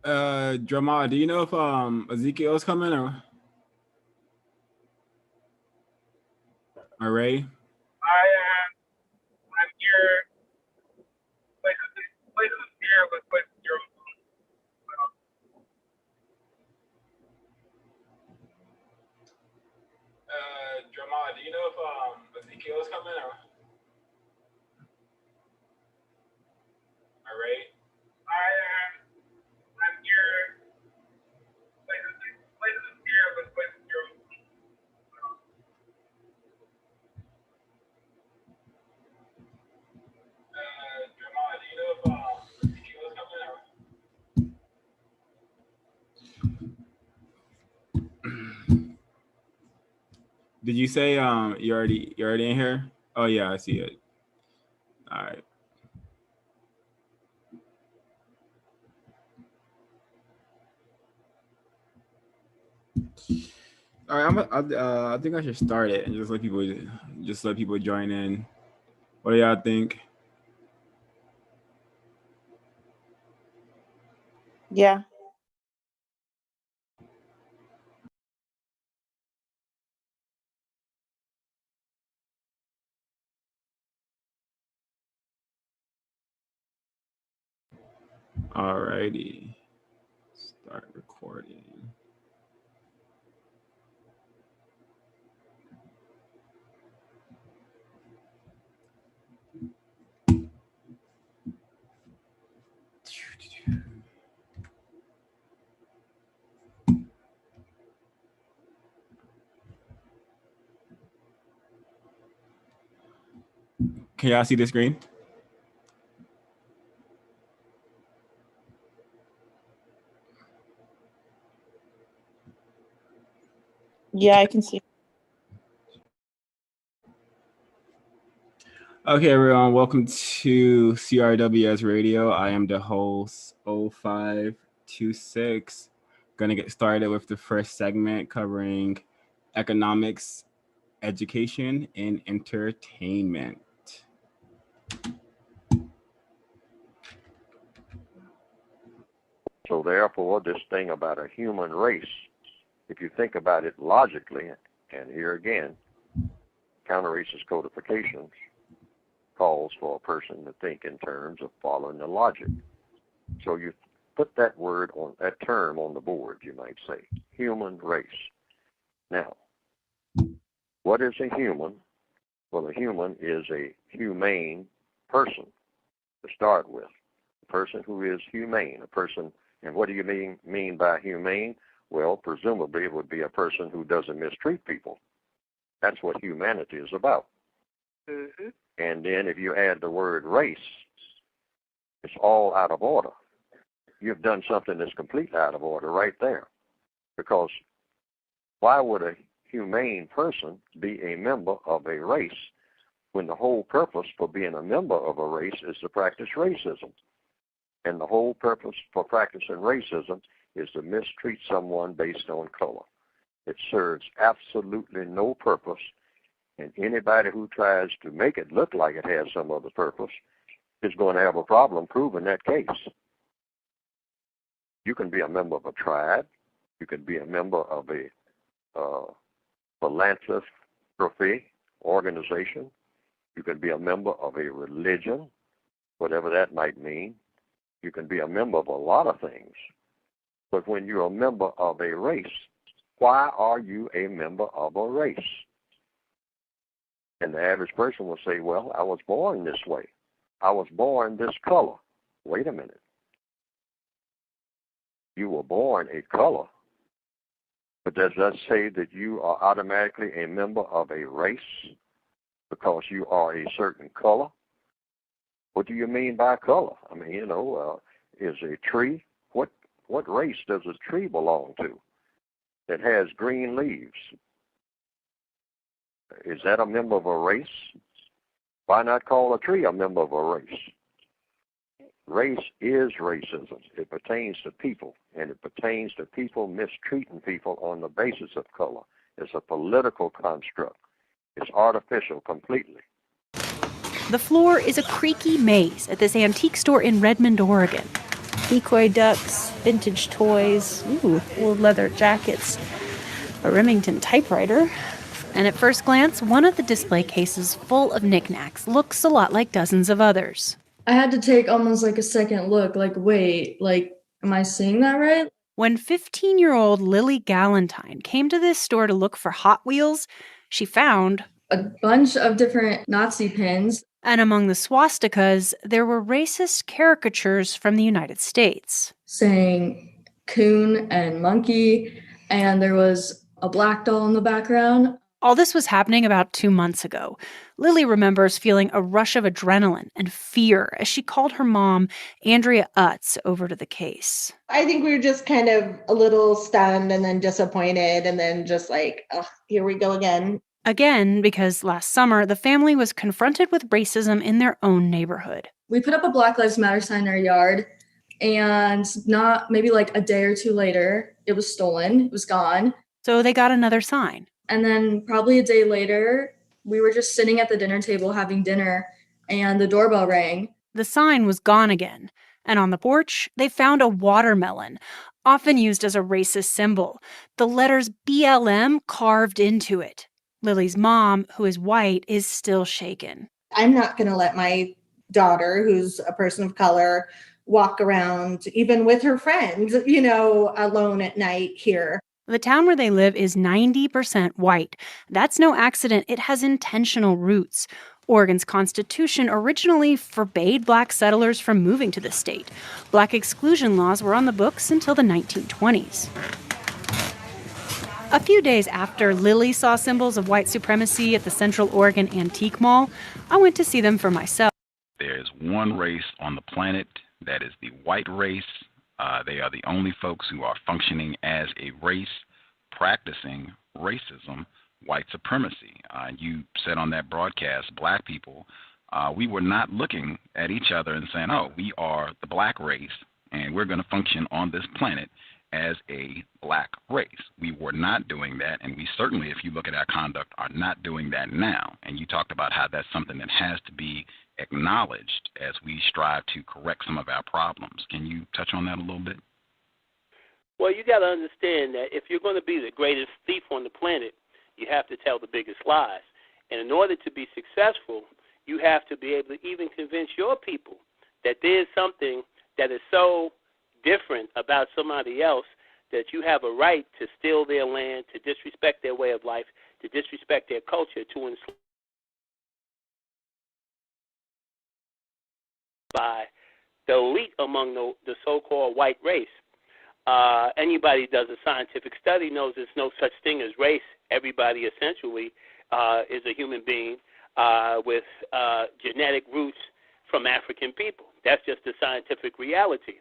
Drama, do you know if Ezekiel's coming or Ray? I'm here. Places here, but places here. Drama, do you know if Ezekiel's coming or Ray? I'm here. Places here, but places here. Drama, do you know if Ezekiel's coming? Did you say you're already in here? Oh yeah, I see it. All right. All right, I think I should start it and just let people join in. What do y'all think? Yeah. Alrighty. Start recording. Can y'all see the screen? Yeah, I can see. Okay, everyone, welcome to CRWS Radio. I am the host 0526. Gonna get started with the first segment covering economics, education, and entertainment. So therefore, this thing about a human race, if you think about it logically, and here again, counter-racist codification calls for a person to think in terms of following the logic. So you put that term on the board, you might say, human race. Now, what is a human? Well, a human is a humane person to start with. A person who is humane, a person, and what do you mean by humane? Well, presumably it would be a person who doesn't mistreat people. That's what humanity is about. Mm-hmm. And then if you add the word race, it's all out of order. You've done something that's completely out of order right there. Because why would a humane person be a member of a race when the whole purpose for being a member of a race is to practice racism? And the whole purpose for practicing racism is to mistreat someone based on color. It serves absolutely no purpose, and anybody who tries to make it look like it has some other purpose is going to have a problem proving that case. You can be a member of a tribe. You can be a member of a philanthropy organization. You can be a member of a religion, whatever that might mean. You can be a member of a lot of things. But when you're a member of a race, why are you a member of a race? And the average person will say, well, I was born this way. I was born this color. Wait a minute. You were born a color, but does that say that you are automatically a member of a race because you are a certain color? What do you mean by color? I mean, is a tree, what race does a tree belong to that has green leaves? Is that a member of a race? Why not call a tree a member of a race? Race is racism. It pertains to people, and it pertains to people mistreating people on the basis of color. It's a political construct. It's artificial completely. The floor is a creaky maze at this antique store in Redmond, Oregon. decoy ducks, vintage toys, old leather jackets, a Remington typewriter. And at first glance, one of the display cases full of knickknacks looks a lot like dozens of others. I had to take almost like a second look, like, wait, like, am I seeing that right? When 15-year-old Lily Galantine came to this store to look for Hot Wheels, she found a bunch of different Nazi pins. And among the swastikas, there were racist caricatures from the United States. Saying coon and monkey, and there was a black doll in the background. All this was happening about 2 months ago. Lily remembers feeling a rush of adrenaline and fear as she called her mom, Andrea Utz, over to the case. I think we were just kind of a little stunned and then disappointed and then just like, oh, here we go again. Again, because last summer, the family was confronted with racism in their own neighborhood. We put up a Black Lives Matter sign in our yard, and not maybe like a day or two later, it was stolen. It was gone. So they got another sign. And then probably a day later, we were just sitting at the dinner table having dinner, and the doorbell rang. The sign was gone again. And on the porch, they found a watermelon, often used as a racist symbol. The letters BLM carved into it. Lily's mom, who is white, is still shaken. I'm not going to let my daughter, who's a person of color, walk around, even with her friends, alone at night here. The town where they live is 90% white. That's no accident. It has intentional roots. Oregon's constitution originally forbade black settlers from moving to the state. Black exclusion laws were on the books until the 1920s. A few days after Lily saw symbols of white supremacy at the Central Oregon Antique Mall, I went to see them for myself. There's one race on the planet that is the white race. They are the only folks who are functioning as a race, practicing racism, white supremacy. You said on that broadcast, black people, we were not looking at each other and saying, oh, we are the black race, and we're going to function on this planet as a black race. We were not doing that, and we certainly, if you look at our conduct, are not doing that now. And you talked about how that's something that has to be acknowledged as we strive to correct some of our problems. Can you touch on that a little bit? Well, you got to understand that if you're going to be the greatest thief on the planet, you have to tell the biggest lies. And in order to be successful, you have to be able to even convince your people that there's something that is so different about somebody else that you have a right to steal their land, to disrespect their way of life, to disrespect their culture, to enslave by the elite among the so-called white race. Anybody who does a scientific study knows there's no such thing as race. Everybody essentially is a human being with genetic roots from African people. That's just the scientific reality.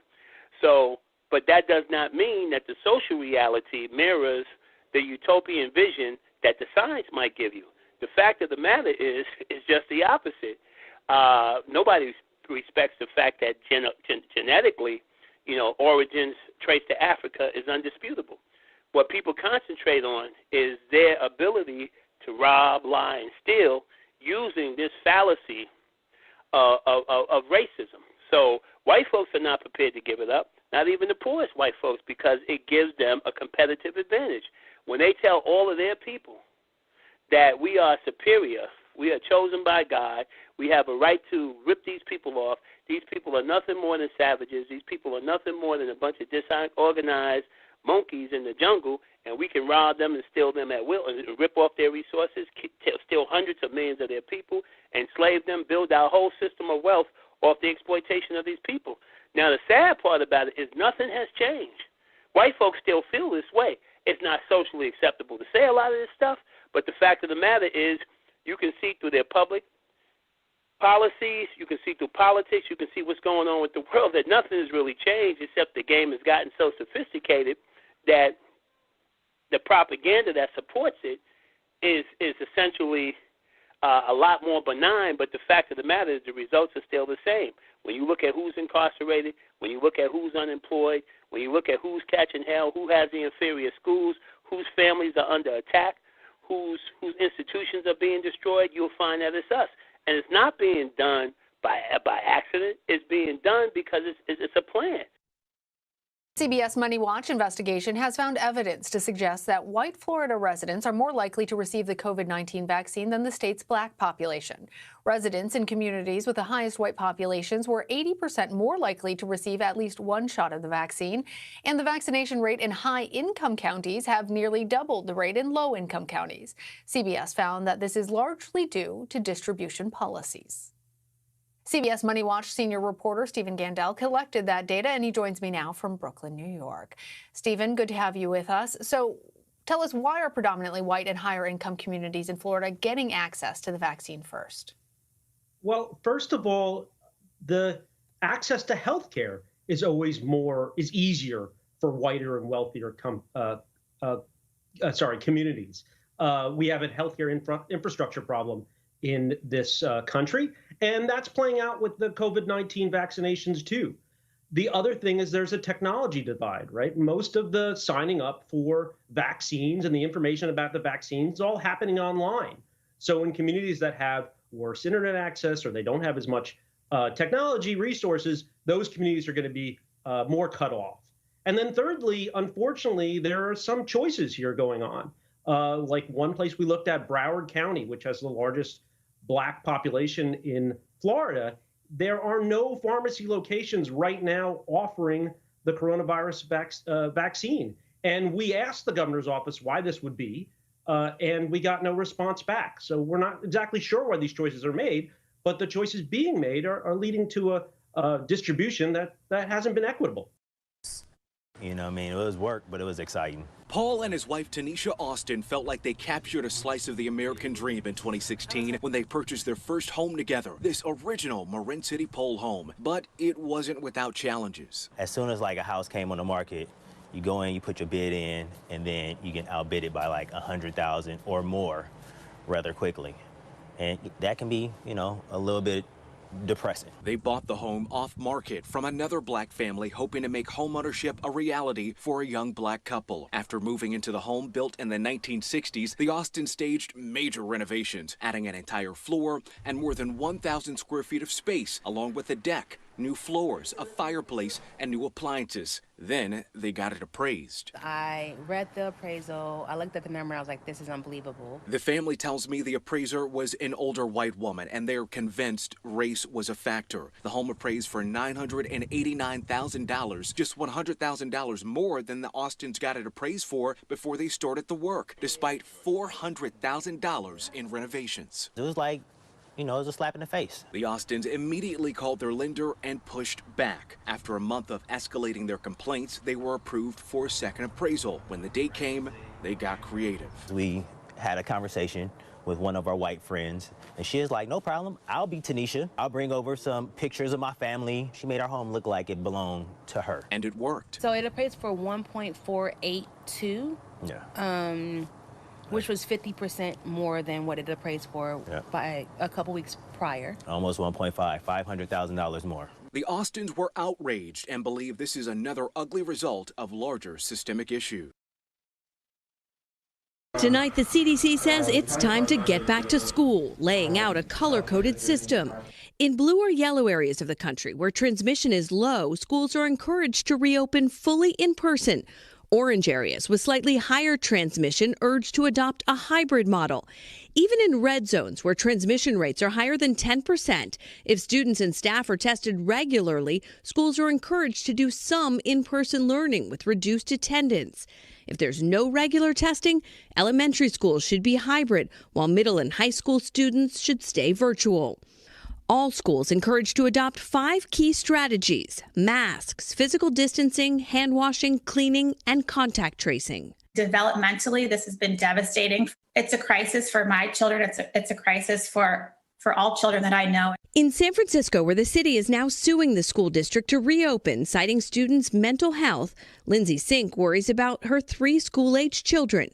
So, but that does not mean that the social reality mirrors the utopian vision that the science might give you. The fact of the matter is just the opposite. Nobody respects the fact that genetically, origins traced to Africa is undisputable. What people concentrate on is their ability to rob, lie, and steal using this fallacy of racism. So white folks are not prepared to give it up, not even the poorest white folks, because it gives them a competitive advantage. When they tell all of their people that we are superior, we are chosen by God, we have a right to rip these people off, these people are nothing more than savages, these people are nothing more than a bunch of disorganized monkeys in the jungle, and we can rob them and steal them at will and rip off their resources, steal hundreds of millions of their people, enslave them, build our whole system of wealth off the exploitation of these people. Now, the sad part about it is nothing has changed. White folks still feel this way. It's not socially acceptable to say a lot of this stuff, but the fact of the matter is you can see through their public policies, you can see through politics, you can see what's going on with the world, that nothing has really changed except the game has gotten so sophisticated that the propaganda that supports it is essentially a lot more benign, but the fact of the matter is the results are still the same. When you look at who's incarcerated, when you look at who's unemployed, when you look at who's catching hell, who has the inferior schools, whose families are under attack, whose institutions are being destroyed, you'll find that it's us. And it's not being done by accident. It's being done because it's a plan. CBS Money Watch investigation has found evidence to suggest that white Florida residents are more likely to receive the COVID-19 vaccine than the state's black population. Residents in communities with the highest white populations were 80% more likely to receive at least one shot of the vaccine, and the vaccination rate in high-income counties have nearly doubled the rate in low-income counties. CBS found that this is largely due to distribution policies. CBS Money Watch senior reporter Stephen Gandel collected that data, and he joins me now from Brooklyn, New York. Stephen, good to have you with us. So tell us, why are predominantly white and higher income communities in Florida getting access to the vaccine first? Well, first of all, the access to health care is easier for whiter and wealthier communities. We have a healthcare infrastructure problem in this country, and that's playing out with the COVID-19 vaccinations too. The other thing is there's a technology divide, right? Most of the signing up for vaccines and the information about the vaccines is all happening online. So in communities that have worse internet access or they don't have as much technology resources, those communities are going to be more cut off. And then thirdly, unfortunately, there are some choices here going on. Like one place we looked at, Broward County, which has the largest black population in Florida, there are no pharmacy locations right now offering the coronavirus vaccine. And we asked the governor's office why this would be, and we got no response back. So we're not exactly sure why these choices are made, but the choices being made are leading to a distribution that hasn't been equitable. You know, I mean, it was work, but it was exciting. Paul and his wife, Tanisha Austin, felt like they captured a slice of the American dream in 2016 when they purchased their first home together, this original Marin City pole home. But it wasn't without challenges. As soon as like a house came on the market, you go in, you put your bid in, and then you get outbid it by like 100,000 or more rather quickly. And that can be, you know, a little bit depressing. They bought the home off market from another black family, hoping to make homeownership a reality for a young black couple. After moving into the home built in the 1960s, the Austin staged major renovations, adding an entire floor and more than 1,000 square feet of space, along with a deck, new floors, a fireplace, and new appliances. Then they got it appraised. I read the appraisal. I looked at the number. I was like, this is unbelievable. The family tells me the appraiser was an older white woman, and they're convinced race was a factor. The home appraised for $989,000, just $100,000 more than the Austins got it appraised for before they started the work, despite $400,000 in renovations. It was like, you know, it was a slap in the face. The Austins immediately called their lender and pushed back. After a month of escalating their complaints, they were approved for a second appraisal. When the date came, they got creative. We had a conversation with one of our white friends, and she was like, no problem, I'll be Tanisha. I'll bring over some pictures of my family. She made our home look like it belonged to her. And it worked. So it appraised for 1.482. Yeah. Which was 50% more than what it appraised for by a couple weeks prior. Almost 1.5, $500,000 more. The Austins were outraged and believe this is another ugly result of larger systemic issues. Tonight, the CDC says it's time to get back to school, laying out a color-coded system. In blue or yellow areas of the country where transmission is low, schools are encouraged to reopen fully in person. Orange areas with slightly higher transmission urged to adopt a hybrid model. Even in red zones where transmission rates are higher than 10%, if students and staff are tested regularly, schools are encouraged to do some in-person learning with reduced attendance. If there's no regular testing, elementary schools should be hybrid, while middle and high school students should stay virtual. All schools encouraged to adopt 5 key strategies: masks, physical distancing, hand washing, cleaning, and contact tracing. Developmentally, this has been devastating. It's a crisis for my children. It's a crisis for all children that I know. In San Francisco, where the city is now suing the school district to reopen, citing students' mental health, Lindsay Sink worries about her 3 school-age children,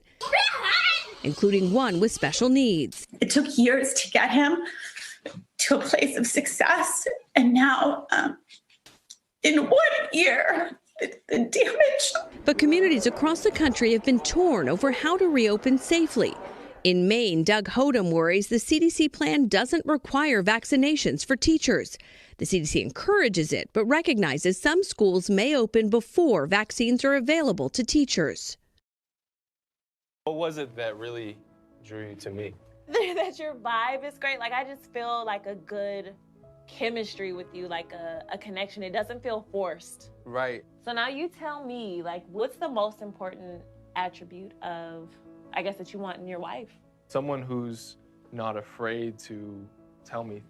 including one with special needs. It took years to get him to a place of success, and now in 1 year, the damage. But communities across the country have been torn over how to reopen safely. In Maine, Doug Hodem worries the CDC plan doesn't require vaccinations for teachers. The CDC encourages it, but recognizes some schools may open before vaccines are available to teachers. What was it that really drew you to me? That your vibe is great. Like, I just feel like a good chemistry with you, like a connection. It doesn't feel forced. Right. So now you tell me, like, what's the most important attribute of, I guess, that you want in your wife? Someone who's not afraid to tell me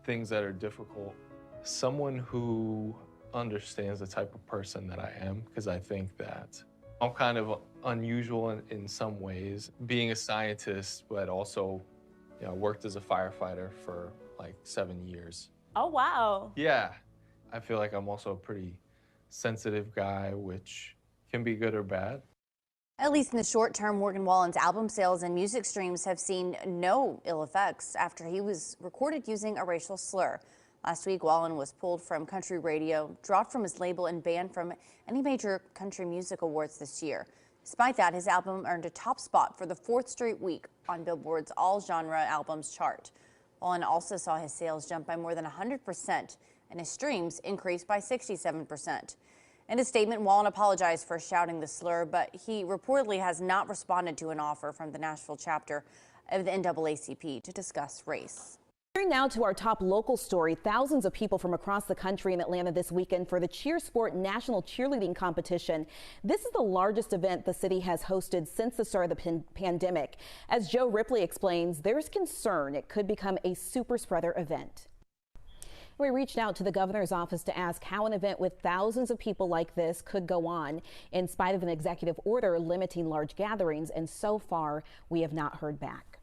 things that are difficult. Someone who understands the type of person that I am, because I think that I'm kind of unusual in some ways, being a scientist, but also, you know, worked as a firefighter for like 7 years. Oh, wow. Yeah, I feel like I'm also a pretty sensitive guy, which can be good or bad. At least in the short term, Morgan Wallen's album sales and music streams have seen no ill effects after he was recorded using a racial slur. Last week, Wallen was pulled from country radio, dropped from his label, and banned from any major country music awards this year. Despite that, his album earned a top spot for the 4th straight week on Billboard's all-genre albums chart. Wallen also saw his sales jump by more than 100% and his streams increase by 67%. In a statement, Wallen apologized for shouting the slur, but he reportedly has not responded to an offer from the Nashville chapter of the NAACP to discuss race. Turning now to our top local story, thousands of people from across the country in Atlanta this weekend for the Cheer Sport National Cheerleading Competition. This is the largest event the city has hosted since the start of the pandemic. As Joe Ripley explains, there's concern it could become a super spreader event. We reached out to the governor's office to ask how an event with thousands of people like this could go on in spite of an executive order limiting large gatherings, and so far we have not heard back.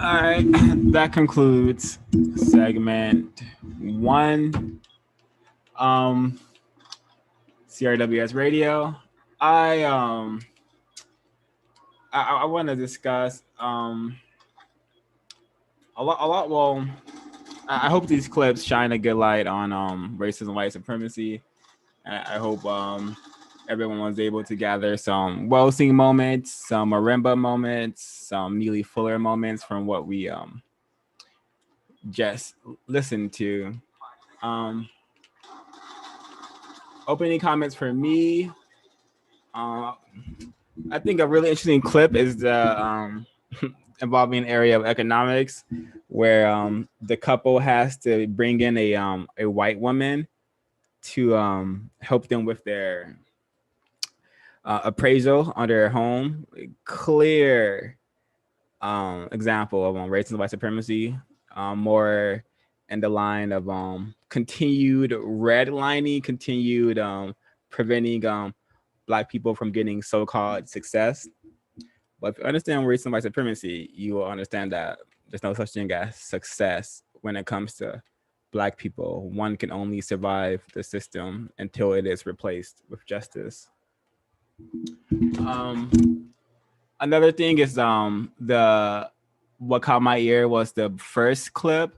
All right, that concludes segment 1. CRWS Radio. I want to discuss a lot. Well, I hope these clips shine a good light on racism, white supremacy. I hope everyone was able to gather some well-seen moments, some marimba moments, some Neely Fuller moments from what we just listened to. Opening comments for me. I think a really interesting clip is the involving area of economics, where the couple has to bring in a white woman to help them with their appraisal on their home. Clear example of racism, white supremacy, more in the line of continued redlining, continued preventing Black people from getting so-called success. But if you understand racism, white supremacy, you will understand that there's no such thing as success when it comes to Black people. One can only survive the system until it is replaced with justice. Another thing is what caught my ear was the first clip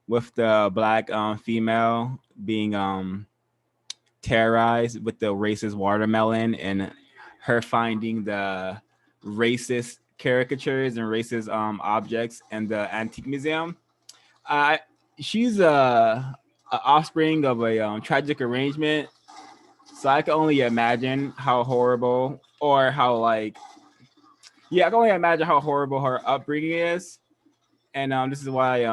with the Black female being terrorized with the racist watermelon, and her finding the racist caricatures and racist objects in the antique museum. She's a offspring of a tragic arrangement, so I can only imagine how horrible, or how I can only imagine how horrible her upbringing is. And this is why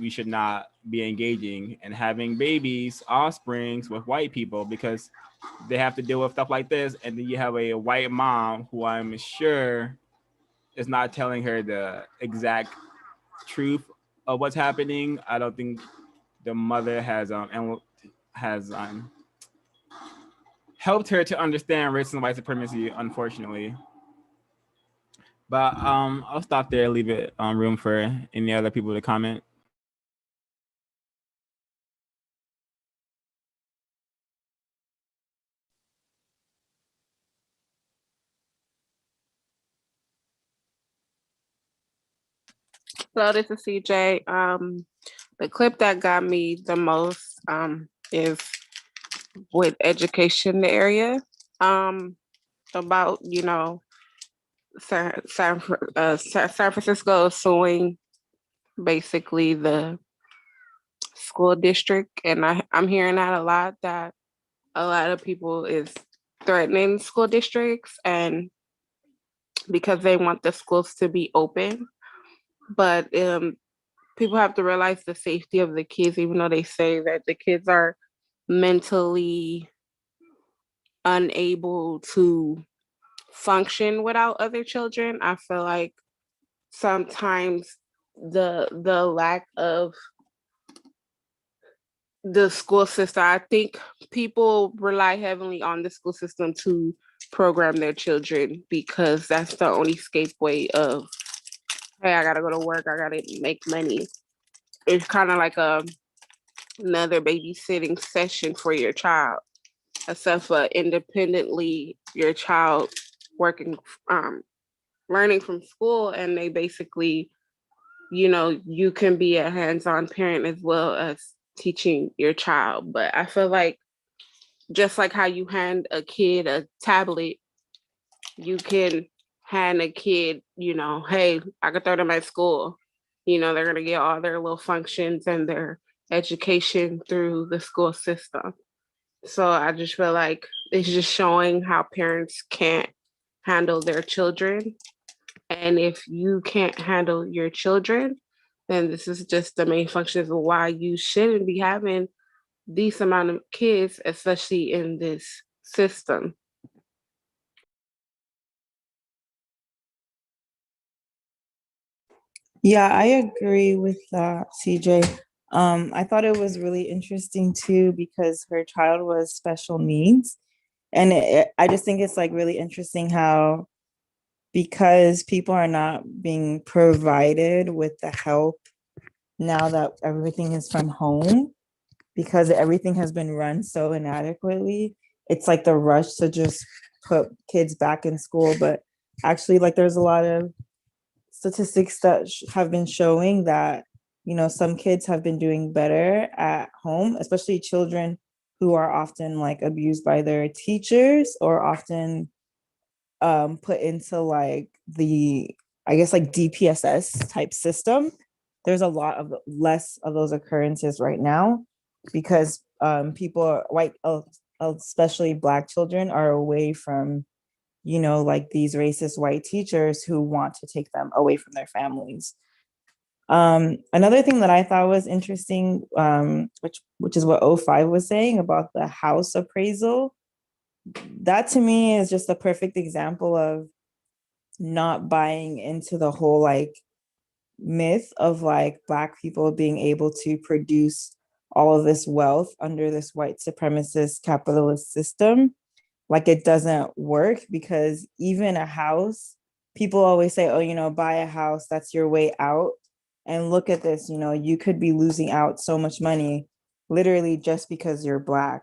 we should not be engaging and having babies, offsprings with white people, because they have to deal with stuff like this. And then you have a white mom who I'm sure is not telling her the exact truth of what's happening. I don't think the mother has helped her to understand racism and white supremacy, unfortunately. But I'll stop there, leave it room for any other people to comment. Hello, this is CJ. the clip that got me the most is with education area, about, San Francisco suing basically the school district, and I'm hearing that a lot, that a lot of people is threatening school districts, and because they want the schools to be open. But people have to realize the safety of the kids, even though they say that the kids are mentally unable to function without other children. I feel like sometimes the lack of the school system, I think people rely heavily on the school system to program their children, because that's the only escape way of, hey, I gotta go to work, I gotta make money. It's kind of like another babysitting session for your child, except for independently your child working, learning from school, and they basically, you can be a hands-on parent as well as teaching your child. But I feel like just like how you hand a kid a tablet, you can hand a kid, hey, I could throw them at school. They're gonna get all their little functions and their education through the school system. So I just feel like it's just showing how parents can't handle their children. And if you can't handle your children, then this is just the main functions of why you shouldn't be having these amount of kids, especially in this system. Yeah, I agree with that, CJ. I thought it was really interesting too, because her child was special needs. And I just think it's like really interesting how, because people are not being provided with the help now that everything is from home, because everything has been run so inadequately, it's like the rush to just put kids back in school. But actually, like, there's a lot of statistics that have been showing that, some kids have been doing better at home, especially children who are often like abused by their teachers, or often put into like the, I guess, like DPSS type system. There's a lot of less of those occurrences right now, because people are white, especially Black children, are away from, like these racist white teachers who want to take them away from their families. Another thing that I thought was interesting, which is what O5 was saying about the house appraisal. That to me is just a perfect example of not buying into the whole like myth of like Black people being able to produce all of this wealth under this white supremacist capitalist system. Like, it doesn't work, because even a house, people always say, oh, buy a house, that's your way out. And look at this, you could be losing out so much money literally just because you're Black.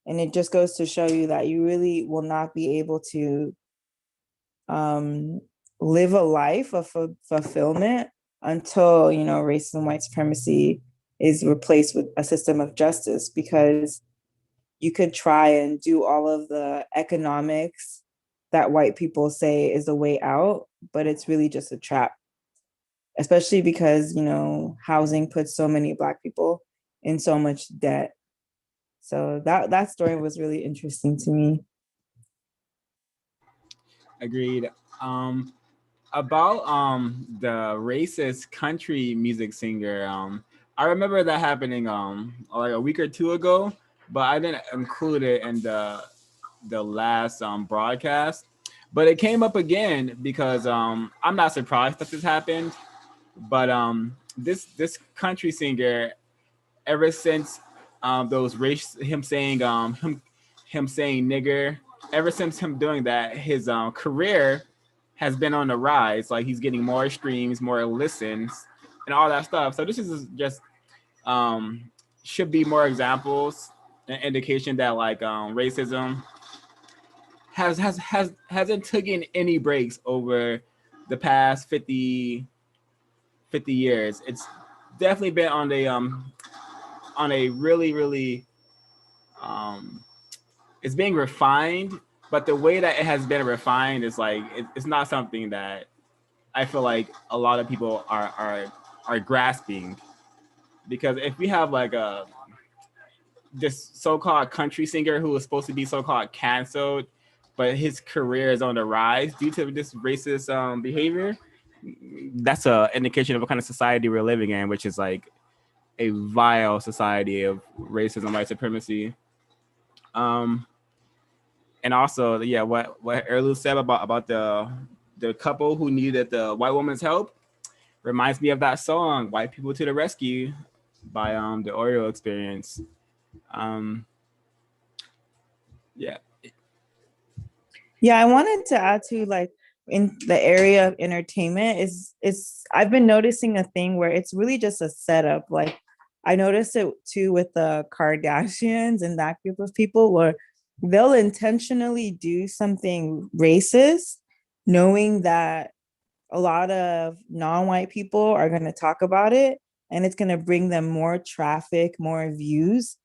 And it just goes to show you that you really will not be able to live a life of fulfillment until, racism and white supremacy is replaced with a system of justice. Because you could try and do all of the economics that white people say is the way out, but it's really just a trap, especially because, housing puts so many Black people in so much debt. So that story was really interesting to me. Agreed. About the racist country music singer, I remember that happening like a week or two ago, but I didn't include it in the last broadcast. But it came up again because I'm not surprised that this happened. But this country singer, ever since those race, him saying nigger, ever since him doing that, his career has been on the rise. Like, he's getting more streams, more listens, and all that stuff. So this is just should be more examples, an indication that like racism hasn't taken any breaks over the past 50 years. It's definitely been on a really it's being refined, but the way that it has been refined is like it's not something that I feel like a lot of people are grasping, because if we have like this so-called country singer who was supposed to be so-called canceled, but his career is on the rise due to this racist behavior, that's a indication of what kind of society we're living in, which is like a vile society of racism, white supremacy. And also, yeah, what Erlu said about the couple who needed the white woman's help reminds me of that song "White People to the Rescue" by the Oreo Experience. Yeah. Yeah, I wanted to add to, like, in the area of entertainment is I've been noticing a thing where it's really just a setup. Like, I noticed it too with the Kardashians and that group of people, where they'll intentionally do something racist, knowing that a lot of non-white people are going to talk about it, and it's going to bring them more traffic, more views,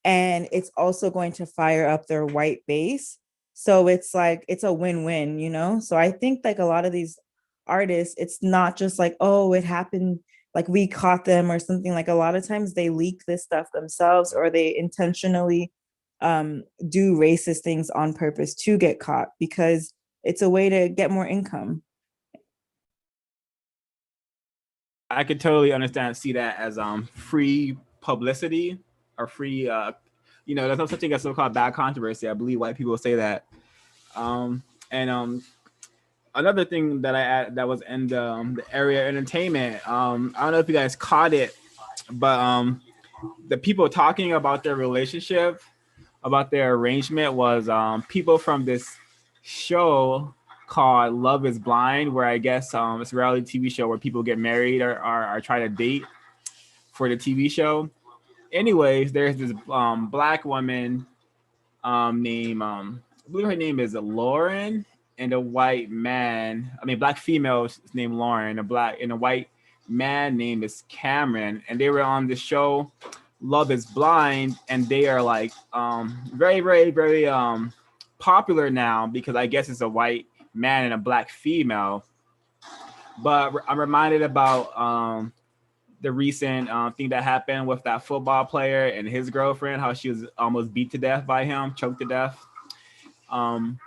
and it's also going to fire up their white base. So it's like it's a win-win, you know? So I think like a lot of these artists, it's not just like, oh, it happened, like we caught them or something. Like a lot of times they leak this stuff themselves, or they intentionally do racist things on purpose to get caught, because it's a way to get more income. I could totally understand, see that as free publicity or free there's no such thing as so-called bad controversy. I believe white people say that. And another thing that was in the area of entertainment, I don't know if you guys caught it, but the people talking about their relationship, about their arrangement, was people from this show called Love is Blind, where I guess it's a reality TV show where people get married or try to date for the TV show. Anyways, there's this black woman named I believe her name is Lauren, and a white man, black female is named Lauren, a white man name is Cameron, and they were on the show Love is Blind, and they are like very, very, very popular now, because I guess it's a white man and a black female. But I'm reminded about the recent thing that happened with that football player and his girlfriend, how she was almost beat to death by him, choked to death. And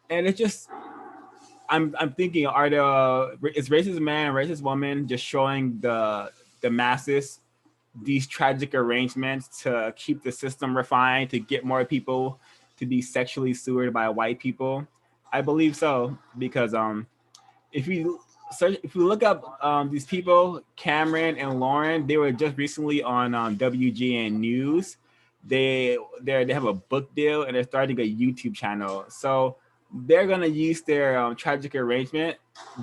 it's just, I'm thinking, is racist man, racist woman just showing the masses these tragic arrangements to keep the system refined, to get more people to be sexually sued by white people? I believe so, because if you look up these people, Cameron and Lauren, they were just recently on WGN News. They have a book deal, and they're starting a YouTube channel. So they're gonna use their tragic arrangement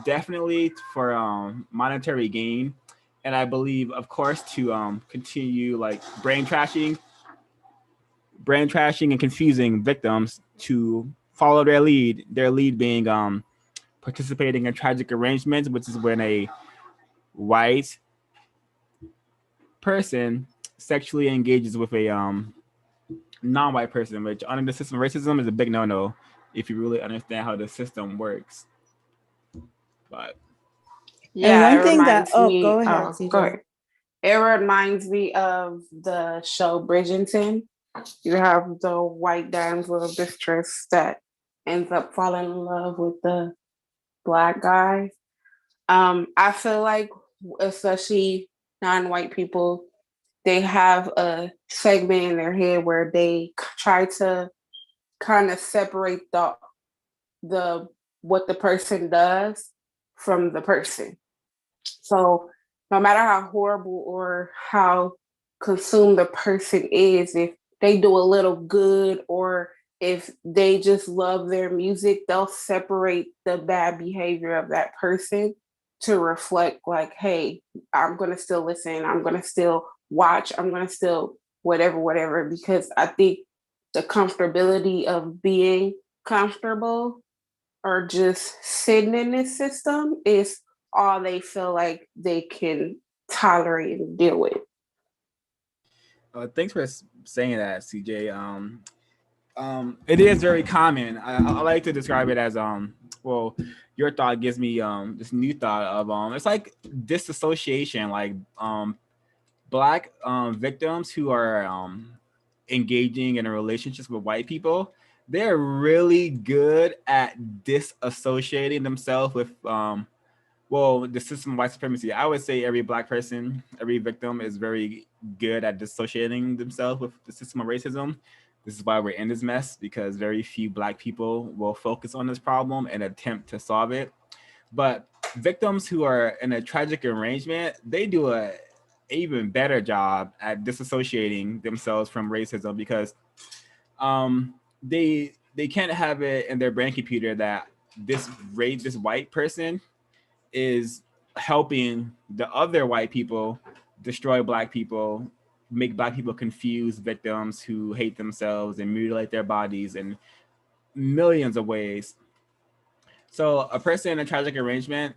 definitely for monetary gain, and I believe, of course, to continue like brain trashing and confusing victims to follow their lead. Their lead being participating in tragic arrangements, which is when a white person sexually engages with a non-white person, which under the system of racism is a big no-no if you really understand how the system works. But yeah, and one thing that go ahead. It reminds me of the show Bridgerton. You have the white damsel of distress that ends up falling in love with the Black guy. I feel like, especially non-white people, they have a segment in their head where they try to kind of separate the what the person does from the person. So no matter how horrible or how consumed the person is, if they do a little good or if they just love their music, they'll separate the bad behavior of that person to reflect like, hey, I'm going to still listen. I'm going to still watch. I'm going to still whatever, because I think the comfortability of being comfortable or just sitting in this system is all they feel like they can tolerate and deal with. Thanks for saying that, CJ. It is very common. I like to describe it as well, your thought gives me this new thought of it's like disassociation, like black victims who are engaging in a relationships with white people. They're really good at disassociating themselves with the system of white supremacy. I would say every black person, every victim is very good at dissociating themselves with the system of racism. This is why we're in this mess, because very few black people will focus on this problem and attempt to solve it. But victims who are in a tragic arrangement, they do a even better job at disassociating themselves from racism, because they can't have it in their brain computer that this white person is helping the other white people destroy black people, make black people confused victims who hate themselves and mutilate their bodies in millions of ways. So a person in a tragic arrangement,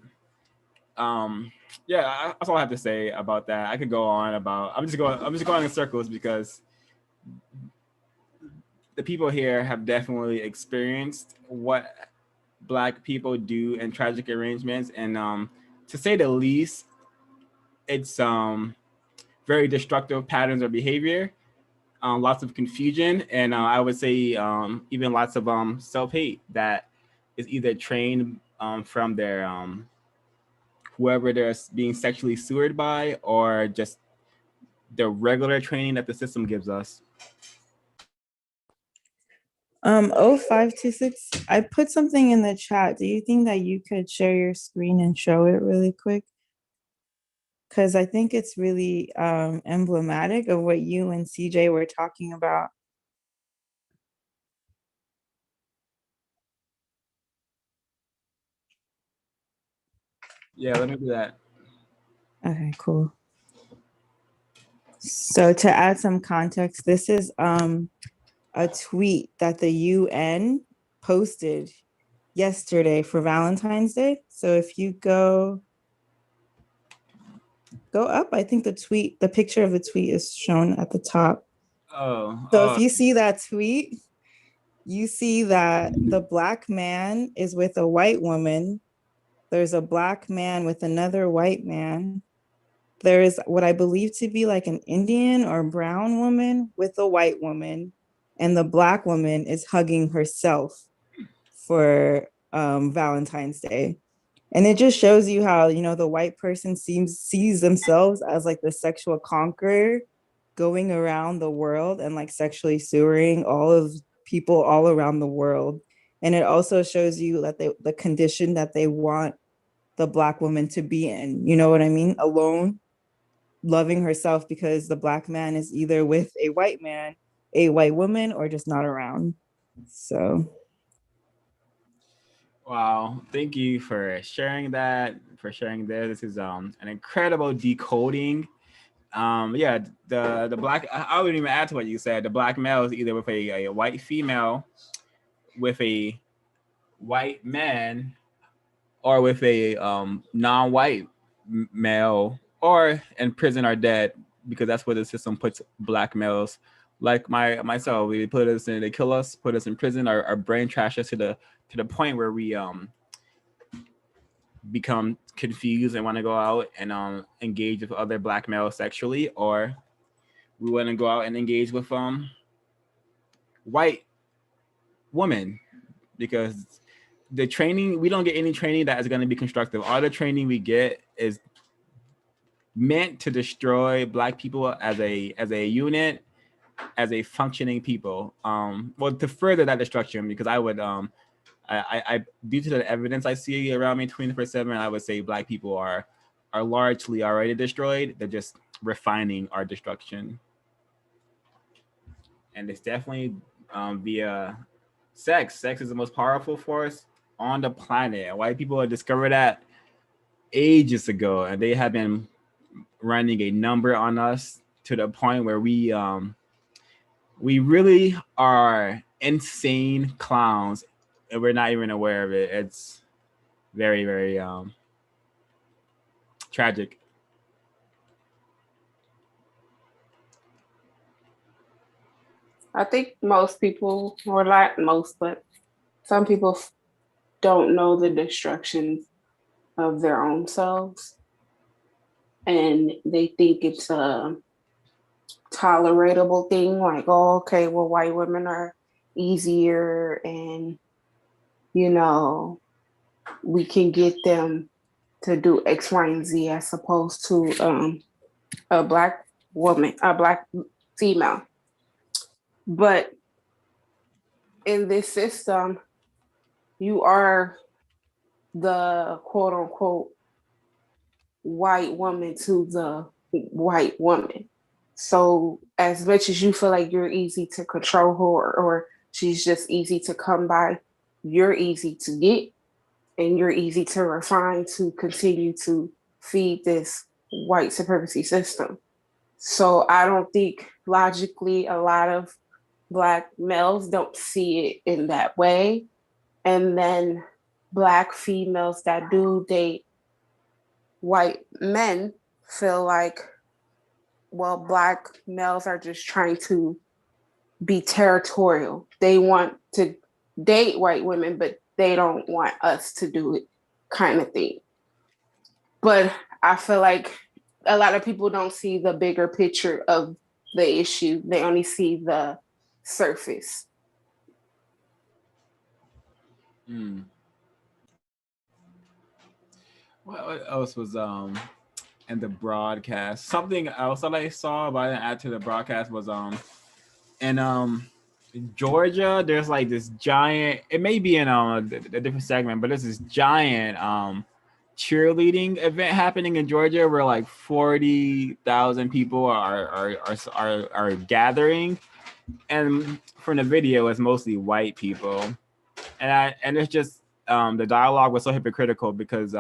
that's all I have to say about that. I could go on about, I'm just going in circles, because the people here have definitely experienced what black people do in tragic arrangements, and to say the least, it's very destructive patterns of behavior, lots of confusion, and I would say even lots of self-hate that is either trained from their whoever they're being sexually sewered by, or just the regular training that the system gives us. 0526, I put something in the chat. Do you think that you could share your screen and show it really quick? Because I think it's really emblematic of what you and CJ were talking about. Yeah, let me do that. Okay, cool. So to add some context, this is a tweet that the UN posted yesterday for Valentine's Day. So if you go up, I think the picture of the tweet is shown at the top. If you see that tweet, you see that the black man is with a white woman. There's a black man with another white man. There is what I believe to be like an Indian or brown woman with a white woman. And the black woman is hugging herself for Valentine's Day. And it just shows you how, the white person sees themselves as like the sexual conqueror going around the world and like sexually sewering all of people all around the world. And it also shows you that the condition that they want the black woman to be in, you know what I mean? Alone, loving herself, because the black man is either with a white man, a white woman, or just not around. So. Wow, thank you for sharing that, for sharing this. This is an incredible decoding. The black, I wouldn't even add to what you said. The black male is either with a white female, with a white man, or with a non-white male, or in prison or dead, because that's where the system puts black males. Like myself, they kill us, put us in prison, our brain trash us to the point where we become confused and want to go out and engage with other black males sexually, or we want to go out and engage with white women, because the training, we don't get any training that is going to be constructive. All the training we get is meant to destroy black people as a unit, as a functioning people. To further that destruction, because I would I due to the evidence I see around me 24/7, I would say black people are largely already destroyed. They're just refining our destruction, and it's definitely via sex. Sex is the most powerful force on the planet. White people have discovered that ages ago, and they have been running a number on us to the point where we really are insane clowns, and we're not even aware of it. It's very, very tragic. I think most people, or not most, but some people don't know the destruction of their own selves. And they think it's a tolerable thing, like, oh, okay, well, white women are easier and, you know, we can get them to do X, Y, and Z as opposed to a Black woman, a Black female. But in this system, you are the quote unquote white woman to the white woman. So as much as you feel like you're easy to control her or she's just easy to come by, you're easy to get and you're easy to refine to continue to feed this white supremacy system. So I don't think logically a lot of Black males don't see it in that way. And then Black females that do date white men feel like, well, Black males are just trying to be territorial. They want to date white women, but they don't want us to do it, kind of thing. But I feel like a lot of people don't see the bigger picture of the issue. They only see the surface. What else was in the broadcast? Something else that I saw, but I didn't add to the broadcast was in Georgia, there's like this giant, it may be in a different segment, but there's this giant cheerleading event happening in Georgia where like 40,000 people are gathering, and from the video it's mostly white people, and it's just the dialogue was so hypocritical because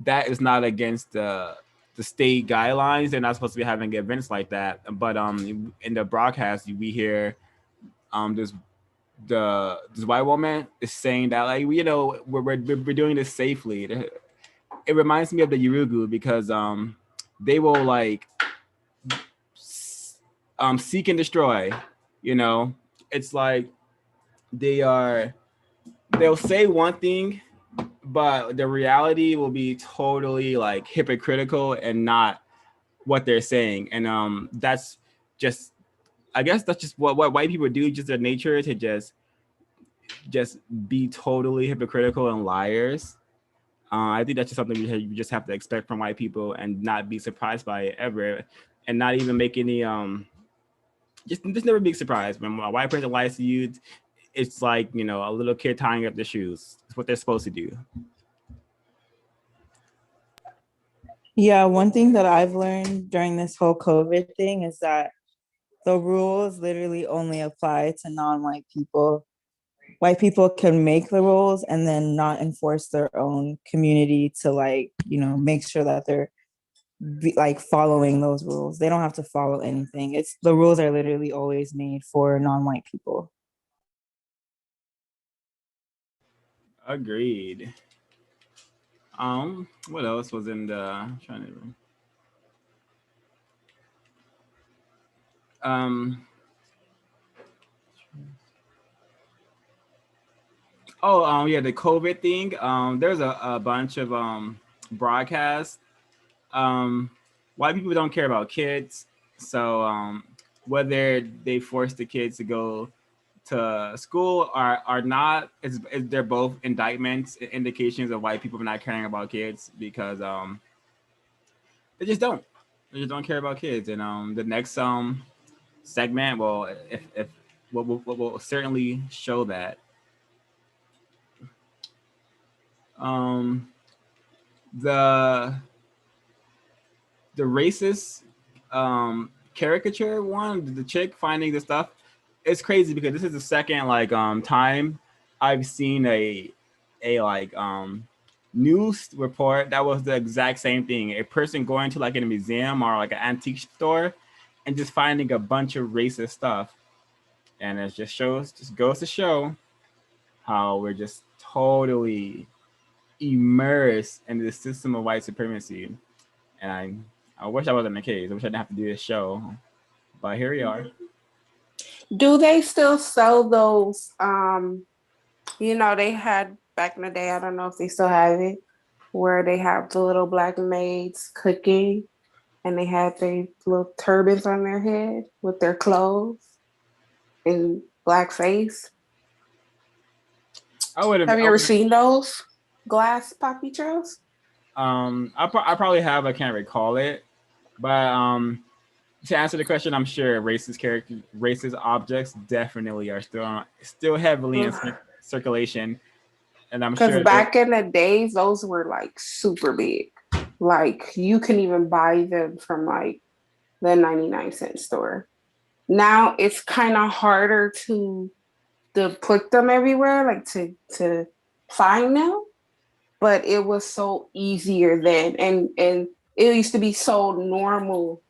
that is not against the state guidelines. They're not supposed to be having events like that, but in the broadcast we hear this white woman is saying that, like, you know, we're doing this safely. It reminds me of the Yurugu because they will like seek and destroy. You know, it's like they'll say one thing, but the reality will be totally like hypocritical and not what they're saying. And that's just, I guess that's just what white people do, just their nature to just be totally hypocritical and liars. I think that's just something you just have to expect from white people and not be surprised by it ever, and not even make any just never be surprised when a white person lies to you. It's like, you know, a little kid tying up their shoes. It's what they're supposed to do. Yeah, one thing that I've learned during this whole COVID thing is that the rules literally only apply to non-white people. White people can make the rules and then not enforce their own community to, like, you know, make sure that they're like following those rules. They don't have to follow anything. It's the rules are literally always made for non-white people. Agreed. What else was in the yeah, the COVID thing. There's a bunch of broadcasts. White people don't care about kids, so whether they force the kids to go to school are not, they're both indictments, indications of white people not caring about kids, because they just don't care about kids. And the next segment will will certainly show that. The racist caricature one, the chick finding the stuff, it's crazy because this is the second time I've seen a news report that was the exact same thing. A person going to like in a museum or like an antique store and just finding a bunch of racist stuff. And it just goes to show how we're just totally immersed in the system of white supremacy. And I wish that wasn't the case. I wish I didn't have to do this show, but here we are. Do they still sell those? They had back in the day, I don't know if they still have it, where they have the little black maids cooking and they have their little turbans on their head with their clothes and black face. Have you ever seen those glass poppy trails? I probably have. I can't recall it, but to answer the question, I'm sure racist objects definitely are still heavily in circulation, and I'm sure because back in the days, those were like super big. Like you can even buy them from like the 99-cent store. Now it's kind of harder to put them everywhere, like to find them. But it was so easier then, and it used to be so normal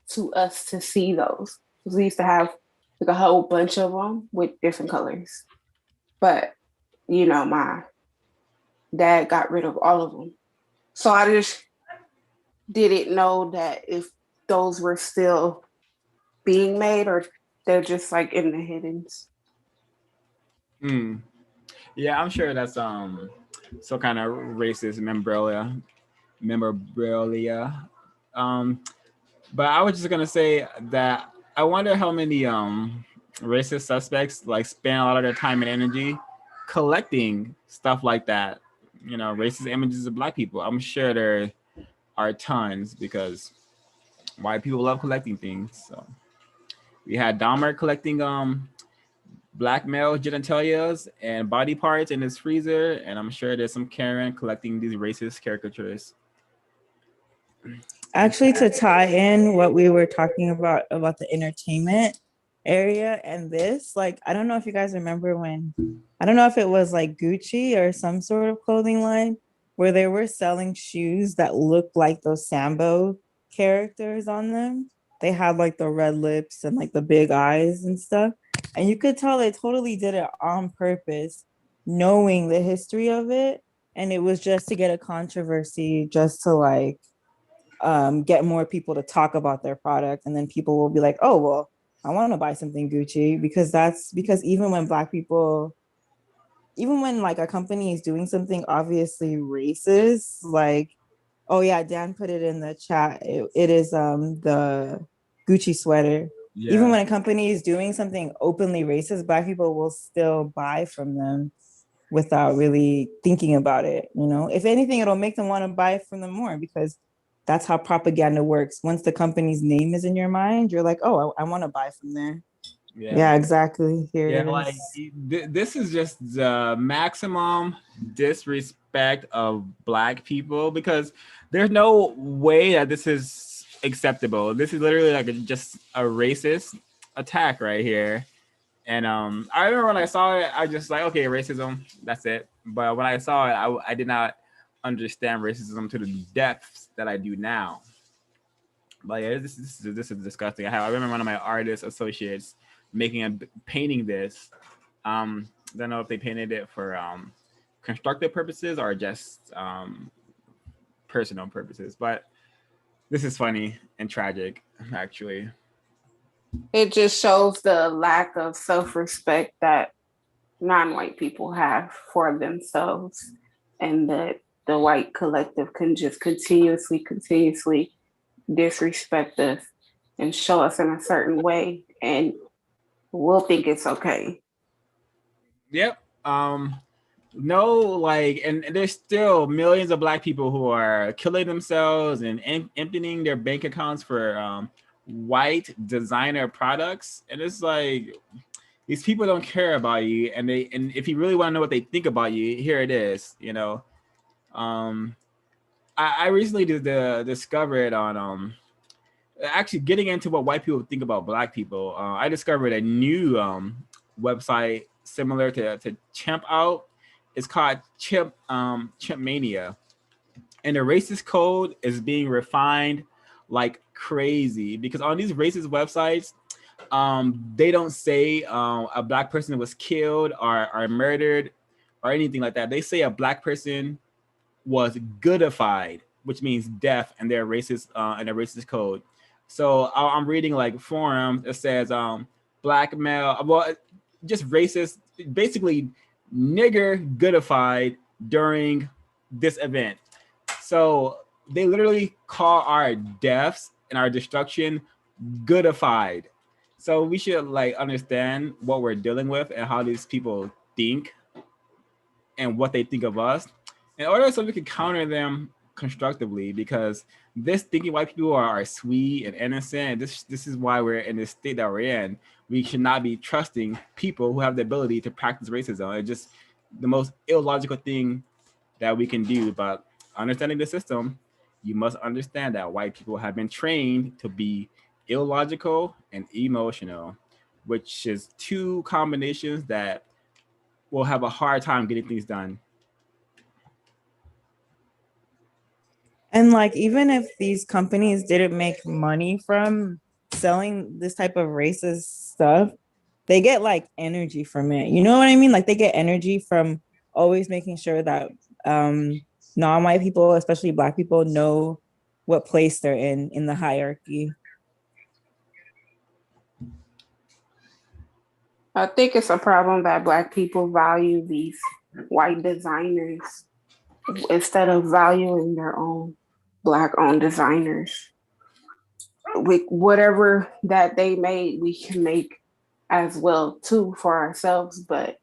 to us to see those. We used to have like a whole bunch of them with different colors. But my dad got rid of all of them, so I just didn't know that if those were still being made or they're just like in the hiddens. Yeah, I'm sure that's so kind of racist memorabilia. But I was just gonna say that I wonder how many racist suspects like spend a lot of their time and energy collecting stuff like that. Racist images of Black people. I'm sure there are tons because white people love collecting things. So we had Dahmer collecting Black male genitalias and body parts in his freezer, and I'm sure there's some Karen collecting these racist caricatures. Actually, to tie in what we were talking about the entertainment area and this, like, I don't know if you guys remember when, I don't know if it was like Gucci or some sort of clothing line where they were selling shoes that looked like those Sambo characters on them. They had like the red lips and like the big eyes and stuff. And you could tell they totally did it on purpose, knowing the history of it. And it was just to get a controversy, just to like get more people to talk about their product. And then people will be like, oh, well, I want to buy something Gucci because even when Black people, even when like a company is doing something obviously racist, like, oh yeah, Dan put it in the chat. It is the Gucci sweater. Yeah. Even when a company is doing something openly racist, Black people will still buy from them without really thinking about it. If anything, it'll make them want to buy from them more because that's how propaganda works. Once the company's name is in your mind, you're like, oh, I want to buy from there. Yeah, exactly. Here it is. Like this is just the maximum disrespect of Black people because there's no way that this is acceptable. This is literally like just a racist attack right here. And I remember when I saw it, I just like, okay, racism, that's it. But when I saw it, I did not understand racism to the depths that I do now. But yeah, this is disgusting. I remember one of my artist associates painting this. Don't know if they painted it for constructive purposes or just personal purposes, but this is funny and tragic, actually. It just shows the lack of self-respect that non-white people have for themselves, and that the white collective can just continuously disrespect us and show us in a certain way, and we'll think it's okay. Yep. No, like, and there's still millions of Black people who are killing themselves and emptying their bank accounts for white designer products, and it's like these people don't care about you, and if you really want to know what they think about you, here it is. I recently discovered on actually getting into what white people think about Black people. I discovered a new website similar to Chimp Out. It's called Chimp Mania, and the racist code is being refined like crazy because on these racist websites, they don't say a Black person was killed or murdered or anything like that. They say a Black person was goodified, which means deaf, and they're racist in a racist code. So I'm reading like forums. It says black male, well, just racist, basically nigger goodified during this event. So they literally call our deaths and our destruction goodified. So we should like understand what we're dealing with and how these people think and what they think of us in order so we can counter them constructively, because this thinking white people are sweet and innocent. This is why we're in this state that we're in. We should not be trusting people who have the ability to practice racism. It's just the most illogical thing that we can do. But understanding the system, you must understand that white people have been trained to be illogical and emotional, which is two combinations that will have a hard time getting things done. And like, even if these companies didn't make money from selling this type of racist stuff, they get like energy from it. You know what I mean? Like they get energy from always making sure that non-white people, especially Black people, know what place they're in the hierarchy. I think it's a problem that Black people value these white designers instead of valuing their own Black-owned designers. With whatever that they made, we can make as well too for ourselves. But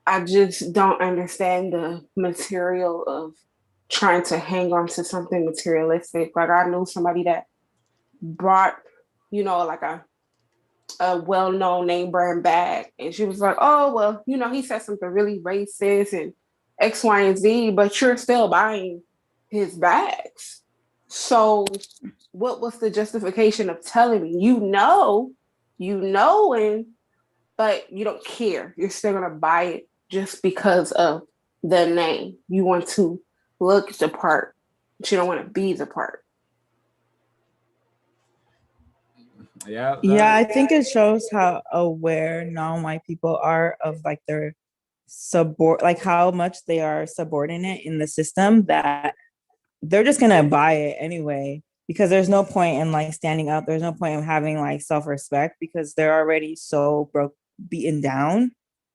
I just don't understand the material of trying to hang on to something materialistic. Like I knew somebody that brought, like a well-known name brand bag, and she was like, oh, well, he said something really racist and X, Y, and Z, but you're still buying his bags. So what was the justification of telling me, but you don't care. You're still gonna buy it just because of the name. You want to look the part, but you don't want to be the part. Yeah, I think it shows how aware non-white people are of like their like how much they are subordinate in the system, that they're just gonna buy it anyway, because there's no point in like standing up. There's no point in having like self-respect, because they're already so beaten down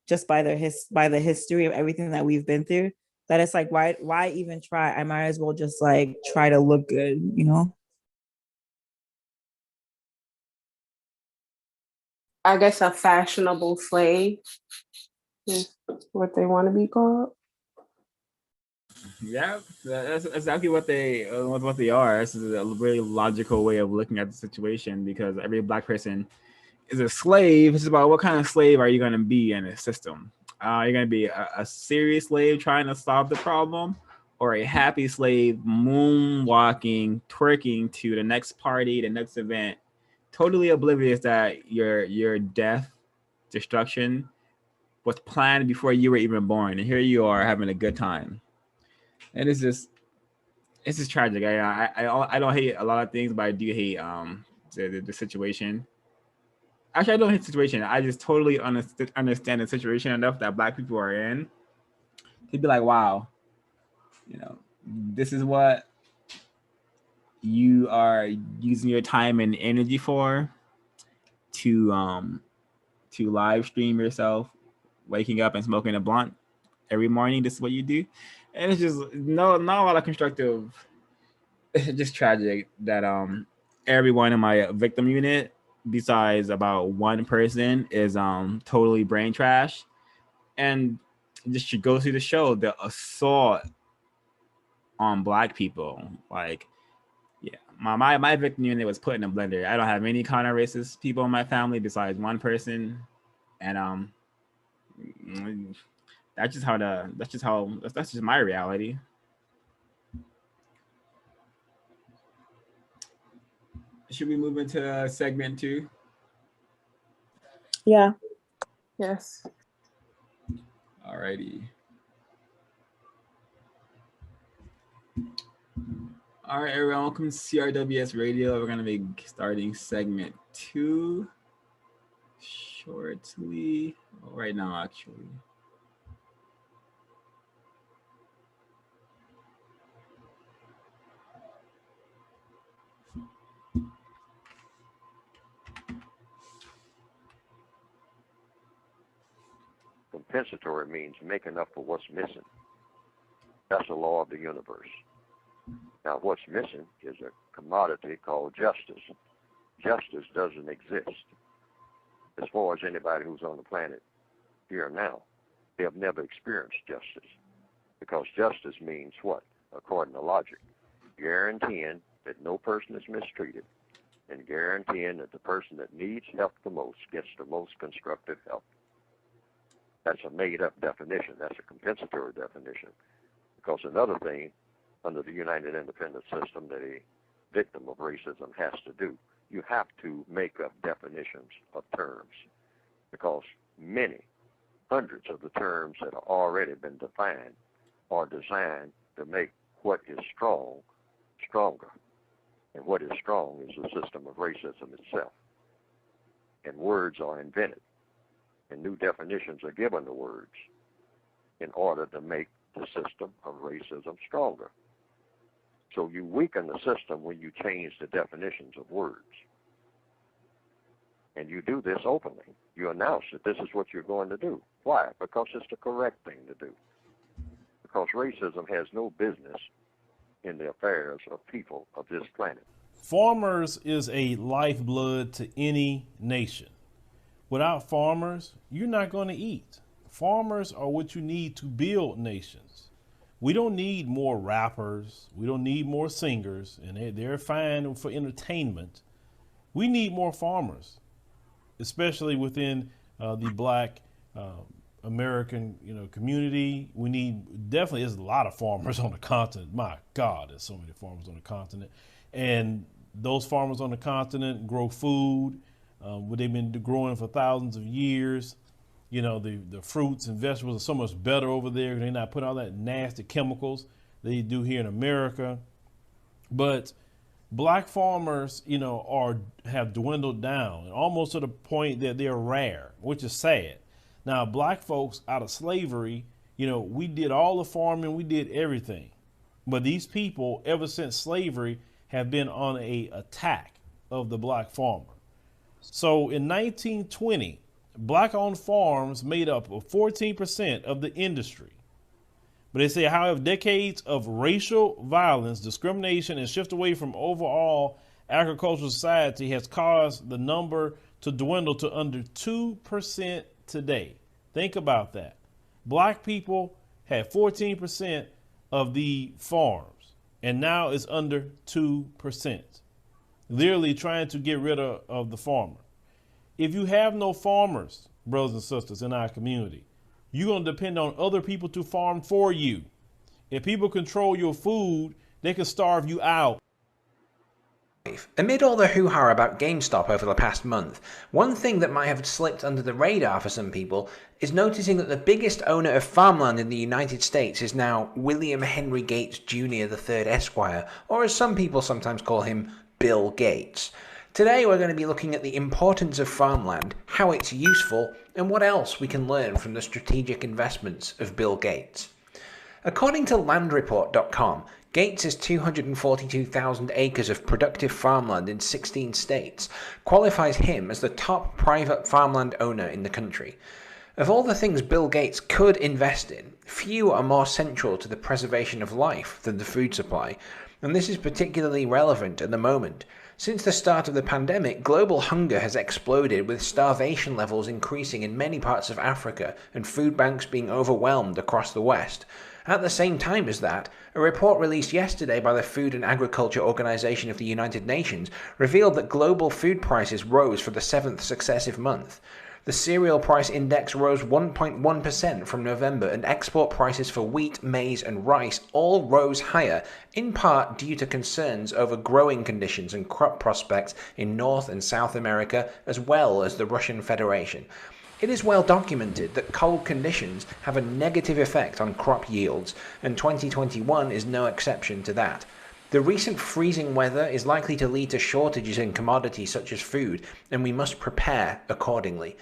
just by the history of everything that we've been through, that it's like, why even try? I might as well just like try to look good, I guess a fashionable slave is what they want to be called. Yeah, that's exactly what they are. This is a really logical way of looking at the situation, because every Black person is a slave. It's about what kind of slave are you going to be in a system? Are you going to be a serious slave trying to solve the problem, or a happy slave moonwalking, twerking to the next party, the next event, totally oblivious that your death, destruction was planned before you were even born, and here you are having a good time. And it's just tragic. I don't hate a lot of things, but I do hate the situation. Actually, I don't hate the situation. I just totally understand the situation enough that Black people are in to be like, wow, this is what you are using your time and energy for, to live stream yourself waking up and smoking a blunt every morning. This is what you do. And it's just not a lot of constructive. It's just tragic that everyone in my victim unit, besides about one person, is totally brain trash. And just should go through the show, the assault on Black people. Like, yeah, my victim unit was put in a blender. I don't have any kind of racist people in my family besides one person, and that's just my reality. Should we move into segment 2? Yeah. Yes. Alrighty. All right, everyone, welcome to CRWS Radio. We're gonna be starting segment 2 shortly. Right now, actually. Compensatory means making up for what's missing. That's the law of the universe. Now, what's missing is a commodity called justice. Justice doesn't exist. As far as anybody who's on the planet here now, they have never experienced justice. Because justice means what? According to logic, guaranteeing that no person is mistreated and guaranteeing that the person that needs help the most gets the most constructive help. That's a made-up definition. That's a compensatory definition. Because another thing under the United Independent System that a victim of racism has to do, you have to make up definitions of terms. Because many, hundreds of the terms that have already been defined are designed to make what is strong stronger. And what is strong is the system of racism itself. And words are invented, and new definitions are given to words in order to make the system of racism stronger. So you weaken the system when you change the definitions of words. And you do this openly. You announce that this is what you're going to do. Why? Because it's the correct thing to do. Because racism has no business in the affairs of people of this planet. Farmers is a lifeblood to any nation. Without farmers, you're not going to eat. Farmers are what you need to build nations. We don't need more rappers. We don't need more singers, and they're fine for entertainment. We need more farmers, especially within the Black American, community. We need, definitely, there's a lot of farmers on the continent. My God, there's so many farmers on the continent. And those farmers on the continent grow food. They've been growing for thousands of years. The fruits and vegetables are so much better over there. They're not putting all that nasty chemicals they do here in America. But Black farmers, have dwindled down almost to the point that they're rare, which is sad. Now, Black folks out of slavery, we did all the farming, we did everything. But these people, ever since slavery, have been on a attack of the Black farmer. So in 1920, Black-owned farms made up of 14% of the industry. But they say, however, decades of racial violence, discrimination, and shift away from overall agricultural society has caused the number to dwindle to under 2% today. Think about that. Black people had 14% of the farms, and now it's under 2%. Literally trying to get rid of the farmer. If you have no farmers, brothers and sisters, in our community, you're going to depend on other people to farm for you. If people control your food, they can starve you out. Amid all the hoo-ha about GameStop over the past month, one thing that might have slipped under the radar for some people is noticing that the biggest owner of farmland in the United States is now William Henry Gates Jr. III Esquire, or as some people sometimes call him, Bill Gates. Today we're going to be looking at the importance of farmland, how it's useful, and what else we can learn from the strategic investments of Bill Gates. According to landreport.com, Gates' 242,000 acres of productive farmland in 16 states qualifies him as the top private farmland owner in the country. Of all the things Bill Gates could invest in, few are more central to the preservation of life than the food supply, and this is particularly relevant at the moment. Since the start of the pandemic, global hunger has exploded, with starvation levels increasing in many parts of Africa and food banks being overwhelmed across the West. At the same time as that, a report released yesterday by the Food and Agriculture Organization of the United Nations revealed that global food prices rose for the 7th successive month. The cereal price index rose 1.1% from November, and export prices for wheat, maize, and rice all rose higher, in part due to concerns over growing conditions and crop prospects in North and South America, as well as the Russian Federation. It is well documented that cold conditions have a negative effect on crop yields, and 2021 is no exception to that. The recent freezing weather is likely to lead to shortages in commodities such as food, and we must prepare accordingly.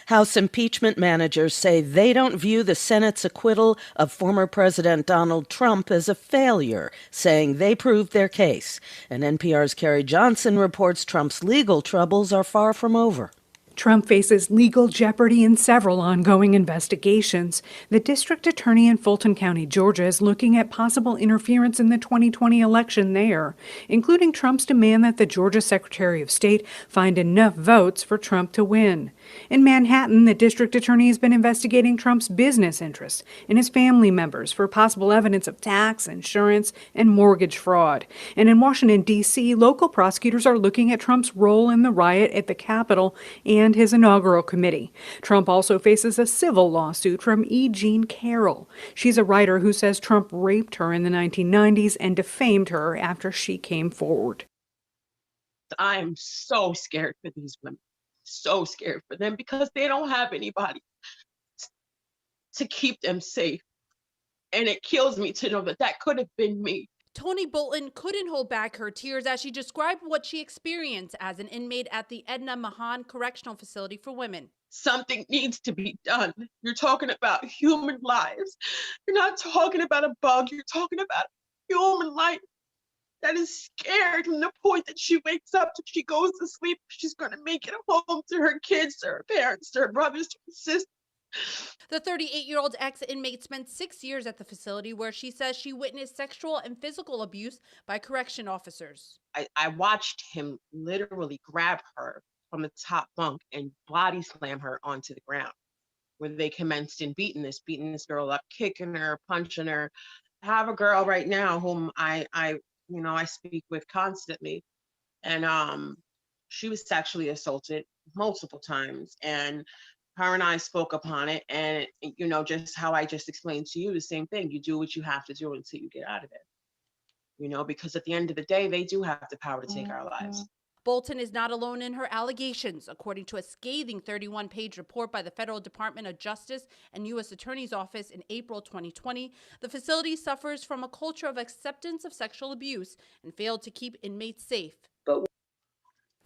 House impeachment managers say they don't view the Senate's acquittal of former President Donald Trump as a failure, saying they proved their case. And NPR's Carrie Johnson reports Trump's legal troubles are far from over. Trump faces legal jeopardy in several ongoing investigations. The district attorney in Fulton County, Georgia, is looking at possible interference in the 2020 election there, including Trump's demand that the Georgia Secretary of State find enough votes for Trump to win. In Manhattan, the district attorney has been investigating Trump's business interests and his family members for possible evidence of tax, insurance, and mortgage fraud. And in Washington, D.C., local prosecutors are looking at Trump's role in the riot at the Capitol and his inaugural committee. Trump also faces a civil lawsuit from E. Jean Carroll. She's a writer who says Trump raped her in the 1990s and defamed her after she came forward. I'm so scared for these women, so scared for them because they don't have anybody to keep them safe. And it kills me to know that that could have been me. Toni Bolton couldn't hold back her tears as she described what she experienced as an inmate at the Edna Mahan Correctional Facility for Women. Something needs to be done. You're talking about human lives. You're not talking about a bug. You're talking about human life that is scared from the point that she wakes up till she goes to sleep. She's going to make it home to her kids, to her parents, to her brothers, to her sisters. The 38-year-old ex-inmate spent 6 years at the facility where she says she witnessed sexual and physical abuse by correction officers. I watched him literally grab her from the top bunk and body slam her onto the ground, where they commenced in beating this girl up, kicking her, punching her. I have a girl right now whom I speak with constantly, and she was sexually assaulted multiple times, and her and I spoke upon it, and just how I just explained to you, the same thing. You do what you have to do until you get out of it, because at the end of the day, they do have the power to take our lives. Bolton is not alone in her allegations. According to a scathing 31-page report by the Federal Department of Justice and U.S. Attorney's Office in April 2020, the facility suffers from a culture of acceptance of sexual abuse and failed to keep inmates safe.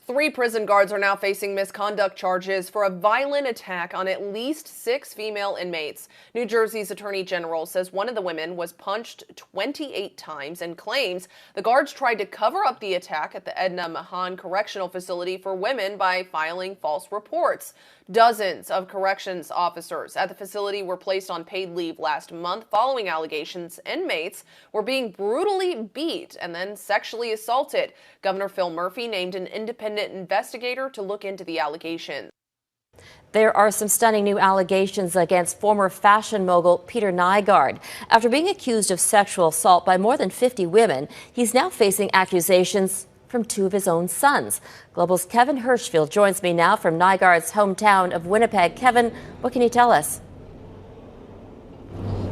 3 prison guards are now facing misconduct charges for a violent attack on at least 6 female inmates. New Jersey's Attorney General says one of the women was punched 28 times and claims the guards tried to cover up the attack at the Edna Mahan Correctional Facility for Women by filing false reports. Dozens of corrections officers at the facility were placed on paid leave last month following allegations inmates were being brutally beat and then sexually assaulted. Governor Phil Murphy named an independent investigator to look into the allegations. There are some stunning new allegations against former fashion mogul Peter Nygard. After being accused of sexual assault by more than 50 women, he's now facing accusations from 2 of his own sons. Global's Kevin Hirschfield joins me now from Nygard's hometown of Winnipeg. Kevin, what can you tell us?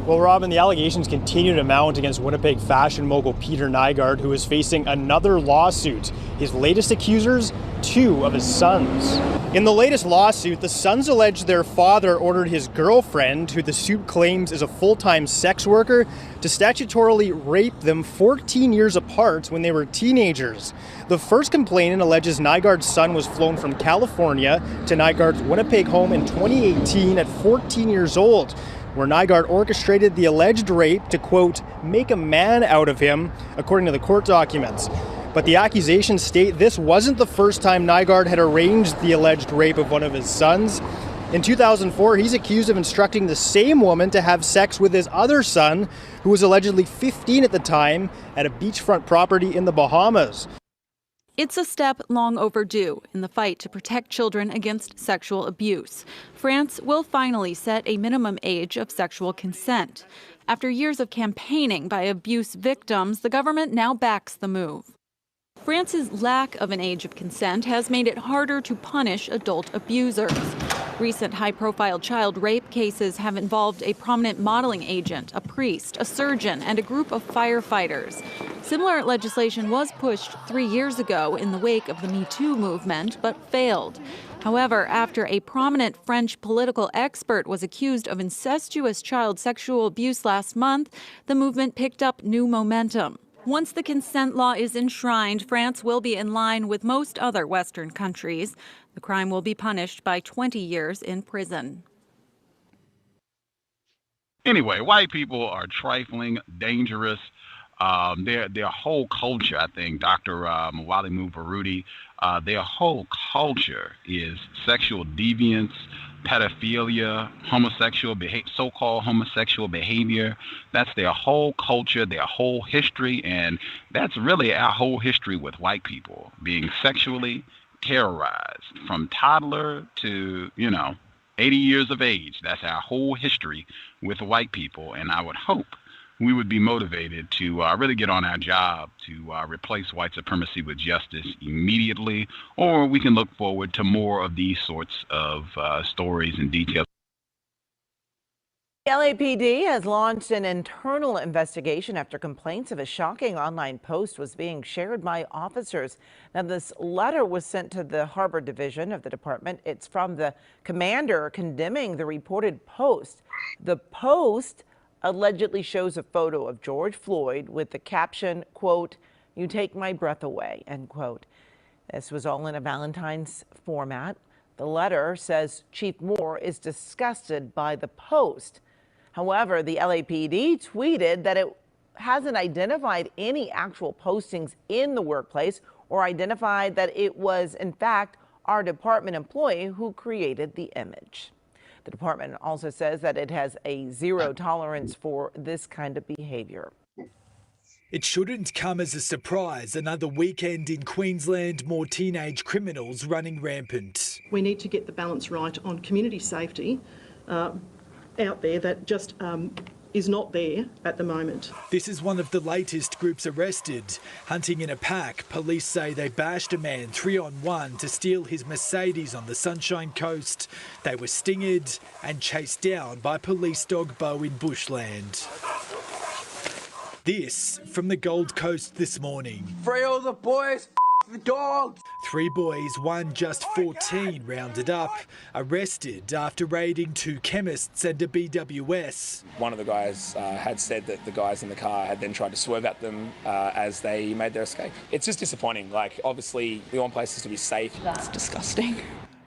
Well, Robin, the allegations continue to mount against Winnipeg fashion mogul Peter Nygard, who is facing another lawsuit. His latest accusers, 2 of his sons. In the latest lawsuit, the sons allege their father ordered his girlfriend, who the suit claims is a full-time sex worker, to statutorily rape them 14 years apart when they were teenagers. The first complainant alleges Nygard's son was flown from California to Nygard's Winnipeg home in 2018 at 14 years old, where Nygard orchestrated the alleged rape to, quote, make a man out of him, according to the court documents. But the accusations state this wasn't the first time Nygard had arranged the alleged rape of one of his sons. In 2004, he's accused of instructing the same woman to have sex with his other son, who was allegedly 15 at the time, at a beachfront property in the Bahamas. It's a step long overdue in the fight to protect children against sexual abuse. France will finally set a minimum age of sexual consent. After years of campaigning by abuse victims, the government now backs the move. France's lack of an age of consent has made it harder to punish adult abusers. Recent high-profile child rape cases have involved a prominent modeling agent, a priest, a surgeon, and a group of firefighters. Similar legislation was pushed 3 years ago in the wake of the Me Too movement, but failed. However, after a prominent French political expert was accused of incestuous child sexual abuse last month, the movement picked up new momentum. Once the consent law is enshrined, France will be in line with most other Western countries. The crime will be punished by 20 years in prison. Anyway, white people are trifling, dangerous, Their whole culture, I think, Dr. Mwali Mubarudi, their whole culture is sexual deviance, pedophilia, so-called homosexual behavior. That's their whole culture, their whole history, and that's really our whole history with white people, being sexually terrorized from toddler to, 80 years of age. That's our whole history with white people, and I would hope we would be motivated to really get on our job to replace white supremacy with justice immediately, or we can look forward to more of these sorts of stories and details. The LAPD has launched an internal investigation after complaints of a shocking online post was being shared by officers. Now, this letter was sent to the Harbor Division of the department. It's from the commander condemning the reported post. The post allegedly shows a photo of George Floyd with the caption, quote, "You take my breath away," end quote. This was all in a Valentine's format. The letter says Chief Moore is disgusted by the post. However, the LAPD tweeted that it hasn't identified any actual postings in the workplace or identified that it was, in fact, our department employee who created the image. The department also says that it has a zero tolerance for this kind of behavior. It shouldn't come as a surprise. Another weekend in Queensland, more teenage criminals running rampant. We need to get the balance right on community safety out there that just is not there at the moment. This is one of the latest groups arrested. Hunting in a pack, police say they bashed a man 3-on-1 to steal his Mercedes on the Sunshine Coast. They were stinged and chased down by police dog Bo in bushland. This from the Gold Coast this morning. Free all the boys, the dogs. 3 boys, one just 14, rounded up, arrested after raiding 2 chemists and a BWS. One of the guys had said that the guys in the car had then tried to swerve at them as they made their escape. It's just disappointing. Like, obviously, we want places to be safe. That's disgusting.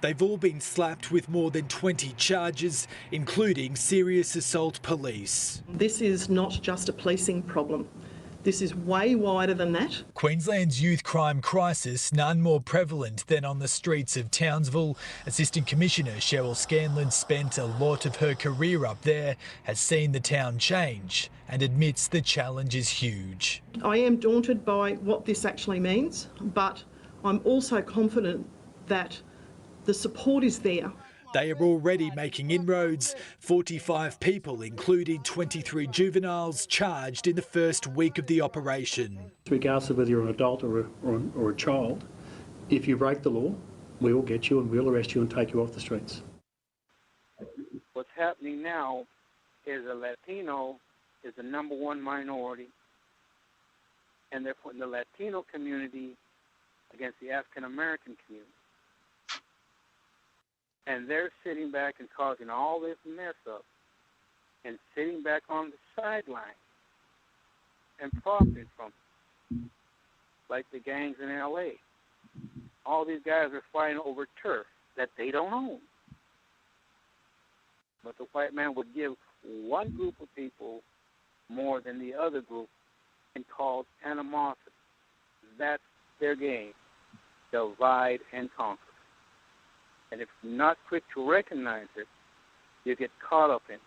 They've all been slapped with more than 20 charges, including serious assault police. This is not just a policing problem. This is way wider than that. Queensland's youth crime crisis, none more prevalent than on the streets of Townsville. Assistant Commissioner Cheryl Scanlon spent a lot of her career up there, has seen the town change and admits the challenge is huge. I am daunted by what this actually means, but I'm also confident that the support is there. They are already making inroads. 45 people, including 23 juveniles, charged in the first week of the operation. Regardless of whether you're an adult or a child, if you break the law, we will get you and we'll arrest you and take you off the streets. What's happening now is a Latino is the #1 minority, and they're putting the Latino community against the African American community. And they're sitting back and causing all this mess up and sitting back on the sideline and profiting from it, like the gangs in L.A. All these guys are fighting over turf that they don't own. But the white man would give one group of people more than the other group and cause animosity. That's their game, divide and conquer. And if you're not quick to recognize it, you get caught up in it.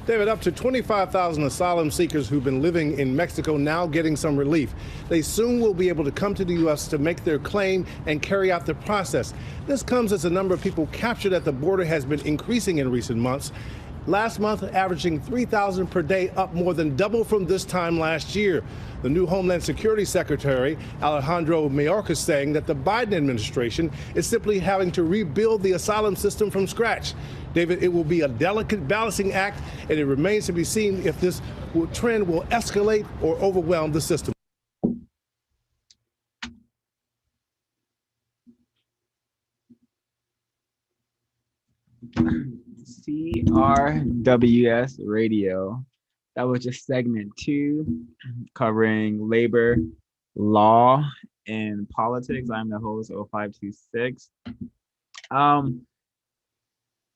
David, up to 25,000 asylum seekers who've been living in Mexico now getting some relief. They soon will be able to come to the U.S. to make their claim and carry out the process. This comes as the number of people captured at the border has been increasing in recent months. Last month, averaging 3,000 per day, up more than double from this time last year. The new Homeland Security Secretary, Alejandro Mayorkas, saying that the Biden administration is simply having to rebuild the asylum system from scratch. David, it will be a delicate balancing act, and it remains to be seen if this trend will escalate or overwhelm the system. CRWS Radio. That was just segment 2, covering labor, law, and politics. I'm the host, 0526.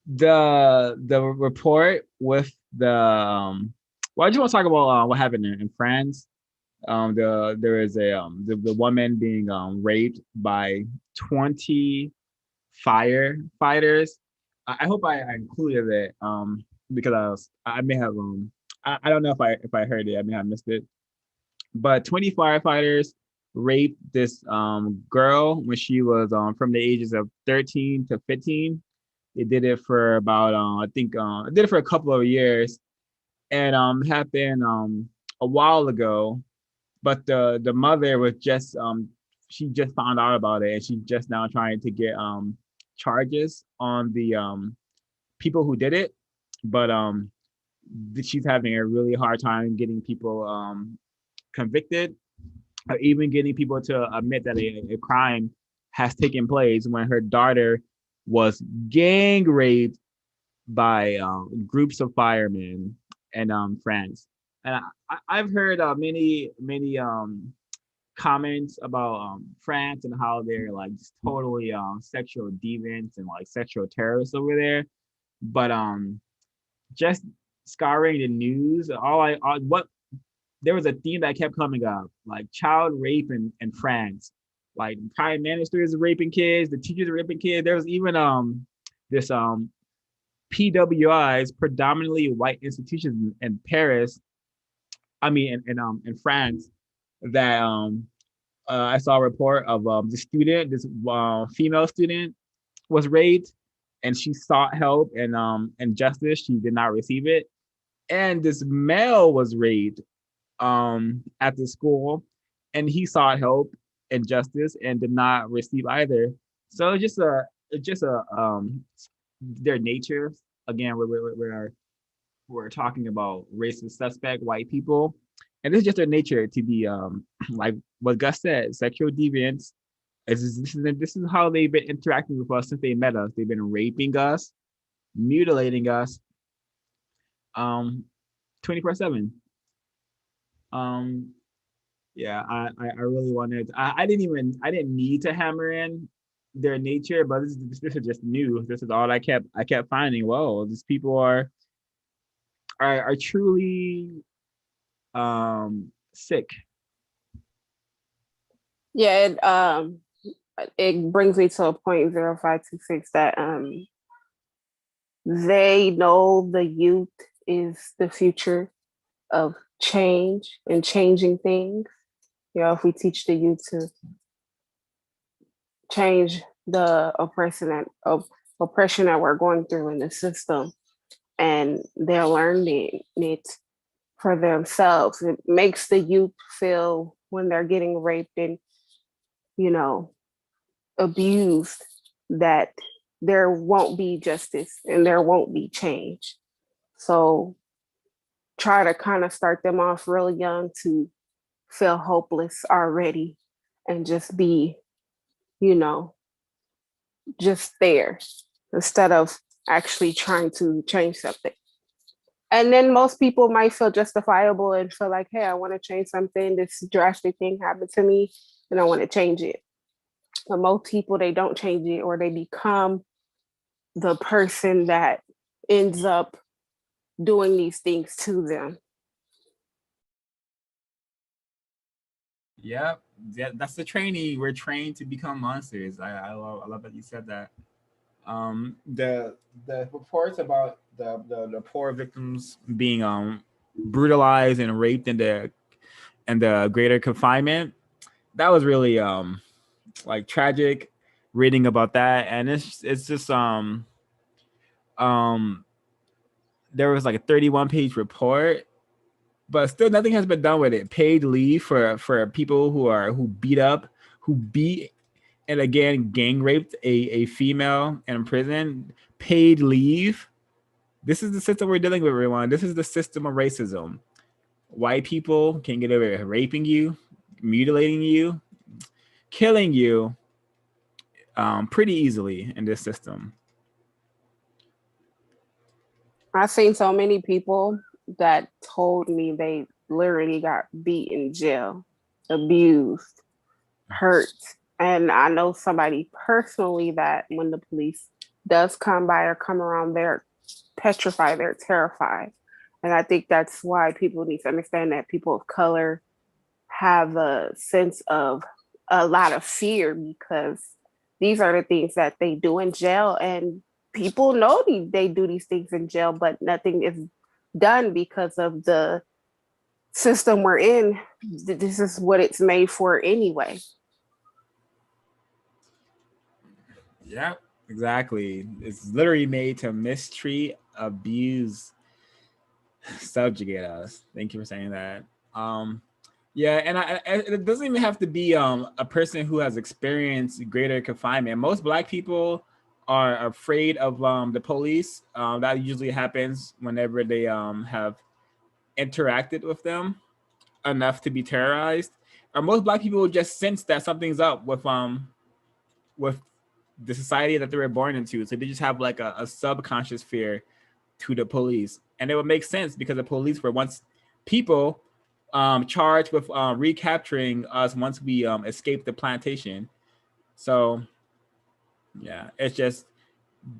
The report with the Well, I just want to talk about what happened in France. There is the woman being raped by 20 firefighters. I hope I included it because I may have I don't know if I heard it. I may have missed it. But 20 firefighters raped this girl when she was from the ages of 13 to 15. They did it for about I think did it for a couple of years, and happened a while ago. But the mother was just she just found out about it, and she's just now trying to get charges on the people who did it. But she's having a really hard time getting people convicted, or even getting people to admit that a crime has taken place when her daughter was gang raped by groups of firemen in France. And I've heard many comments about France and how they're like just totally sexual deviants and like sexual terrorists over there. But just scouring the news, what there was a theme that kept coming up, like child rape in France. Like prime ministers are raping kids, the teachers are raping kids. There was even this PWIs, predominantly white institutions in Paris. I mean in France, that I saw a report of the student, this female student was raped, and she sought help and justice. She did not receive it. And this male was raped at the school, and he sought help and justice and did not receive either. So it's just their nature. Again, we're talking about racist suspect white people, and it's just their nature to be like what Gus said, sexual deviants. This is how they've been interacting with us since they met us. They've been raping us, mutilating us 24/7. Yeah, I really wanted, I didn't need to hammer in their nature, but this is just new. This is all I kept finding. Whoa, these people are truly sick. Yeah, it brings me to a point 0526 that they know the youth is the future of change and changing things. You know, if we teach the youth to change the oppression that we're going through in the system, and they're learning it for themselves. It makes the youth feel when they're getting raped and, you know, abused, that there won't be justice and there won't be change. So try to kind of start them off really young to feel hopeless already and just be, you know, just there instead of actually trying to change something. And then most people might feel justifiable and feel like, hey, I want to change something. This drastic thing happened to me and I want to change it. But most people, they don't change it, or they become the person that ends up doing these things to them. Yep. Yeah, that's the training. We're trained to become monsters. I love that you said that. The reports about the poor victims being brutalized and raped in the greater confinement, that was really like tragic reading about that. And it's just there was like a 31-page report, but still nothing has been done with it. Paid leave for people who beat and again gang raped a female in prison. Paid leave. This is the system we're dealing with, everyone. This is the system of racism. White people can get away with raping you, mutilating you, killing you pretty easily in this system. I've seen so many people that told me they literally got beat in jail, abused, hurt. And I know somebody personally that when the police does come by or come around, they're petrified, they're terrified. And I think that's why people need to understand that people of color have a sense of a lot of fear, because these are the things that they do in jail, and people know they do these things in jail, but nothing is done because of the system we're in. This is what it's made for anyway. Yeah, exactly. It's literally made to mistreat, abuse, subjugate us. Thank you for saying that. Yeah, and it doesn't even have to be a person who has experienced greater confinement. Most Black people are afraid of the police. That usually happens whenever they have interacted with them enough to be terrorized. Or most Black people just sense that something's up with the society that they were born into. So they just have like a subconscious fear to the police. And it would make sense because the police were once people charged with recapturing us once we escaped the plantation. So yeah, it's just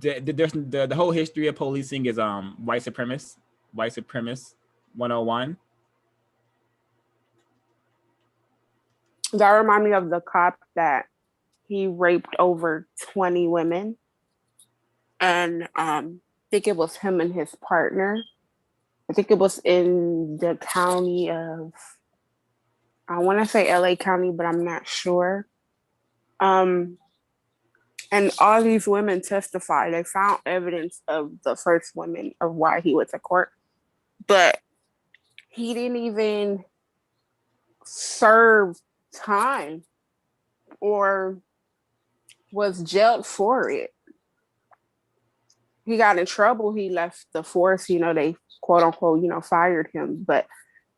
there's the whole history of policing is white supremacist 101. That remind me of the cop that he raped over 20 women. And I think it was him and his partner. I think it was in the county of, I want to say LA County, but I'm not sure. And all these women testified. They found evidence of the first woman of why he went to court, but he didn't even serve time or was jailed for it. He got in trouble. He left the force. They quote unquote, fired him. But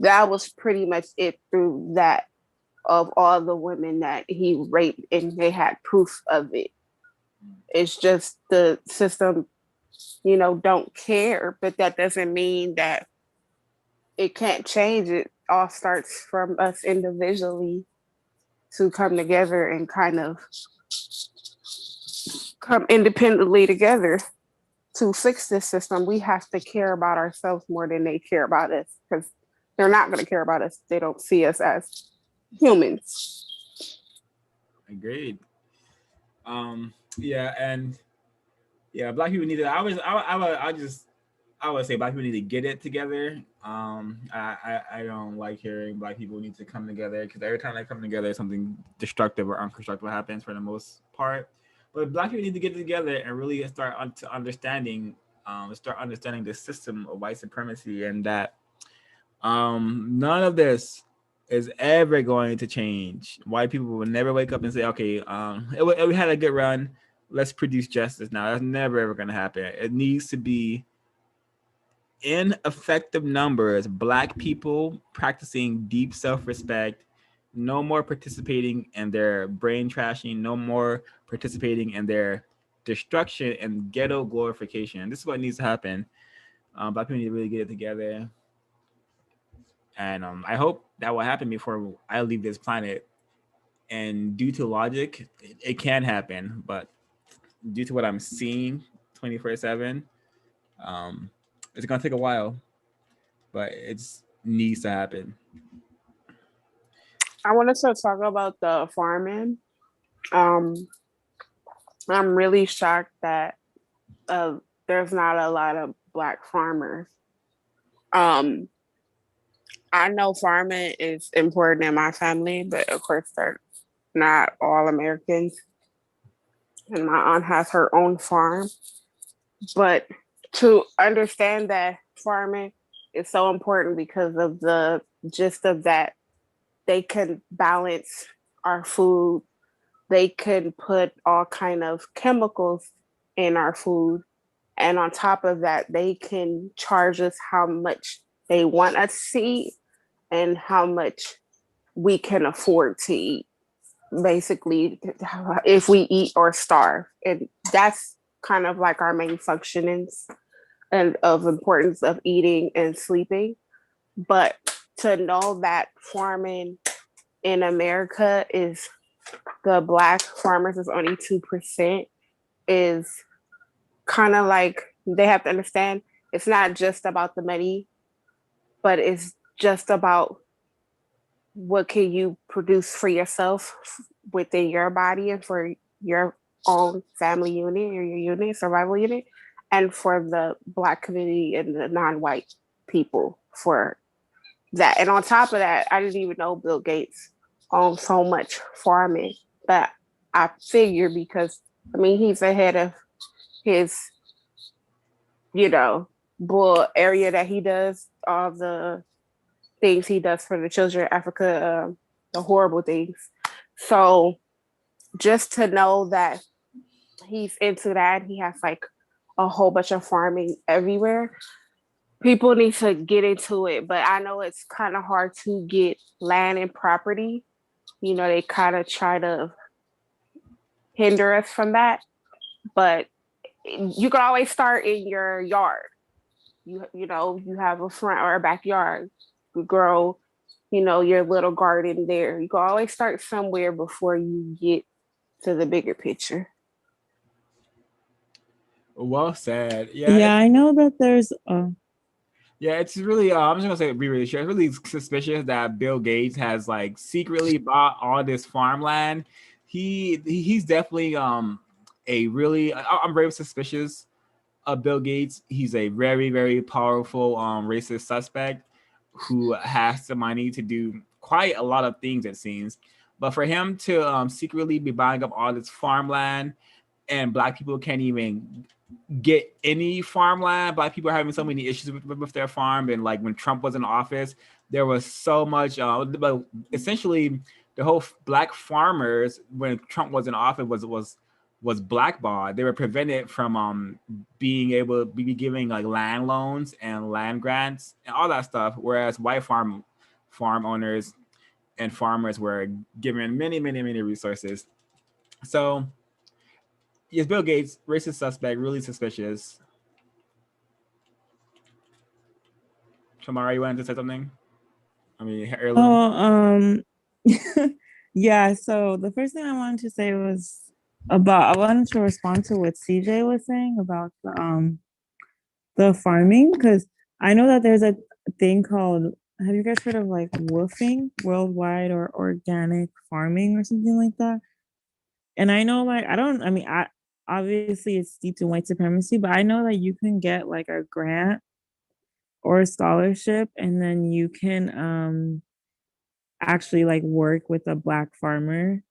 that was pretty much it through that of all the women that he raped, and they had proof of it. It's just the system, don't care. But that doesn't mean that it can't change. It all starts from us individually to come together and kind of come independently together to fix this system. We have to care about ourselves more than they care about us, because they're not going to care about us. They don't see us as humans. Agreed. Yeah, and yeah, Black people need to. I would say Black people need to get it together. I don't like hearing Black people need to come together, because every time they come together, something destructive or unconstructive happens for the most part. But Black people need to get together and really start understanding the system of white supremacy, and that none of this is ever going to change. White people will never wake up and say, okay, we had a good run, let's produce justice now. That's never ever going to happen. It needs to be in effective numbers, Black people practicing deep self-respect, no more participating in their brain trashing, no more participating in their destruction and ghetto glorification. This is what needs to happen. Black people need to really get it together. And I hope that will happen before I leave this planet. And due to logic, it can happen. But due to what I'm seeing 24/7, it's going to take a while. But it needs to happen. I wanted to talk about the farming. I'm really shocked that there's not a lot of Black farmers. I know farming is important in my family, but of course they're not all Americans. And my aunt has her own farm. But to understand that farming is so important because of the gist of that, they can balance our food. They can put all kind of chemicals in our food. And on top of that, they can charge us how much they want us to eat and how much we can afford to eat. Basically, if we eat or starve. And that's kind of like our main functionings and of importance of eating and sleeping. But to know that farming in America is the Black farmers is only 2% is kind of like, they have to understand it's not just about the money. but it's just about what can you produce for yourself within your body and for your own family unit or your unit, survival unit, and for the Black community and the non-white people for that. And on top of that, I didn't even know Bill Gates owned so much farming, but I figure because, I mean, he's ahead of his, bull area that he does, all the things he does for the children in Africa, the horrible things. So just to know that he's into that, he has like a whole bunch of farming everywhere. People need to get into it, but I know it's kind of hard to get land and property. They kind of try to hinder us from that, but you can always start in your yard. You have a front or a backyard. You grow, your little garden there. You can always start somewhere before you get to the bigger picture. Well said. Yeah, I know that there's. Yeah, it's really. I'm just gonna say, be really sure. It's really suspicious that Bill Gates has like secretly bought all this farmland. He's definitely a really. I'm very suspicious of Bill Gates. He's a very, very powerful racist suspect who has the money to do quite a lot of things, it seems. But for him to secretly be buying up all this farmland, and Black people can't even get any farmland. Black people are having so many issues with their farm. And like when Trump was in office, there was so much, but essentially the whole Black farmers, when Trump was in office, was blackballed. They were prevented from being able to be giving like land loans and land grants and all that stuff. Whereas white farm owners and farmers were given many, many, many resources. So yes, Bill Gates, racist suspect, really suspicious. Tamara, you wanted to say something? I mean, Heirloom. Yeah. So the first thing I wanted to say was I wanted to respond to what CJ was saying about the farming, because I know that there's a thing called, have you guys heard of like WWOOFing, worldwide or organic farming or something like that? And I know like, I obviously it's steeped in white supremacy, but I know that you can get like a grant or a scholarship, and then you can actually like work with a Black farmer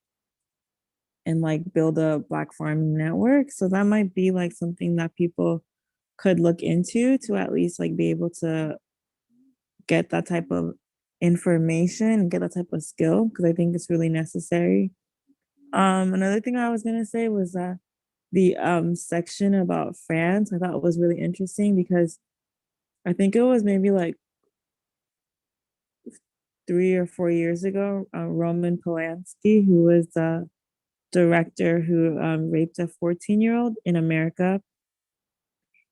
and like build a Black farming network. So that might be like something that people could look into to at least like be able to get that type of information and get that type of skill, because I think it's really necessary. Another thing I was gonna say was that the section about France, I thought was really interesting, because I think it was maybe like 3 or 4 years ago, Roman Polanski, who was the director who raped a 14-year-old in America,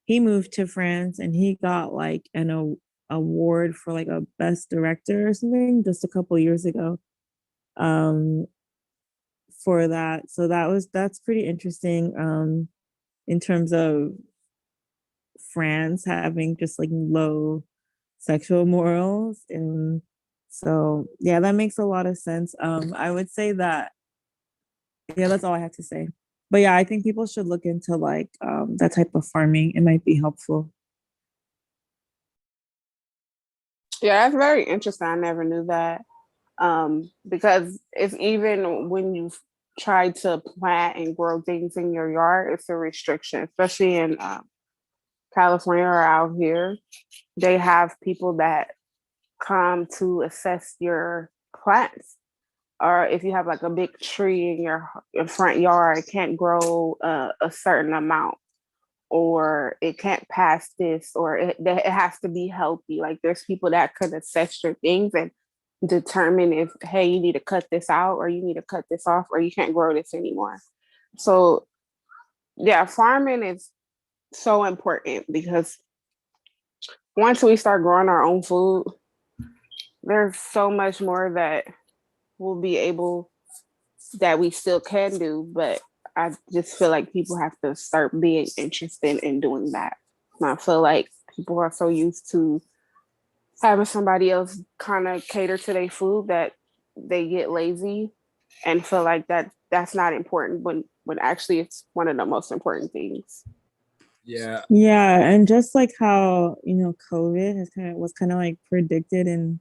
he moved to France and he got like an award for like a best director or something just a couple years ago for that. So that's pretty interesting in terms of France having just like low sexual morals. And so yeah, that makes a lot of sense. I would say that, yeah, that's all I have to say. But yeah, I think people should look into like that type of farming. It might be helpful. Yeah, that's very interesting. I never knew that. Because it's even when you try to plant and grow things in your yard, it's a restriction, especially in California or out here. They have people that come to assess your plants. Or if you have like a big tree in your front yard, it can't grow a certain amount, or it can't pass this, or it has to be healthy. Like there's people that could assess your things and determine if, hey, you need to cut this out, or you need to cut this off, or you can't grow this anymore. So yeah, farming is so important, because once we start growing our own food, there's so much more that we'll be able, that we still can do, but I just feel like people have to start being interested in doing that. And I feel like people are so used to having somebody else kind of cater to their food, that they get lazy and feel like that's not important when actually it's one of the most important things. Yeah. Yeah, and just like how, COVID was kind of like predicted in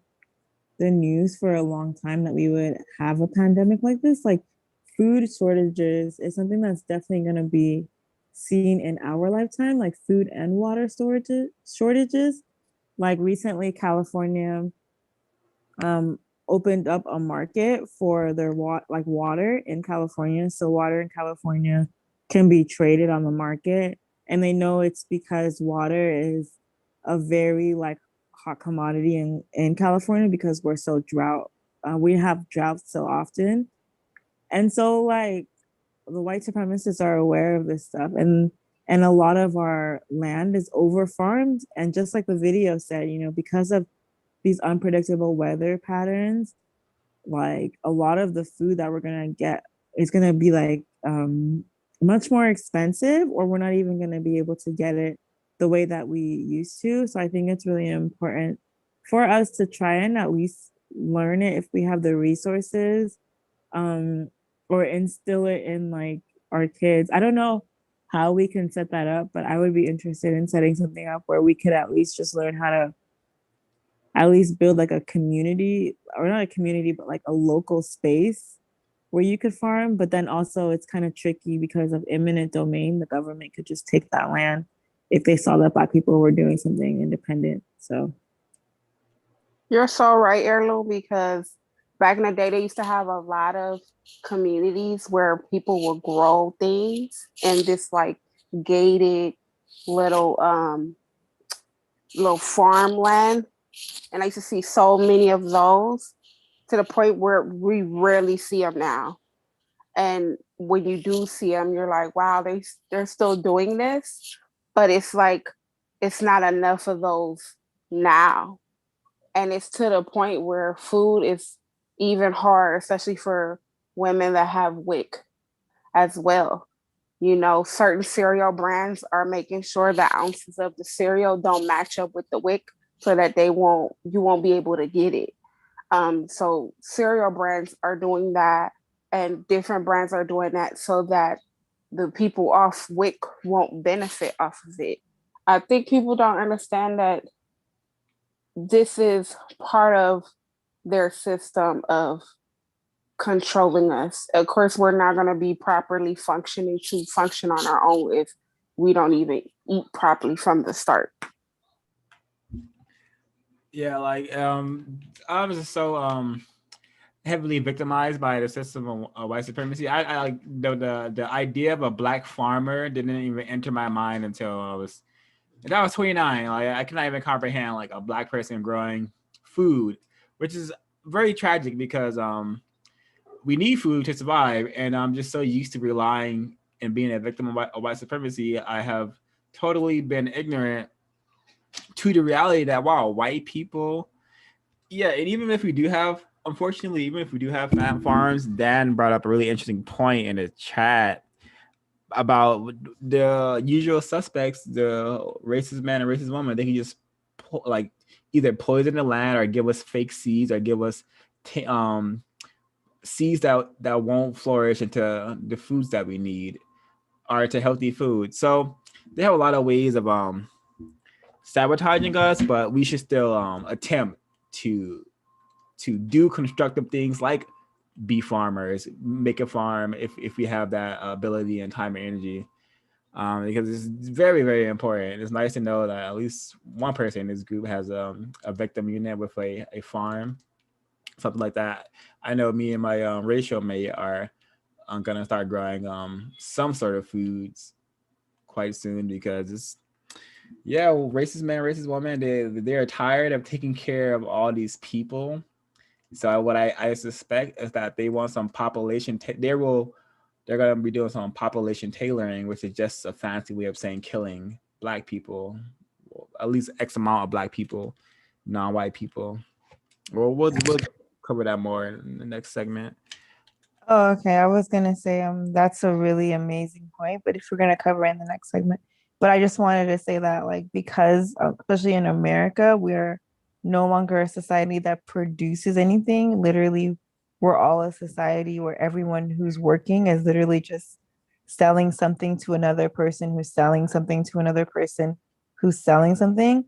the news for a long time that we would have a pandemic like this, like food shortages is something that's definitely going to be seen in our lifetime, like food and water shortages. Like recently, California opened up a market for their water in California. So water in California can be traded on the market, and they know it's because water is a very like hot commodity in California because we're so drought. We have droughts so often, and so like the white supremacists are aware of this stuff, and a lot of our land is over farmed, and just like the video said, because of these unpredictable weather patterns, like a lot of the food that we're gonna get is gonna be like much more expensive, or we're not even gonna be able to get it the way that we used to. So I think it's really important for us to try and at least learn it if we have the resources, or instill it in like our kids. I don't know how we can set that up, but I would be interested in setting something up where we could at least just learn how to at least build like a community, or not a community, but like a local space where you could farm. But then also it's kind of tricky because of eminent domain. The government could just take that land if they saw that Black people were doing something independent. So You're so right, Heirloom, because back in the day, they used to have a lot of communities where people would grow things in this like gated little farmland. And I used to see so many of those, to the point where we rarely see them now. And when you do see them, you're like, wow, they're still doing this. But it's like, it's not enough of those now. And it's to the point where food is even hard, especially for women that have WIC as well. Certain cereal brands are making sure the ounces of the cereal don't match up with the WIC, so that you won't be able to get it. So cereal brands are doing that, and different brands are doing that so that the people off WIC won't benefit off of it. I think people don't understand that this is part of their system of controlling us. Of course, we're not going to be properly functioning to function on our own if we don't even eat properly from the start. Yeah, like I was just so heavily victimized by the system of white supremacy. I like the idea of a Black farmer didn't even enter my mind until I was 29. Like I cannot even comprehend like a Black person growing food, which is very tragic because we need food to survive, and I'm just so used to relying and being a victim of white supremacy. I have totally been ignorant to the reality that white people, and even if we do have, unfortunately, even if we do have farms, Dan brought up a really interesting point in the chat about the usual suspects, the racist man and racist woman. They can just either poison the land or give us fake seeds or give us seeds that won't flourish into the foods that we need or to healthy food. So they have a lot of ways of sabotaging us, but we should still attempt to do constructive things like be farmers, make a farm if we have that ability and time and energy, because it's very, very important. It's nice to know that at least one person in this group has a victim unit with a farm, something like that. I know me and my racial mate are gonna start growing some sort of foods quite soon, because it's racist man, racist woman, they're tired of taking care of all these people. So what I suspect is that they want some population. They're gonna be doing some population tailoring, which is just a fancy way of saying killing Black people, at least X amount of Black people, non-white people. Well, we'll cover that more in the next segment. Oh, okay. I was gonna say that's a really amazing point, but if we're gonna cover it in the next segment. But I just wanted to say that, like, because especially in America, we're no longer a society that produces anything. Literally, we're all a society where everyone who's working is literally just selling something to another person who's selling something to another person who's selling something.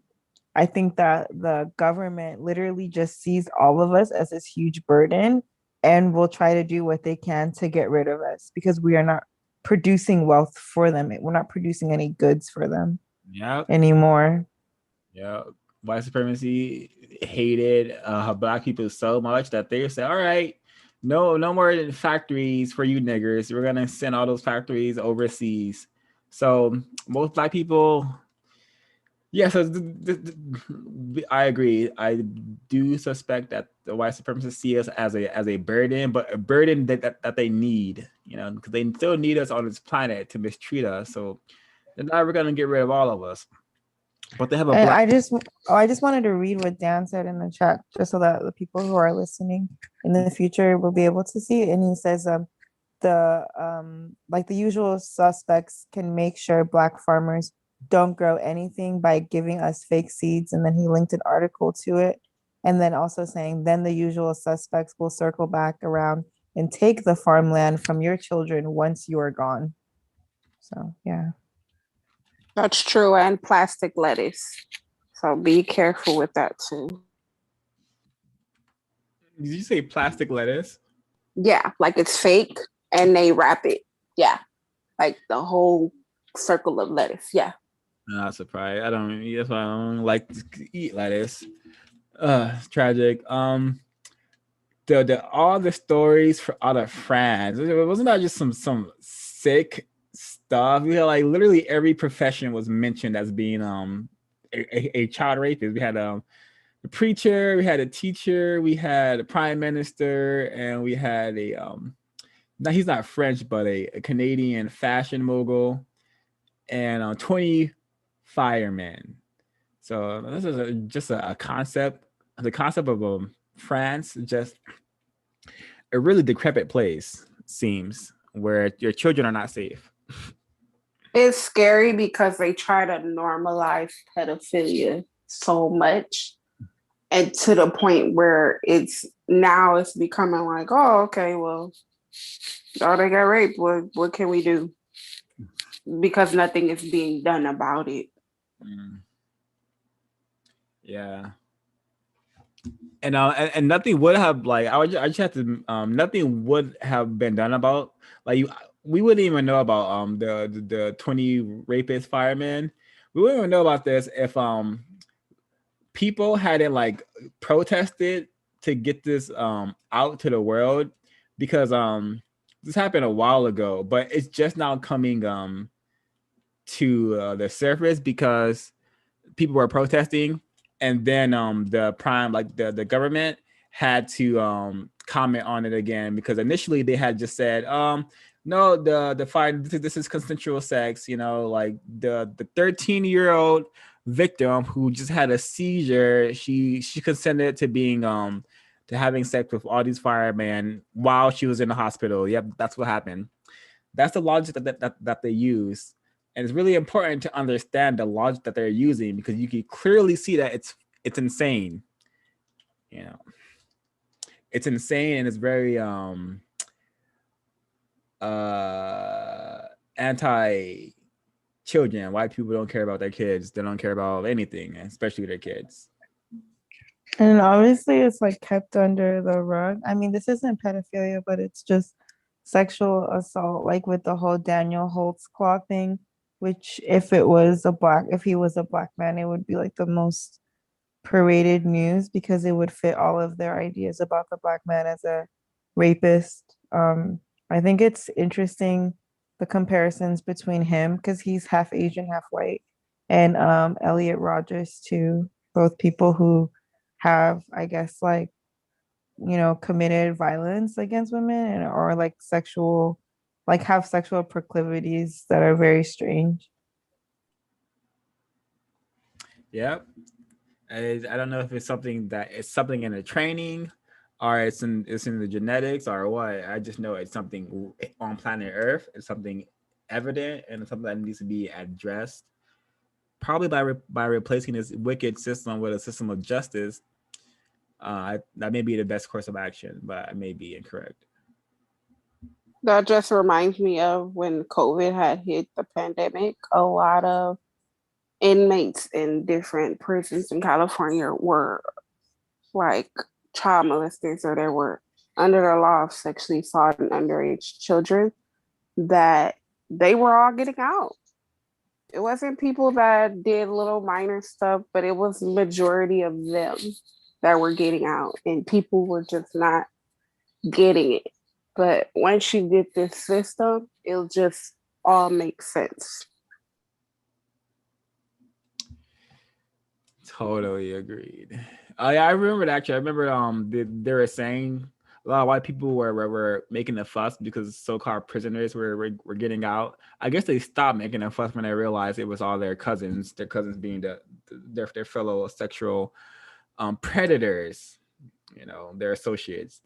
I think that the government literally just sees all of us as this huge burden and will try to do what they can to get rid of us because we are not producing wealth for them. We're not producing any goods for them anymore. Yeah. White supremacy hated Black people so much that they said, all right, no more factories for you niggers. We're going to send all those factories overseas. So most Black people, yeah, so I agree. I do suspect that the white supremacists see us as a burden, but a burden that they need, because they still need us on this planet to mistreat us. So they're never going to get rid of all of us. But they have a And black. I just wanted to read what Dan said in the chat, just so that the people who are listening in the future will be able to see it. And he says, like the usual suspects can make sure Black farmers don't grow anything by giving us fake seeds. And then he linked an article to it. And then also saying, then the usual suspects will circle back around and take the farmland from your children once you are gone. So, yeah. That's true, and plastic lettuce. So be careful with that too. Did you say plastic lettuce? Yeah, like it's fake and they wrap it. Yeah, like the whole circle of lettuce. Yeah. I'm not surprised. That's why I don't like to eat lettuce. It's tragic. All the stories out of France, wasn't that just some sick stuff? We had like literally every profession was mentioned as being a child rapist. We had a preacher, we had a teacher, we had a prime minister, and we had now he's not French, but a Canadian fashion mogul, and 20 firemen. So this is just a concept. The concept of France, just a really decrepit place, seems, where your children are not safe. It's scary because they try to normalize pedophilia so much, and to the point where it's becoming like, oh, okay, well, oh, they got raped. What can we do? Because nothing is being done about it. Yeah. And nothing would have I just have to nothing would have been done about we wouldn't even know about the 20 rapist firemen. We wouldn't even know about this if people hadn't protested to get this out to the world, because this happened a while ago, but it's just now coming to the surface because people were protesting. And then the government had to comment on it again, because initially they had just said, no, the fine, this is consensual sex, like the 13-year-old victim who just had a seizure, she consented to being to having sex with all these firemen while she was in the hospital. Yep, that's what happened. That's the logic that they use. And it's really important to understand the logic that they're using, because you can clearly see that it's insane. It's insane, and it's very anti-children. White people don't care about their kids. They don't care about anything, especially their kids. And obviously it's kept under the rug. I mean, this isn't pedophilia, but it's just sexual assault, with the whole Daniel Holtzclaw thing, which if he was a black man, it would be the most paraded news, because it would fit all of their ideas about the Black man as a rapist. I think it's interesting, the comparisons between him, because he's half Asian, half white, and Elliot Rodgers too, both people who have, I guess, committed violence against women, or sexual, have sexual proclivities that are very strange. Yep. I don't know if it's something in the training, or it's in the genetics, or what. I just know it's something on planet Earth. It's something evident, and it's something that needs to be addressed probably by replacing this wicked system with a system of justice, that may be the best course of action, but I may be incorrect. That just reminds me of when COVID had hit the pandemic. A lot of inmates in different prisons in California were like child molesters, or they were under the law of sexually assaulting underage children, that they were all getting out. It wasn't people that did little minor stuff, but it was majority of them that were getting out, and people were just not getting it. But once you get this system, it'll just all make sense. Totally agreed. Yeah, I remember actually. I remember they were saying a lot of white people were making a fuss because so-called prisoners were getting out. I guess they stopped making a fuss when they realized it was all their cousins being their fellow sexual predators, their associates.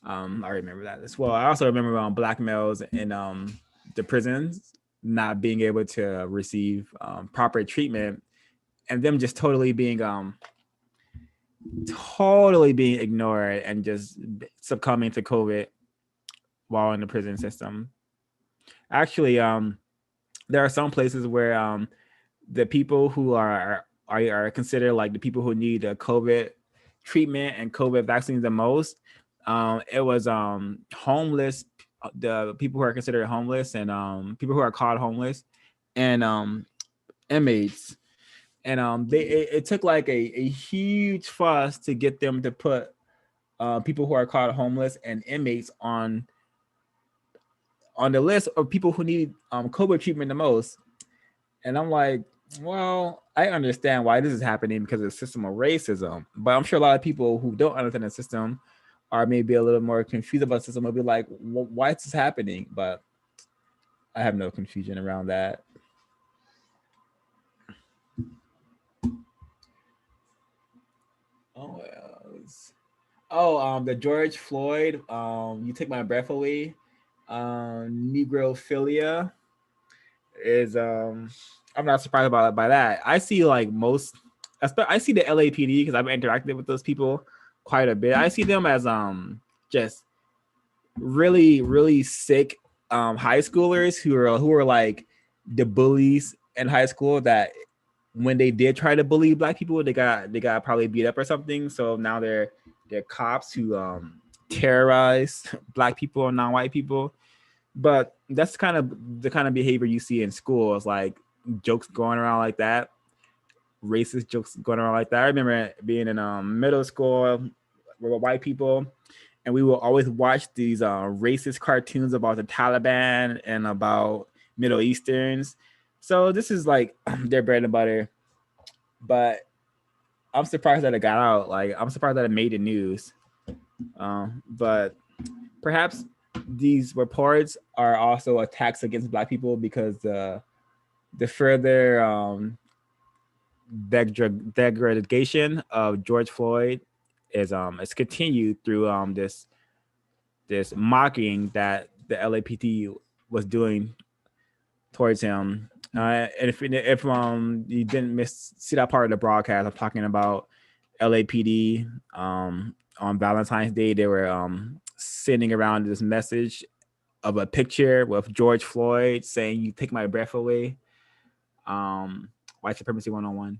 I remember that as well. I also remember black males in the prisons not being able to receive proper treatment, and them just totally being ignored and just succumbing to COVID while in the prison system. Actually, there are some places where the people who are considered like the people who need the COVID treatment and COVID vaccines the most, it was homeless, the people who are considered homeless, and people who are called homeless, and inmates. And it took like a huge fuss to get them to put people who are called homeless and inmates on the list of people who need COVID treatment the most. And I'm like, well, I understand why this is happening because of the system of racism, but I'm sure a lot of people who don't understand the system are maybe a little more confused about the system. Will be like, why is this happening? But I have no confusion around that. The George Floyd, you take my breath away, negrophilia is I'm not surprised by that. I see like I see the LAPD because I've interacted with those people quite a bit. I see them as just really, really sick high schoolers who are like the bullies in high school that when they did try to bully black people, they got probably beat up or something. So now they're cops who terrorize black people and non-white people. But that's kind of the kind of behavior you see in schools, like jokes going around like that, racist jokes going around like that. I remember being in middle school with white people, and we will always watch these racist cartoons about the Taliban and about Middle Easterns. So this is like their bread and butter. But I'm surprised that it got out. Like, I'm surprised that it made the news. But perhaps these reports are also attacks against black people because the further degradation of George Floyd is continued through this mocking that the LAPD was doing towards him. And if you didn't see that part of the broadcast, I'm talking about LAPD on Valentine's Day. They were sending around this message of a picture with George Floyd saying, "You take my breath away." White supremacy 101.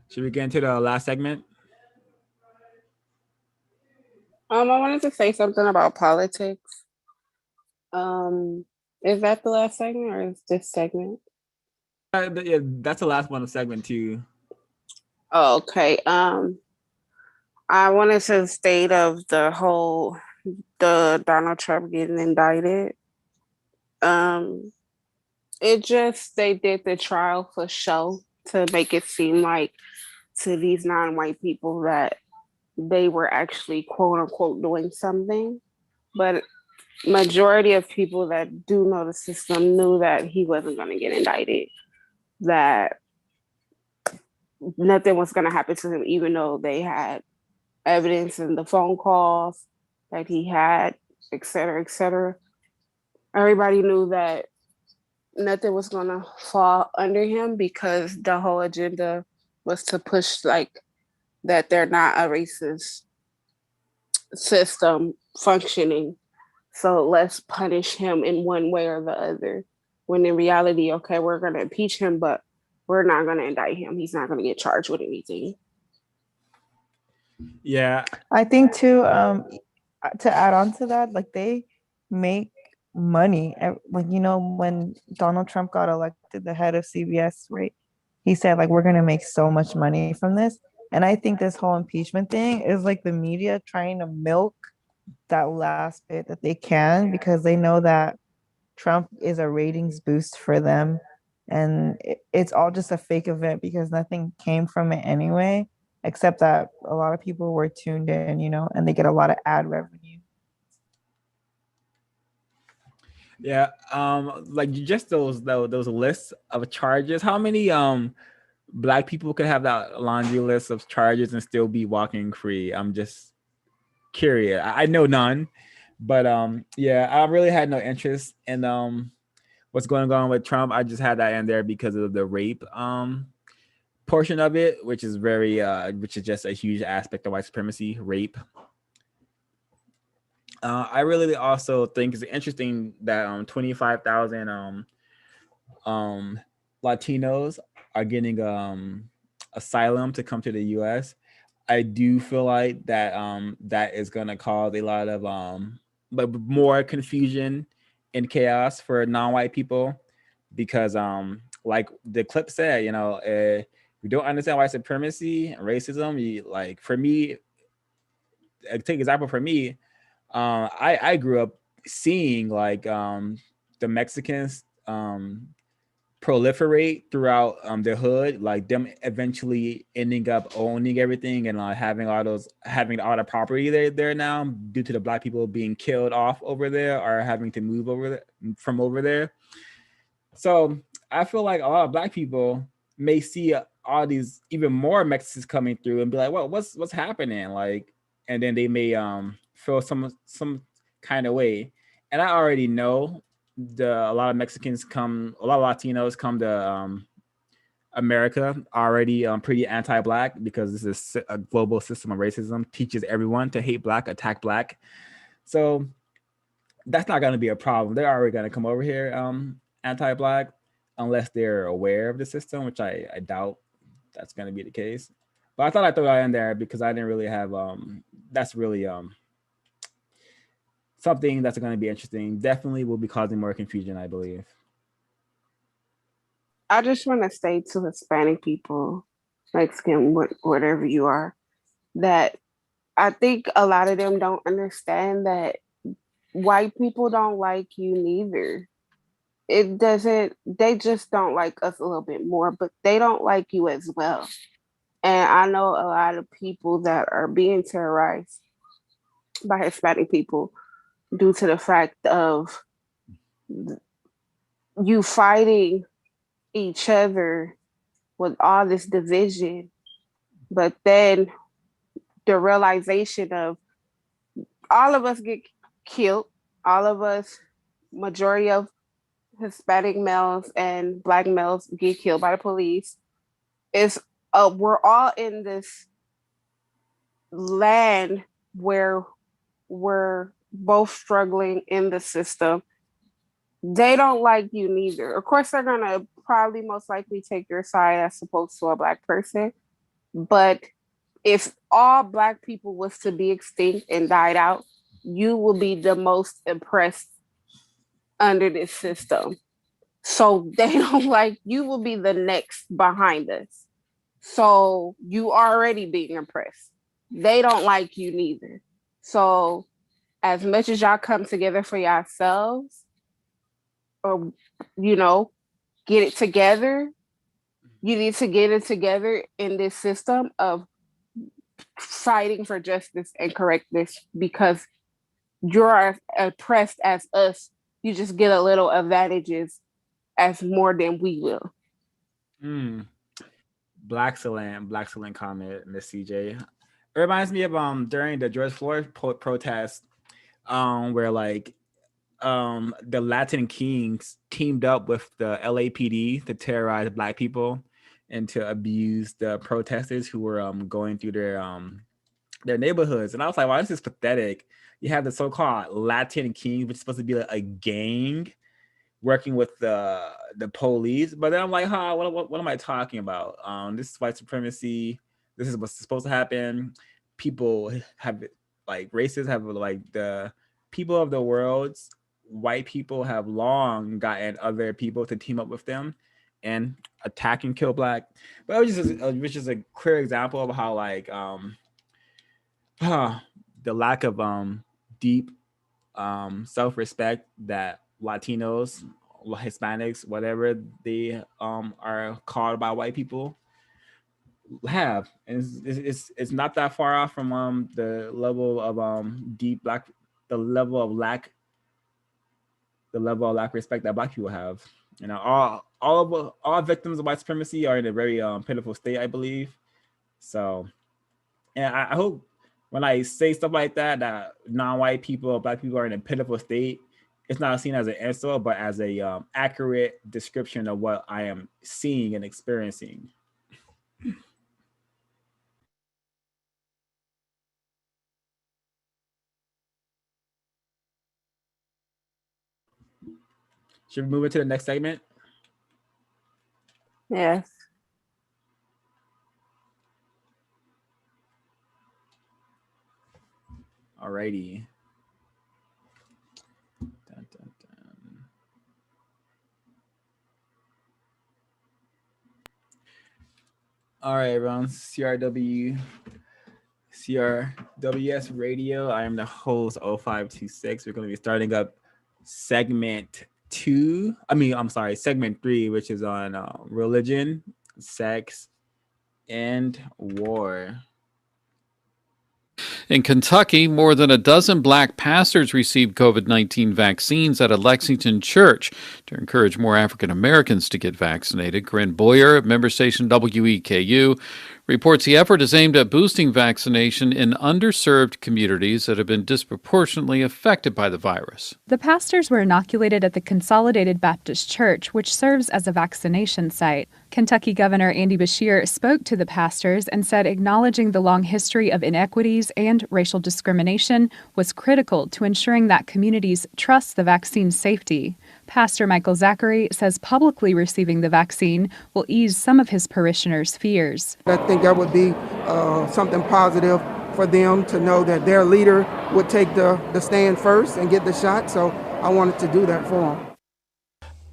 Should we get into the last segment? I wanted to say something about politics. Is that the last segment or is this segment? Yeah, that's the last one of segment 2. Oh, okay. I wanted to state of the Donald Trump getting indicted. It just, they did the trial for show to make it seem like to these non-white people that they were actually quote unquote doing something. But majority of people that do know the system knew that he wasn't going to get indicted, that nothing was going to happen to him, even though they had evidence in the phone calls that he had et cetera, et cetera. Everybody knew that nothing was going to fall under him because the whole agenda was to push like that they're not a racist system functioning. So let's punish him in one way or the other. When in reality, okay, we're going to impeach him, but we're not going to indict him. He's not going to get charged with anything. Yeah. I think too, to add on to that, like they make money. Like, you know, when Donald Trump got elected, the head of CBS, right? He said, like, we're going to make so much money from this. And I think this whole impeachment thing is like the media trying to milk that last bit that they can because they know that Trump is a ratings boost for them. And it's all just a fake event because nothing came from it anyway, except that a lot of people were tuned in, you know, and they get a lot of ad revenue. Yeah, like just those lists of charges. How many Black people could have that laundry list of charges and still be walking free? I'm just curious. I know none, but yeah, I really had no interest in what's going on with Trump. I just had that in there because of the rape portion of it, which is which is just a huge aspect of white supremacy, rape. I really also think it's interesting that 25,000 Latinos are getting asylum to come to the U.S. I do feel like that that is going to cause a lot of but more confusion and chaos for non-white people because like the clip said, you know, you don't understand white supremacy and racism. You, like for me, take an example for me. I grew up seeing like the Mexicans proliferate throughout the hood, like them eventually ending up owning everything and having all the property there now due to the Black people being killed off over there or having to move from over there. So I feel like a lot of Black people may see all these even more Mexicans coming through and be like, well, what's happening? Like, and then they may feel some kind of way. And I already know a lot of Latinos come to America already pretty anti-Black because this is a global system of racism, teaches everyone to hate Black, attack Black. So that's not going to be a problem. They're already going to come over here anti-Black unless they're aware of the system, which I doubt that's going to be the case. But I thought I'd throw that in there because I didn't really have that's really something that's going to be interesting. Definitely will be causing more confusion, I believe. I just want to say to Hispanic people, Mexican, whatever you are, that I think a lot of them don't understand that white people don't like you neither. They just don't like us a little bit more, but they don't like you as well. And I know a lot of people that are being terrorized by Hispanic people due to the fact of you fighting each other with all this division, but then the realization of all of us get killed, all of us, majority of Hispanic males and Black males get killed by the police. We're all in this land where we're both struggling in the system. They don't like you neither. Of course, they're gonna probably most likely take your side as opposed to a Black person. But if all Black people was to be extinct and died out, you will be the most oppressed under this system. So they don't like you will be the next behind us. So you already being oppressed. They don't like you neither. So as much as y'all come together for yourselves, or get it together, you need to get it together in this system of fighting for justice and correctness because you're as oppressed as us. You just get a little advantages as more than we will. Black excellent comment, Miss CJ. It reminds me of during the George Floyd protest where like the Latin Kings teamed up with the LAPD to terrorize Black people and to abuse the protesters who were going through their neighborhoods. And I was like, wow, this is pathetic. You have the so-called Latin Kings, which is supposed to be like a gang working with the police. But then I'm like, what am I talking about? This is white supremacy. This is what's supposed to happen. People have, like, races have, like, the people of the world's white people have long gotten other people to team up with them and attack and kill Black. But it was just a clear example of how, like, the lack of deep self-respect that Latinos, Hispanics, whatever they are called by white people have. And it's not that far off from the level of deep Black, the level of lack respect that Black people have. You know, all victims of white supremacy are in a very pitiful state, I believe. So, and I hope when I say stuff like that, that non-white people, Black people are in a pitiful state, it's not seen as an insult, but as a accurate description of what I am seeing and experiencing. Should we move into the next segment? Yes. Alrighty. Dun, dun, dun. All right, everyone. CRWS Radio. I am the host, 0526. We're going to be starting up segment 3, which is on religion, sex, and war. In Kentucky, more than a dozen Black pastors received COVID-19 vaccines at a Lexington church to encourage more African Americans to get vaccinated. Corinne Boyer of member station WEKU reports the effort is aimed at boosting vaccination in underserved communities that have been disproportionately affected by the virus. The pastors were inoculated at the Consolidated Baptist Church, which serves as a vaccination site. Kentucky Governor Andy Beshear spoke to the pastors and said acknowledging the long history of inequities and racial discrimination was critical to ensuring that communities trust the vaccine's safety. Pastor Michael Zachary says publicly receiving the vaccine will ease some of his parishioners' fears. I think that would be something positive for them to know that their leader would take the stand first and get the shot. So I wanted to do that for them.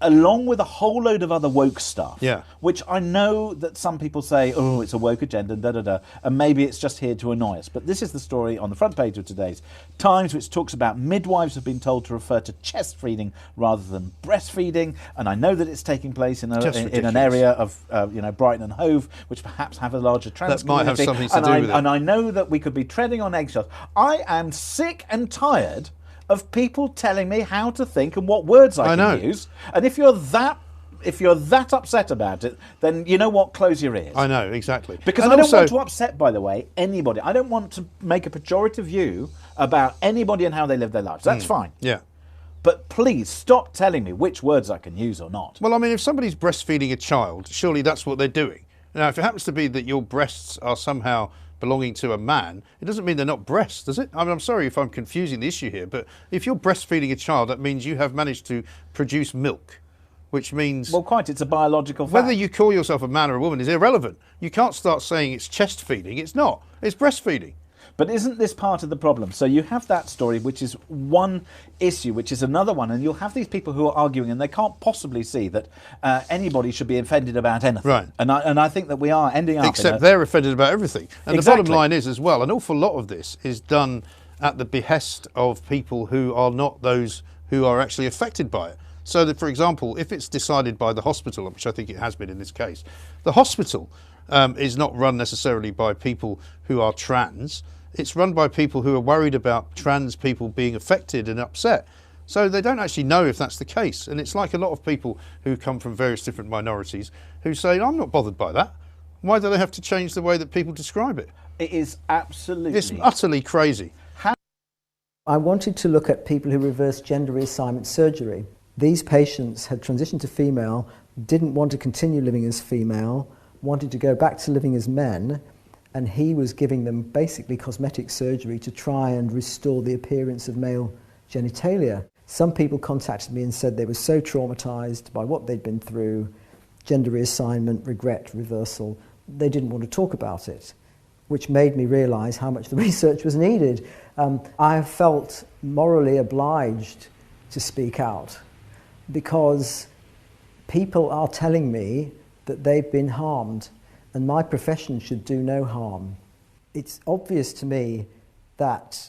Along with a whole load of other woke stuff, yeah, which I know that some people say, oh, it's a woke agenda, and maybe it's just here to annoy us. But this is the story on the front page of today's Times, which talks about midwives have been told to refer to chest feeding rather than breastfeeding. And I know that it's taking place in an area of Brighton and Hove, which perhaps have a larger trans community. That might have something to do with it. And I know that we could be treading on eggshells. I am sick and tired of people telling me how to think and what words I can use. And if you're that upset about it, then you know what? Close your ears. I know, exactly. Because I don't want to upset, by the way, anybody. I don't want to make a pejorative view about anybody and how they live their lives. That's fine. Yeah. But please stop telling me which words I can use or not. Well, I mean, if somebody's breastfeeding a child, surely that's what they're doing. Now, if it happens to be that your breasts are somehow belonging to a man, it doesn't mean they're not breasts, does it? I mean, I'm sorry if I'm confusing the issue here, but if you're breastfeeding a child, that means you have managed to produce milk, which means... Well, quite, it's a biological fact. Whether you call yourself a man or a woman is irrelevant. You can't start saying it's chest feeding. It's not. It's breastfeeding. But isn't this part of the problem? So you have that story, which is one issue, which is another one, and you'll have these people who are arguing, and they can't possibly see that anybody should be offended about anything. Right. And I think that we are ending up... Except they're offended about everything. And the bottom line is, as well, an awful lot of this is done at the behest of people who are not those who are actually affected by it. So that, for example, if it's decided by the hospital, which I think it has been in this case, the hospital is not run necessarily by people who are trans. It's run by people who are worried about trans people being affected and upset. So they don't actually know if that's the case. And it's like a lot of people who come from various different minorities who say, I'm not bothered by that. Why do they have to change the way that people describe it? It is absolutely... It's utterly crazy. I wanted to look at people who reversed gender reassignment surgery. These patients had transitioned to female, didn't want to continue living as female, wanted to go back to living as men, and he was giving them basically cosmetic surgery to try and restore the appearance of male genitalia. Some people contacted me and said they were so traumatized by what they'd been through, gender reassignment, regret, reversal, they didn't want to talk about it, which made me realize how much the research was needed. I felt morally obliged to speak out because people are telling me that they've been harmed and my profession should do no harm. It's obvious to me that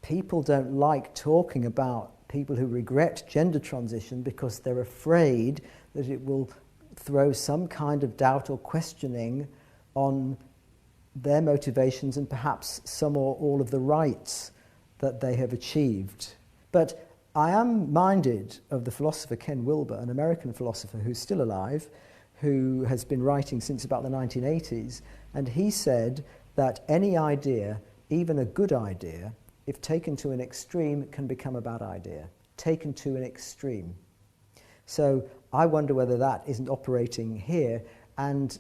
people don't like talking about people who regret gender transition because they're afraid that it will throw some kind of doubt or questioning on their motivations and perhaps some or all of the rights that they have achieved. But I am minded of the philosopher Ken Wilber, an American philosopher who's still alive, who has been writing since about the 1980s, and he said that any idea, even a good idea, if taken to an extreme, can become a bad idea. Taken to an extreme. So I wonder whether that isn't operating here, and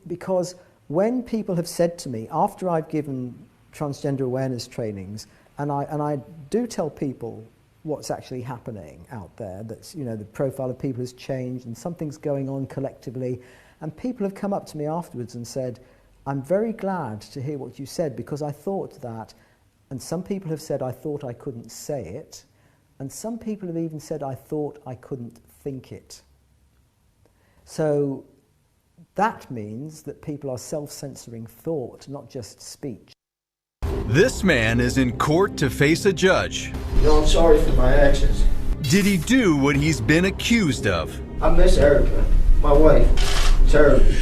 because when people have said to me, after I've given transgender awareness trainings, and I do tell people what's actually happening out there, that the profile of people has changed and something's going on collectively, and people have come up to me afterwards and said, I'm very glad to hear what you said because I thought that, and some people have said I thought I couldn't say it, and some people have even said I thought I couldn't think it. So that means that people are self-censoring thought, not just speech. This man is in court to face a judge. I'm sorry for my actions. Did he do what he's been accused of? I miss Erica, my wife, terribly.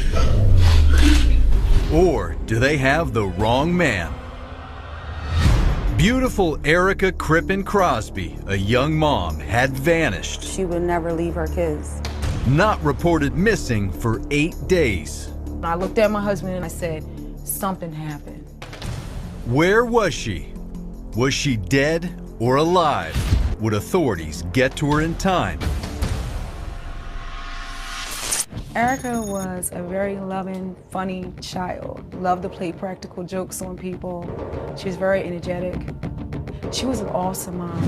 Or do they have the wrong man? Beautiful Erica Crippen Crosby, a young mom, had vanished. She would never leave her kids. Not reported missing for 8 days. I looked at my husband and I said, something happened. Where was she? Was she dead or alive? Would authorities get to her in time? Erica was a very loving, funny child. Loved to play practical jokes on people. She was very energetic. She was an awesome mom.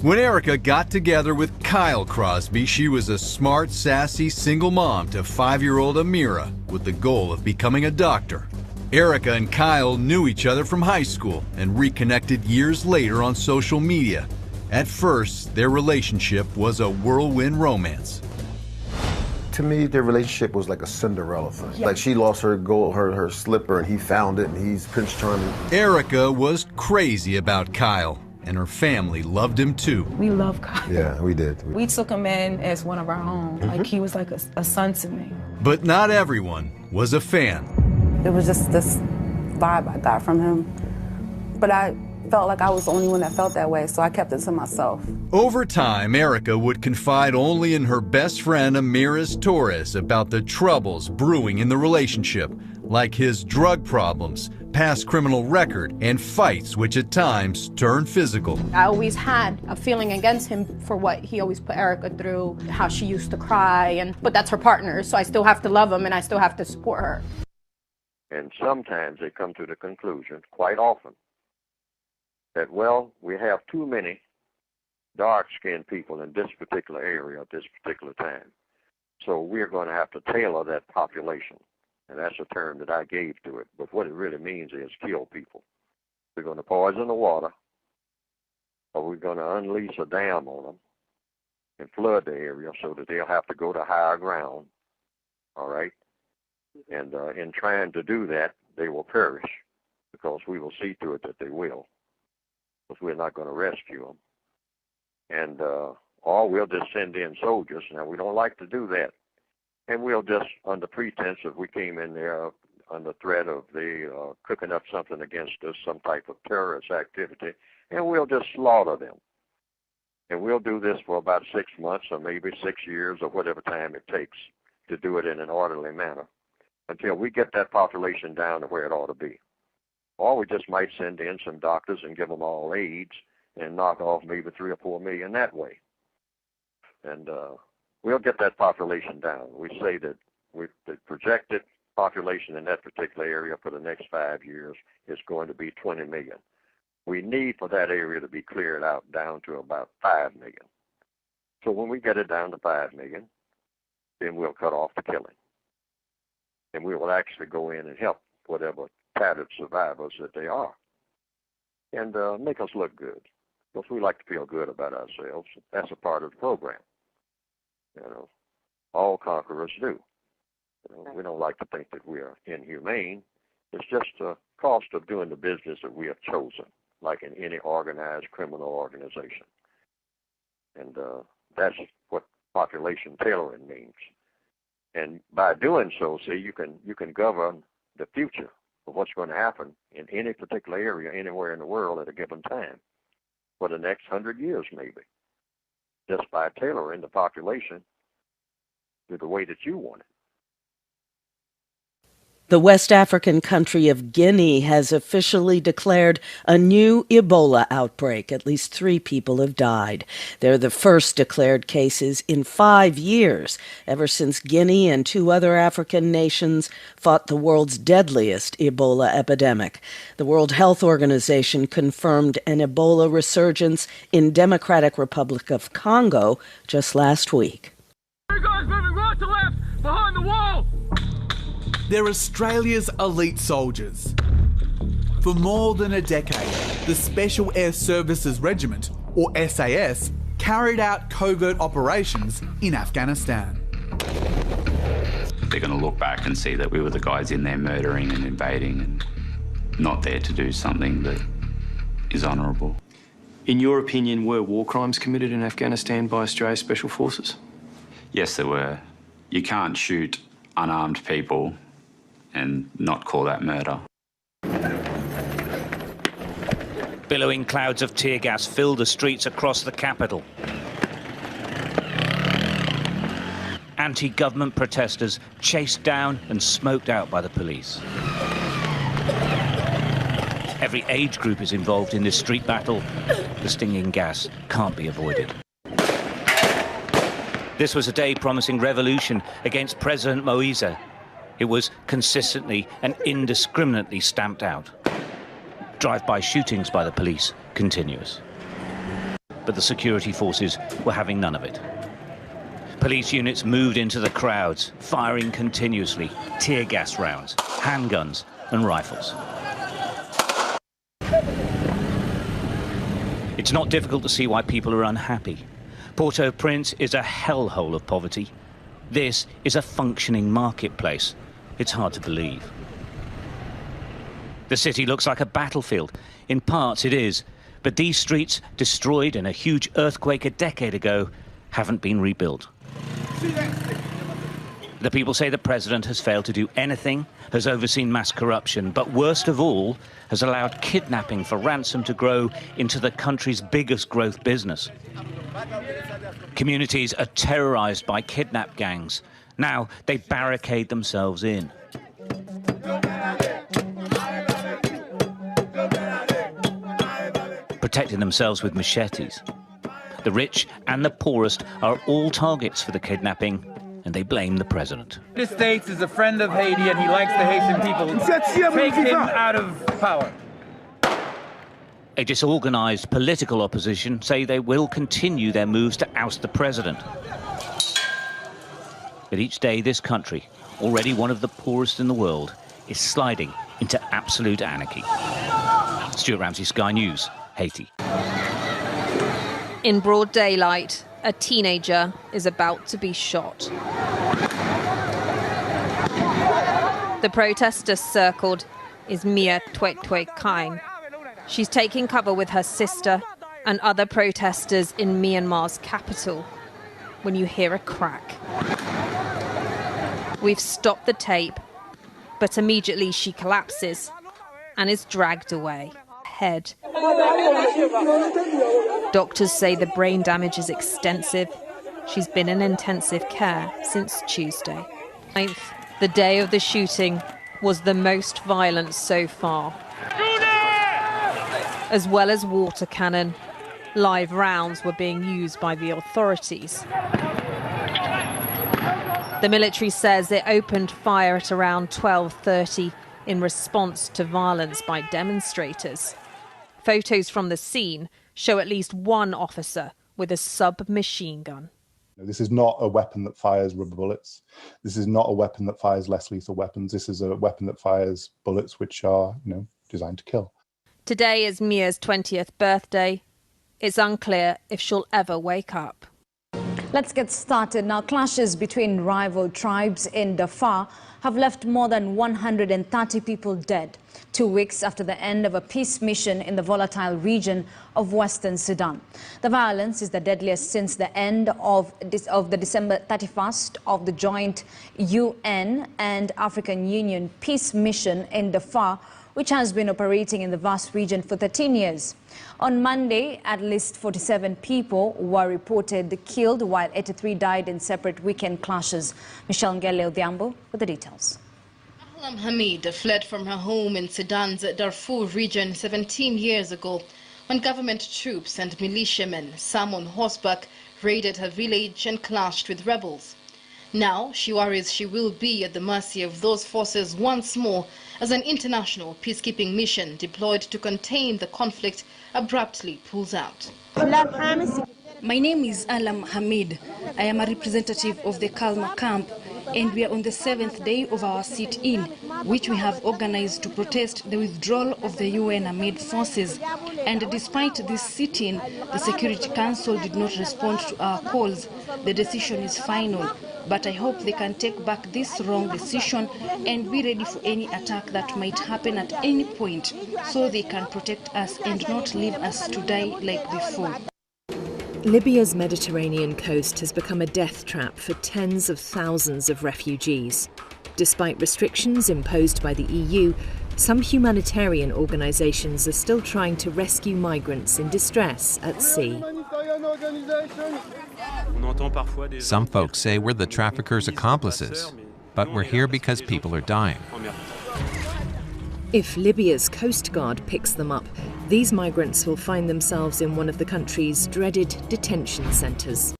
When Erica got together with Kyle Crosby, she was a smart, sassy single mom to 5-year-old Amira with the goal of becoming a doctor. Erica and Kyle knew each other from high school and reconnected years later on social media. At first, their relationship was a whirlwind romance. To me, their relationship was like a Cinderella thing. Yeah. Like she lost her gold, her slipper, and he found it, and he's Prince Charming. Erica was crazy about Kyle, and her family loved him too. We love Kyle. Yeah, we did. We took him in as one of our own. Like he was like a son to me. But not everyone was a fan. It was just this vibe I got from him. But I felt like I was the only one that felt that way, so I kept it to myself. Over time, Erica would confide only in her best friend Amiris Torres about the troubles brewing in the relationship, like his drug problems, past criminal record, and fights which at times turned physical. I always had a feeling against him for what he always put Erica through, how she used to cry, but that's her partner, so I still have to love him and I still have to support her. And sometimes they come to the conclusion, quite often, that, well, we have too many dark-skinned people in this particular area at this particular time. So we're going to have to tailor that population. And that's a term that I gave to it. But what it really means is kill people. We're going to poison the water, or we're going to unleash a dam on them and flood the area so that they'll have to go to higher ground, all right? And in trying to do that, they will perish because we will see to it that they will, because we're not going to rescue them. And or we'll just send in soldiers. Now, we don't like to do that. And we'll just, under pretense of we came in there under threat of they cooking up something against us, some type of terrorist activity, and we'll just slaughter them. And we'll do this for about 6 months or maybe 6 years or whatever time it takes to do it in an orderly manner until we get that population down to where it ought to be. Or we just might send in some doctors and give them all AIDS and knock off maybe 3 or 4 million that way. And we'll get that population down. We say that the projected population in that particular area for the next 5 years is going to be 20 million. We need for that area to be cleared out down to about 5 million. So when we get it down to 5 million, then we'll cut off the killing. And we will actually go in and help whatever tattered survivors that they are and make us look good. Because we like to feel good about ourselves. That's a part of the program. All conquerors do. We don't like to think that we are inhumane. It's just the cost of doing the business that we have chosen, like in any organized criminal organization. And that's what population tailoring means. And by doing so, see, you can govern the future of what's going to happen in any particular area, anywhere in the world at a given time, for the next 100 years maybe, just by tailoring the population to the way that you want it. The West African country of Guinea has officially declared a new Ebola outbreak. At least 3 people have died. They're the first declared cases in 5 years, ever since Guinea and 2 other African nations fought the world's deadliest Ebola epidemic. The World Health Organization confirmed an Ebola resurgence in Democratic Republic of Congo just last week. Hey guys, moving right to left, behind the wall! They're Australia's elite soldiers. For more than a decade, the Special Air Services Regiment, or SAS, carried out covert operations in Afghanistan. They're going to look back and see that we were the guys in there murdering and invading and not there to do something that is honourable. In your opinion, were war crimes committed in Afghanistan by Australia's Special Forces? Yes, there were. You can't shoot unarmed people and not call that murder. Billowing clouds of tear gas fill the streets across the capital. Anti-government protesters chased down and smoked out by the police. Every age group is involved in this street battle. The stinging gas can't be avoided. This was a day promising revolution against President Moise. It was consistently and indiscriminately stamped out. Drive-by shootings by the police continuous. But the security forces were having none of it. Police units moved into the crowds, firing continuously, tear gas rounds, handguns and rifles. It's not difficult to see why people are unhappy. Port-au-Prince is a hellhole of poverty. This is a functioning marketplace. It's hard to believe. The city looks like a battlefield. In parts it is, but these streets, destroyed in a huge earthquake a decade ago, haven't been rebuilt. The people say the president has failed to do anything, has overseen mass corruption, but worst of all, has allowed kidnapping for ransom to grow into the country's biggest growth business. Communities are terrorized by kidnap gangs. Now they barricade themselves in. Protecting themselves with machetes. The rich and the poorest are all targets for the kidnapping, and they blame the president. The United States is a friend of Haiti and he likes the Haitian people. Take him out of power. A disorganized political opposition say they will continue their moves to oust the president. But each day this country, already one of the poorest in the world, is sliding into absolute anarchy. Stuart Ramsey, Sky News, Haiti. In broad daylight, a teenager is about to be shot. The protester circled is Mia Twek Kaing. She's taking cover with her sister and other protesters in Myanmar's capital when you hear a crack. We've stopped the tape, but immediately she collapses and is dragged away. Head. Doctors say the brain damage is extensive. She's been in intensive care since Tuesday. The day of the shooting was the most violent so far. as well as water cannon. Live rounds were being used by the authorities. The military says it opened fire at around 12:30 in response to violence by demonstrators. Photos from the scene show at least one officer with a submachine gun. This is not a weapon that fires rubber bullets. This is not a weapon that fires less lethal weapons. This is a weapon that fires bullets which are, designed to kill. Today is Mia's 20th birthday. It's unclear if she'll ever wake up. Let's get started now. Clashes between rival tribes in Darfur have left more than 130 people dead, 2 weeks after the end of a peace mission in the volatile region of Western Sudan. The violence is the deadliest since the end of the December 31st of the joint UN and African Union peace mission in Darfur, which has been operating in the vast region for 13 years. On Monday, at least 47 people were reported killed, while 83 died in separate weekend clashes. Michelle Ngele Odhiambo with the details. Ahlam Hamid fled from her home in Sudan's Darfur region 17 years ago when government troops and militiamen, some on horseback, raided her village and clashed with rebels. Now she worries she will be at the mercy of those forces once more as an international peacekeeping mission deployed to contain the conflict abruptly pulls out. My name is Alam Hamid. I am a representative of the Kalma camp, and we are on the 7th day of our sit-in, which we have organized to protest the withdrawal of the UN AMID forces. And despite this sit-in, the Security Council did not respond to our calls. The decision is final, but I hope they can take back this wrong decision and be ready for any attack that might happen at any point, so they can protect us and not leave us to die like before. Libya's Mediterranean coast has become a death trap for tens of thousands of refugees. Despite restrictions imposed by the EU, some humanitarian organisations are still trying to rescue migrants in distress at sea. Some folks say we're the traffickers' accomplices, but we're here because people are dying. If Libya's Coast Guard picks them up, these migrants will find themselves in one of the country's dreaded detention centres.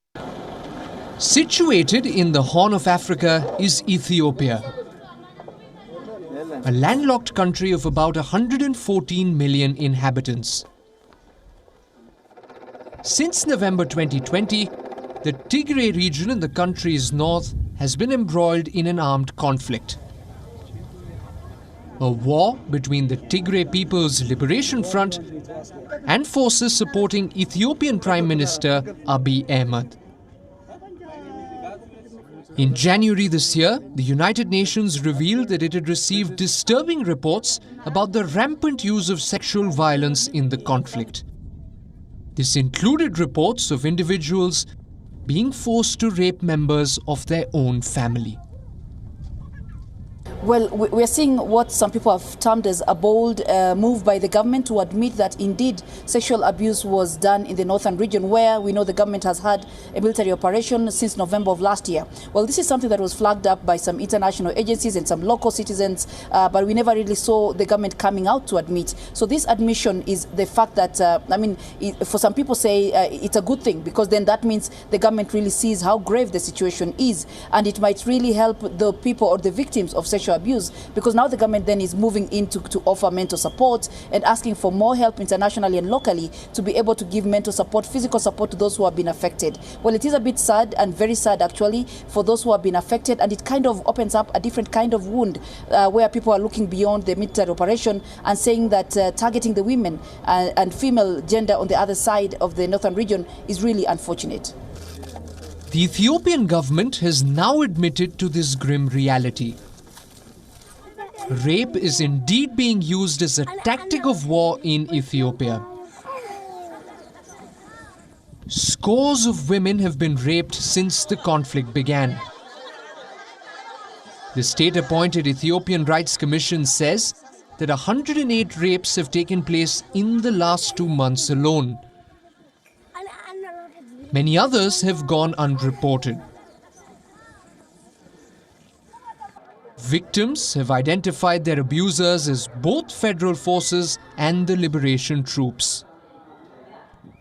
Situated in the Horn of Africa is Ethiopia, a landlocked country of about 114 million inhabitants. Since November 2020, the Tigray region in the country's north has been embroiled in an armed conflict. A war between the Tigray People's Liberation Front and forces supporting Ethiopian Prime Minister Abiy Ahmed. In January this year, the United Nations revealed that it had received disturbing reports about the rampant use of sexual violence in the conflict. This included reports of individuals being forced to rape members of their own family. Well, we're seeing what some people have termed as a bold move by the government to admit that indeed sexual abuse was done in the northern region, where we know the government has had a military operation since November of last year. Well, this is something that was flagged up by some international agencies and some local citizens, but we never really saw the government coming out to admit. So this admission is the fact that, for some people say it's a good thing, because then that means the government really sees how grave the situation is, and it might really help the people or the victims of sexual abuse, because now the government then is moving in to offer mental support and asking for more help internationally and locally to be able to give mental support, physical support to those who have been affected. Well, it is a bit sad, and very sad actually, for those who have been affected, and it kind of opens up a different kind of wound where people are looking beyond the military operation and saying that targeting the women and female gender on the other side of the northern region is really unfortunate. The Ethiopian government has now admitted to this grim reality. Rape is indeed being used as a tactic of war in Ethiopia. Scores of women have been raped since the conflict began. The state-appointed Ethiopian Rights Commission says that 108 rapes have taken place in the last 2 months alone. Many others have gone unreported. Victims have identified their abusers as both federal forces and the liberation troops.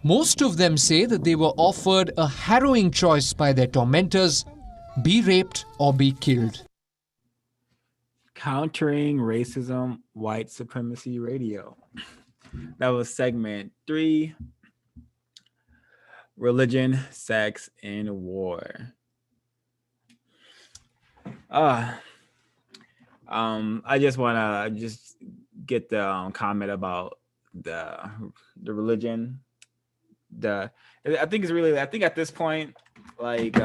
Most of them say that they were offered a harrowing choice by their tormentors: be raped or be killed. Countering Racism, White Supremacy Radio. That was segment 3, Religion, Sex, and War. I just want to get the comment about the religion. I think at this point, like,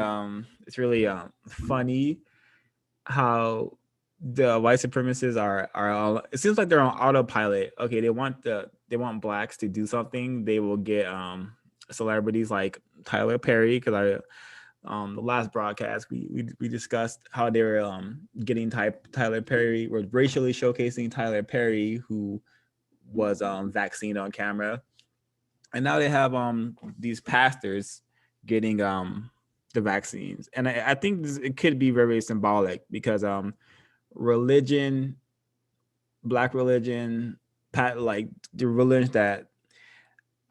it's really funny how the white supremacists are all, it seems like they're on autopilot. Okay, they want blacks to do something. They will get celebrities like Tyler Perry, because the last broadcast we discussed how they were getting Tyler Perry, were racially showcasing Tyler Perry, who was vaccinated on camera, and now they have these pastors getting the vaccines. And I think it could be very symbolic, because religion, black religion, like the religions that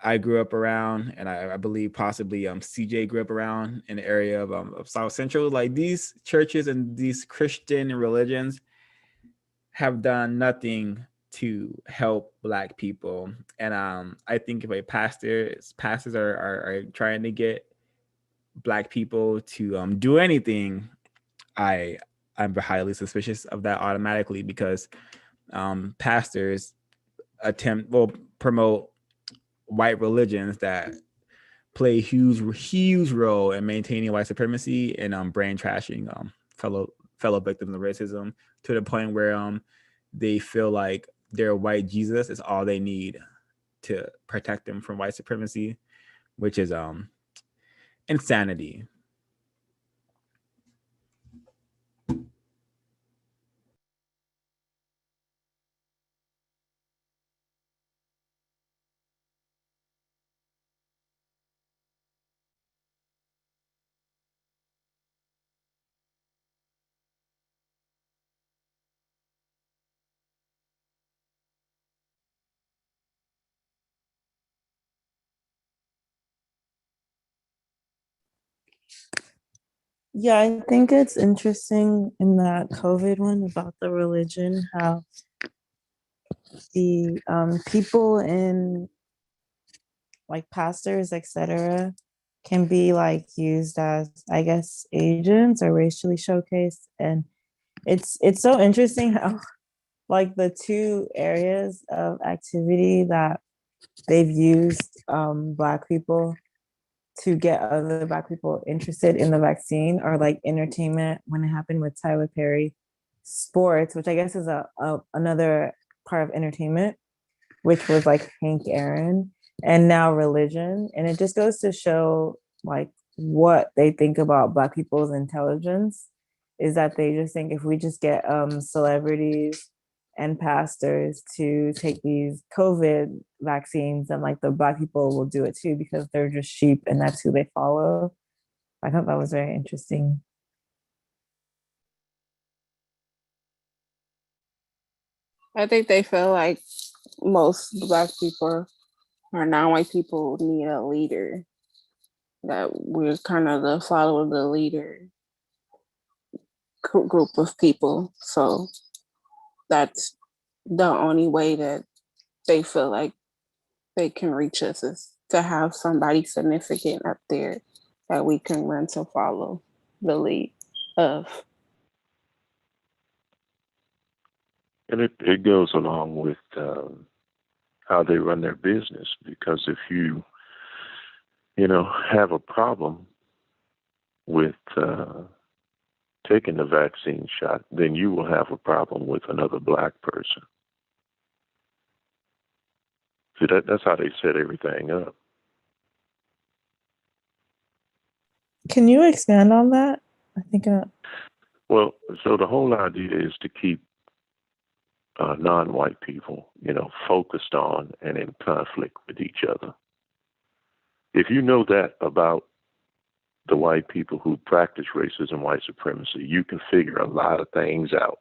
I grew up around, and I believe possibly CJ grew up around in the area of South Central, like these churches and these Christian religions have done nothing to help black people. And I think if pastors are trying to get black people to do anything, I'm highly suspicious of that automatically, because pastors promote white religions that play a huge role in maintaining white supremacy and brain trashing fellow victims of racism, to the point where they feel like their white Jesus is all they need to protect them from white supremacy, which is insanity. Yeah, I think it's interesting in that COVID one about the religion, how the people in, like, pastors, etc., can be like used as, I guess, agents or racially showcased. And it's so interesting how, like, the two areas of activity that they've used Black people to get other Black people interested in the vaccine are like entertainment, when it happened with Tyler Perry, sports, which I guess is another part of entertainment, which was like Hank Aaron, and now religion. And it just goes to show, like, what they think about Black people's intelligence is that they just think if we just get celebrities and pastors to take these COVID vaccines, and like the Black people will do it too, because they're just sheep and that's who they follow. I thought that was very interesting. I think they feel like most Black people or non-white people need a leader, that we're kind of the follow the leader group of people. So that's the only way that they feel like they can reach us, is to have somebody significant up there that we can run to follow the lead of. And it goes along with how they run their business, because if you have a problem with taking the vaccine shot, then you will have a problem with another Black person. See, that's how they set everything up. Can you expand on that? I think. Well, so the whole idea is to keep non-white people, focused on and in conflict with each other. If you know that about the white people who practice racism, white supremacy, you can figure a lot of things out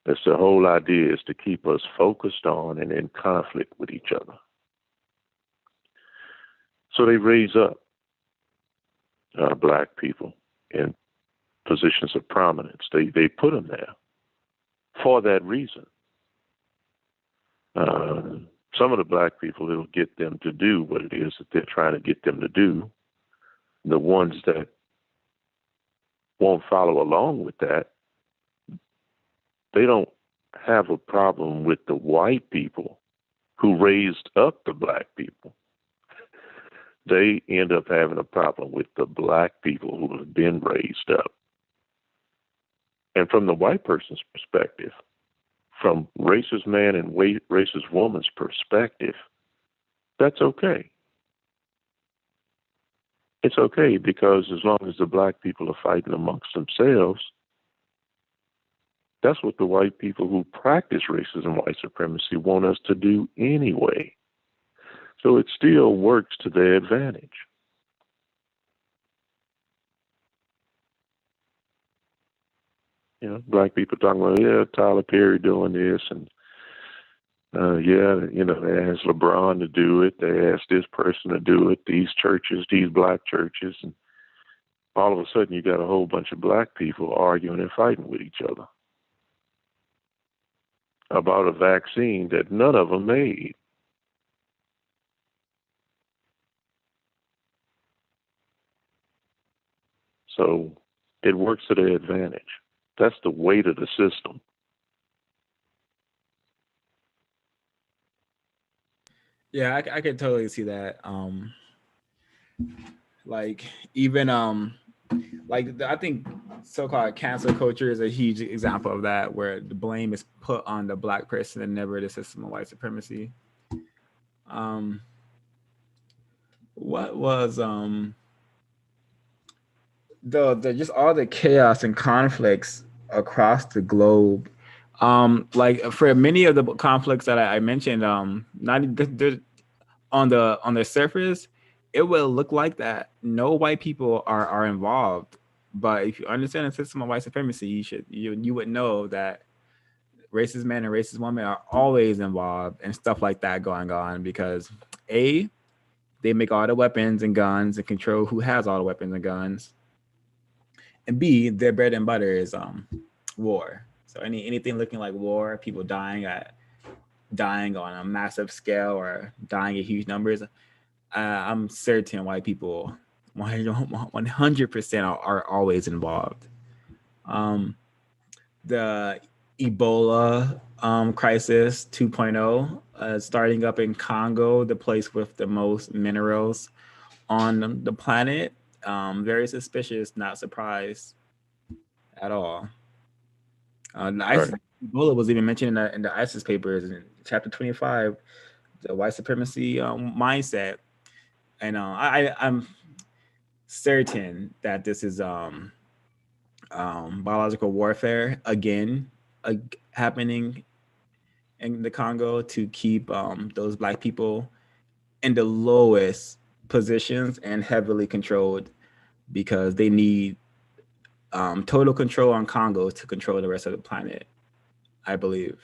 That's the whole idea, is to keep us focused on and in conflict with each other. So they raise up black people in positions of prominence. They put them there for that reason. Some of the black people, it'll get them to do what it is that they're trying to get them to do. The ones that won't follow along with that, they don't have a problem with the white people who raised up the black people. They end up having a problem with the black people who have been raised up. And from the white person's perspective, from racist man and racist woman's perspective, that's okay. It's okay, because as long as the black people are fighting amongst themselves, that's what the white people who practice racism, white supremacy, want us to do anyway. So it still works to their advantage. You know, black people talking about, yeah, Tyler Perry doing this, and yeah, you know, they asked LeBron to do it. They asked this person to do it. These churches, these black churches, and all of a sudden you got a whole bunch of black people arguing and fighting with each other about a vaccine that none of them made. So it works to their advantage. That's the weight of the system. Yeah, I could totally see that. Like even I think so-called cancel culture is a huge example of that, where the blame is put on the black person and never the system of white supremacy. What was the just all the chaos and conflicts across the globe? Like for many of the conflicts that I mentioned, not on the surface, it will look like that no white people are involved. But if you understand the system of white supremacy, you would know that racist men and racist women are always involved and stuff like that going on, because A, they make all the weapons and guns and control who has all the weapons and guns, and B, their bread and butter is war. So anything looking like war, people dying on a massive scale or dying in huge numbers, I'm certain white people 100% are always involved. The Ebola crisis 2.0 starting up in Congo, the place with the most minerals on the planet. Very suspicious, not surprised at all. Ebola was even mentioned in the ISIS papers in chapter 25, the white supremacy mindset. And I'm certain that this is biological warfare again happening in the Congo to keep those black people in the lowest positions and heavily controlled, because they need total control on Congo to control the rest of the planet, I believe.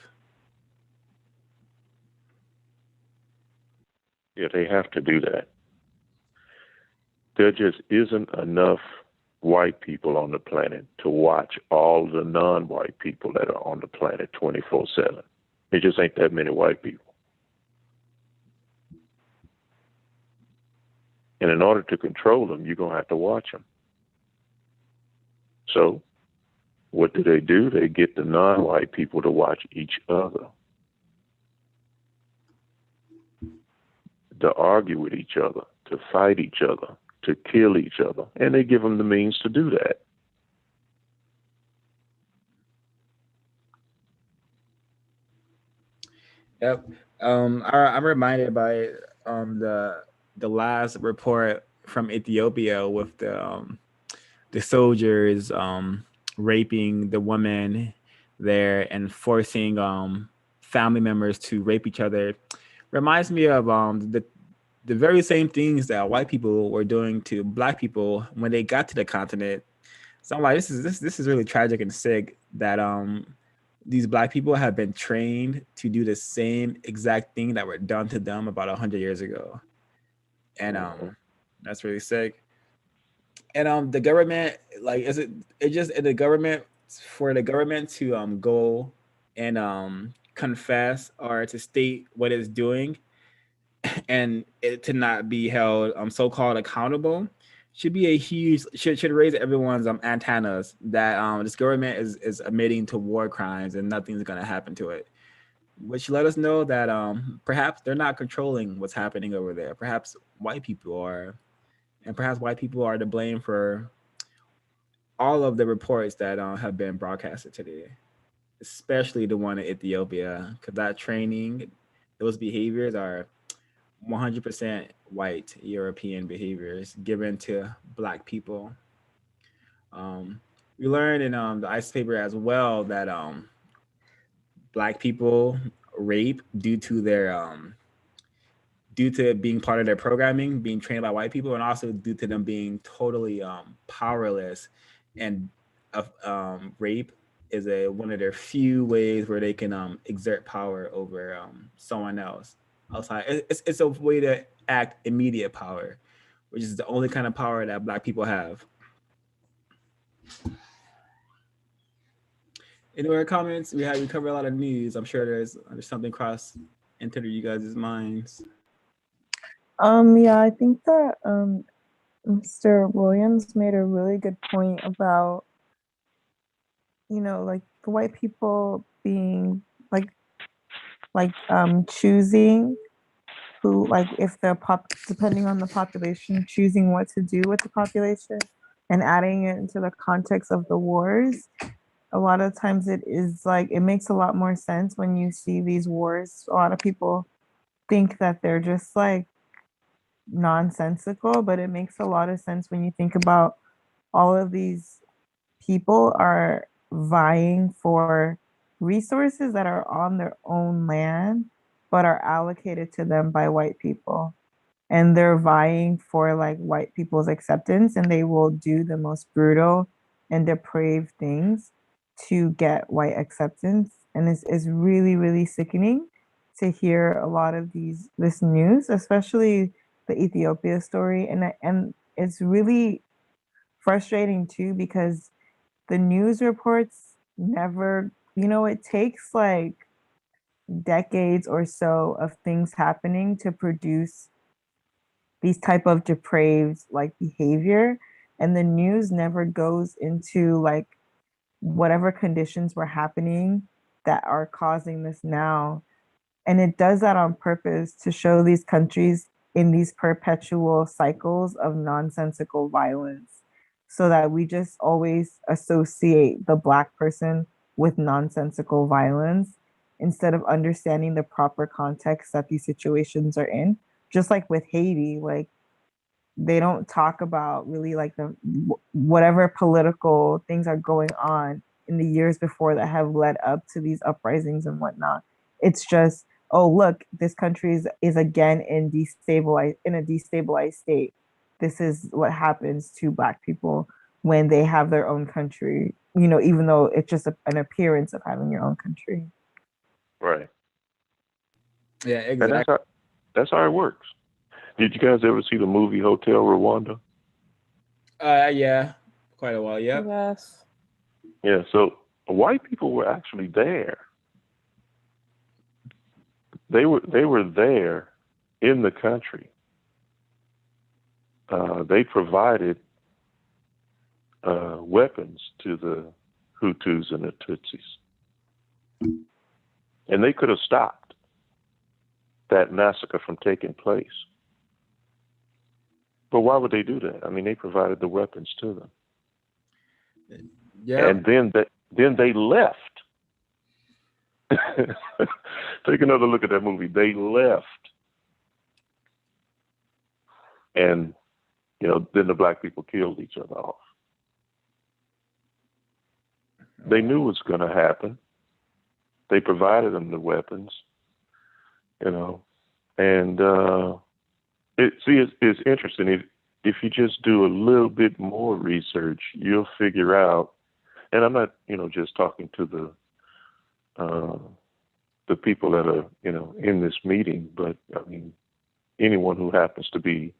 Yeah, they have to do that. There just isn't enough white people on the planet to watch all the non-white people that are on the planet 24/7. There just ain't that many white people. And in order to control them, you're going to have to watch them. So what do? They get the non-white people to watch each other, to argue with each other, to fight each other, to kill each other, and they give them the means to do that. Yep. I'm reminded by the last report from Ethiopia with the soldiers raping the women there and forcing family members to rape each other. Reminds me of the very same things that white people were doing to black people when they got to the continent. So I'm like, this is really tragic and sick that these Black people have been trained to do the same exact thing that were done to them about 100 years ago. And that's really sick. And the government, like, the government, for the government to go and confess or to state what it's doing and it to not be held so-called accountable should be a huge should raise everyone's antennas that this government is admitting to war crimes and nothing's going to happen to it, which let us know that perhaps they're not controlling what's happening over there. Perhaps white people are, and perhaps white people are to blame for all of the reports that have been broadcasted today, especially the one in Ethiopia, because that training, those behaviors are 100% white European behaviors given to Black people. We learned in the ICE paper as well that Black people rape due to their due to being part of their programming, being trained by white people, and also due to them being totally powerless. And rape is one of their few ways where they can exert power over someone else outside. It's a way to act immediate power, which is the only kind of power that Black people have. Any other comments? We covered a lot of news. I'm sure there's something cross into you guys' minds. Yeah, I think that Mr. Williams made a really good point about, like the white people being like choosing who, like, if they're depending on the population, choosing what to do with the population and adding it into the context of the wars. A lot of times it is like, it makes a lot more sense when you see these wars. A lot of people think that they're just like nonsensical, but it makes a lot of sense when you think about all of these people are vying for resources that are on their own land but are allocated to them by white people, and they're vying for like white people's acceptance, and they will do the most brutal and depraved things to get white acceptance. And it's really, really sickening to hear a lot of this news, especially the Ethiopia story. And it's really frustrating too, because the news reports never, it takes like decades or so of things happening to produce these type of depraved like behavior, and the news never goes into like whatever conditions were happening that are causing this now. And it does that on purpose to show these countries in these perpetual cycles of nonsensical violence, so that we just always associate the Black person with nonsensical violence instead of understanding the proper context that these situations are in. Just like with Haiti, like they don't talk about really like the whatever political things are going on in the years before that have led up to these uprisings and whatnot. It's just, oh, look, this country is again in a destabilized state. This is what happens to Black people when they have their own country, even though it's just an appearance of having your own country. Right. Yeah, exactly. And that's how it works. Did you guys ever see the movie Hotel Rwanda? Yeah, quite a while. Yeah. Yes. Yeah. So white people were actually there. They were there in the country. They provided weapons to the Hutus and the Tutsis. And they could have stopped that massacre from taking place. But why would they do that? I mean, they provided the weapons to them. Yeah. And then they left. Take another look at that movie. They left. And, then the Black people killed each other off. They knew it was going to happen. They provided them the weapons, and it's interesting. If you just do a little bit more research, you'll figure out, and I'm not, just talking to the people that are, in this meeting, but I mean, anyone who happens to be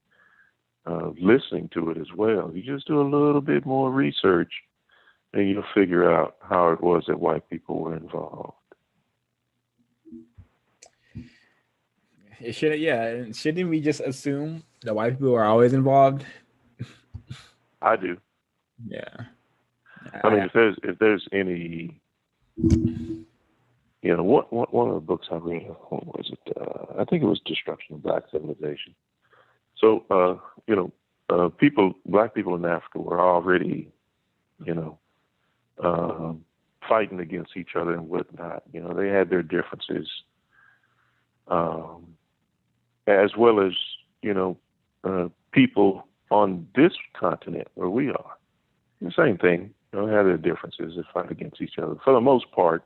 listening to it as well. You just do a little bit more research and you'll figure out how it was that white people were involved. It should, yeah. Shouldn't we just assume that white people are always involved? I do. Yeah. I mean, if there's any, one of the books I read, what was it? I think it was Destruction of Black Civilization. So, black people in Africa were already, fighting against each other and whatnot. They had their differences, as well as, people on this continent where we are. The same thing, have their differences and fight against each other. For the most part,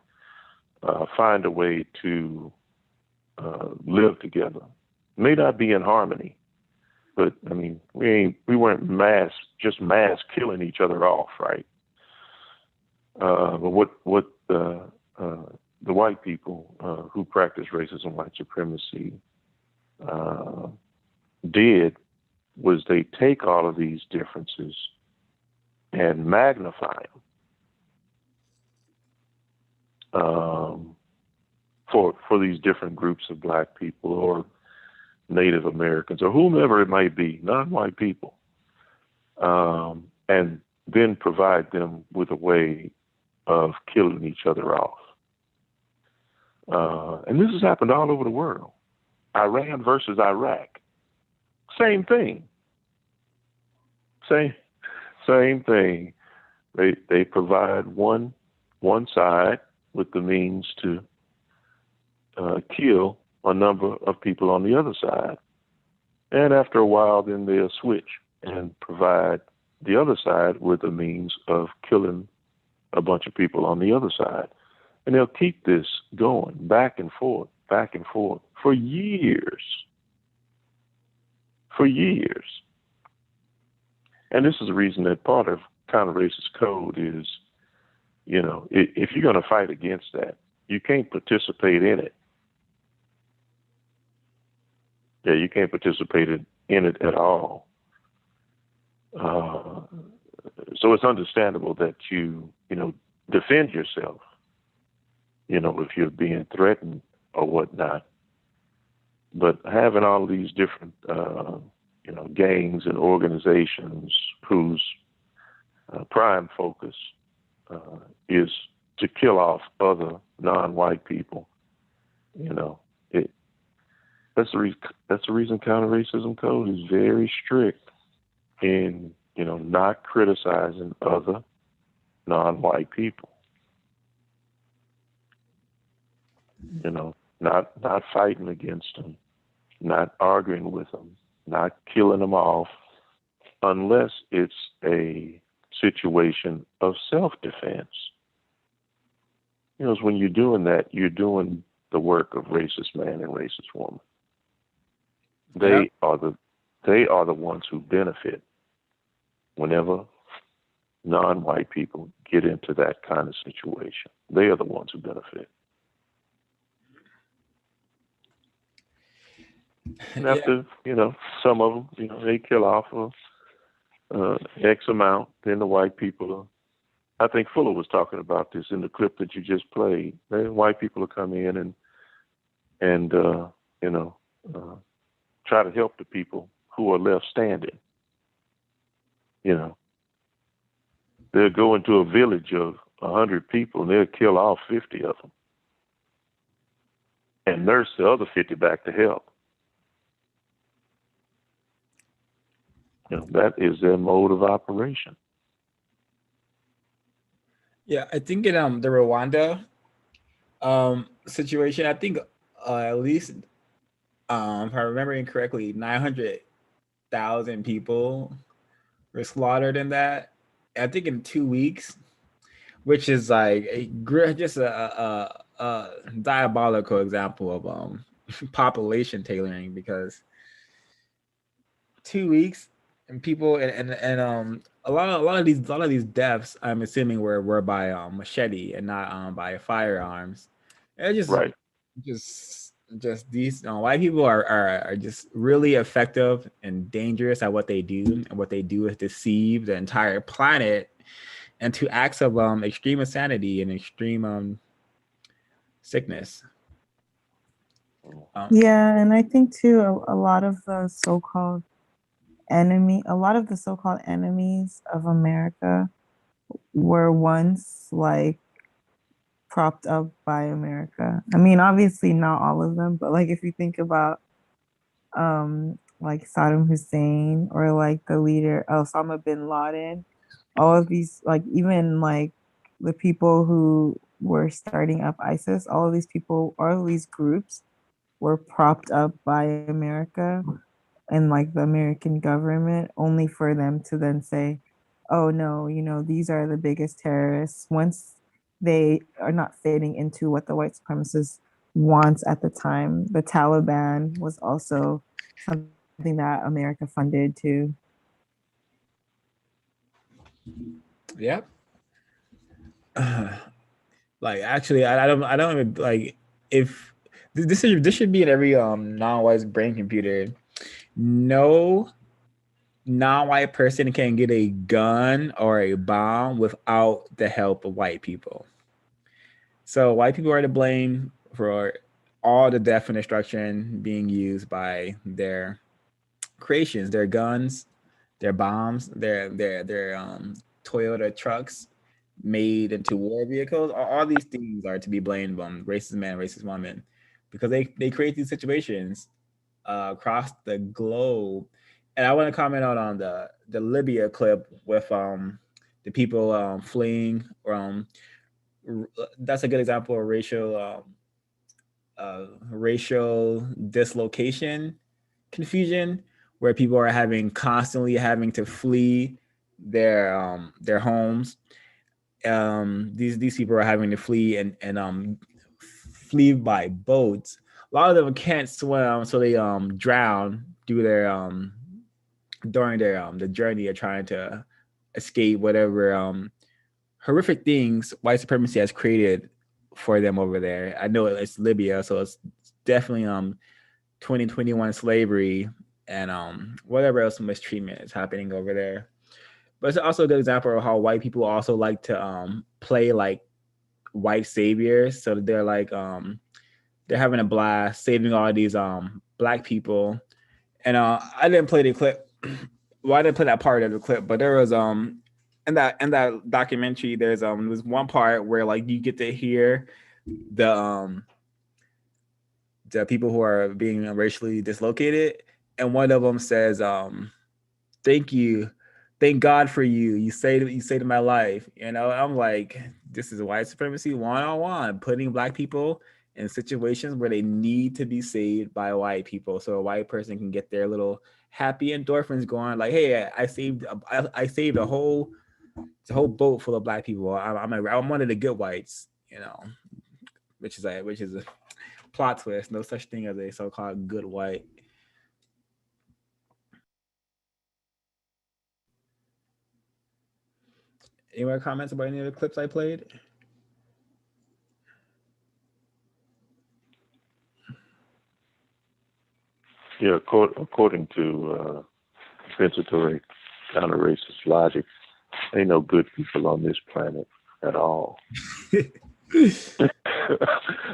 find a way to live together. May not be in harmony, but I mean, we weren't mass killing each other off, right? But what the white people who practice racism, white supremacy, did was they take all of these differences and magnify them for these different groups of black people or Native Americans or whomever it might be, non-white people, and then provide them with a way of killing each other off. And this has happened all over the world. Iran versus Iraq. Same thing. Same thing. They provide one side with the means to kill a number of people on the other side. And after a while, then they'll switch and provide the other side with the means of killing a bunch of people on the other side. And they'll keep this going back and forth for years. For years. And this is the reason that part of counter-racist code is, if you're going to fight against that, you can't participate in it. Yeah, you can't participate in it at all. So it's understandable that you defend yourself, if you're being threatened or whatnot. But having all of these different, gangs and organizations whose prime focus is to kill off other non-white people, that's the reason counter-racism code is very strict in, not criticizing other non-white people. Not fighting against them, not arguing with them, not killing them off, unless it's a situation of self-defense. When you're doing that, you're doing the work of racist man and racist woman. They are the ones who benefit whenever non-white people get into that kind of situation. They are the ones who benefit. And after, some of them, they kill off X amount, then the white people I think Fuller was talking about this in the clip that you just played. White people will come in and try to help the people who are left standing. They'll go into a village of 100 people and they'll kill all 50 of them and nurse the other 50 back to health. That is their mode of operation. Yeah, I think in the Rwanda situation, I think at least if I'm remembering correctly, 900,000 people were slaughtered in that. I think in 2 weeks, which is like just a diabolical example of population tailoring, because 2 weeks and people and a lot of these deaths, I'm assuming were by machete and not by firearms. It's just Right. just these white people are just really effective and dangerous at what they do, and what they do is deceive the entire planet into acts of extreme insanity and extreme sickness. Yeah, and I think too a lot of the so-called enemies of America were once like propped up by America. I mean, obviously not all of them, but like if you think about like Saddam Hussein or like the leader Osama bin Laden, all of these, like even like the people who were starting up ISIS, all of these people, all of these groups were propped up by America and like the American government, only for them to then say, oh no, these are the biggest terrorists, once they are not fitting into what the white supremacists wants at the time. The Taliban was also something that America funded too. Yep. Like actually, I don't even like if this should be in every non-white brain computer. No non-white person can get a gun or a bomb without the help of white people. So white people are to blame for all the death and destruction being used by their creations, their guns, their bombs, their Toyota trucks made into war vehicles. All these things are to be blamed on racist men, racist women, because they create these situations across the globe. And I want to comment on the Libya clip with the people fleeing. That's a good example of racial dislocation, confusion, where people are constantly having to flee their homes. These people are having to flee and flee by boats. A lot of them can't swim, so they drown during their the journey of trying to escape whatever horrific things white supremacy has created for them over there. I know it's Libya, so it's definitely 2021 slavery and whatever else mistreatment is happening over there. But it's also a good example of how white people also like to play like white saviors. So they're like they're having a blast saving all these black people. And I didn't play the clip. Well, I didn't play that part of the clip, but there was in that documentary there's one part where like you get to hear the people who are being racially dislocated, and one of them says thank you, thank God for you, you saved my life. I'm like, this is white supremacy 101, putting black people in situations where they need to be saved by white people, so a white person can get their little happy endorphins going, like, hey, I saved a whole boat full of black people. I'm one of the good whites, which is a plot twist. No such thing as a so-called good white. Any more comments about any of the clips I played? Yeah, according to compensatory counter-racist logic, ain't no good people on this planet at all.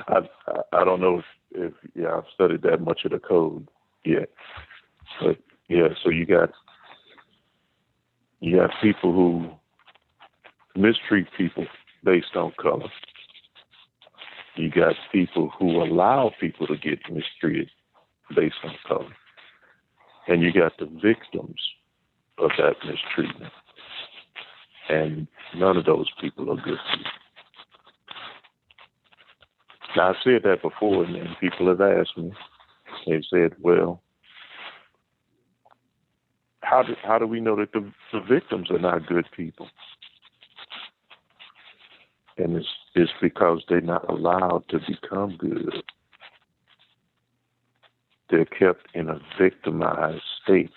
I don't know if I've studied that much of the code yet, but yeah. So you got people who mistreat people based on color. You got people who allow people to get mistreated based on color, and you got the victims of that mistreatment. And none of those people are good people. Now, I've said that before, and people have asked me, they've said, well, how do we know that the victims are not good people? And it's because they're not allowed to become good. They're kept in a victimized state.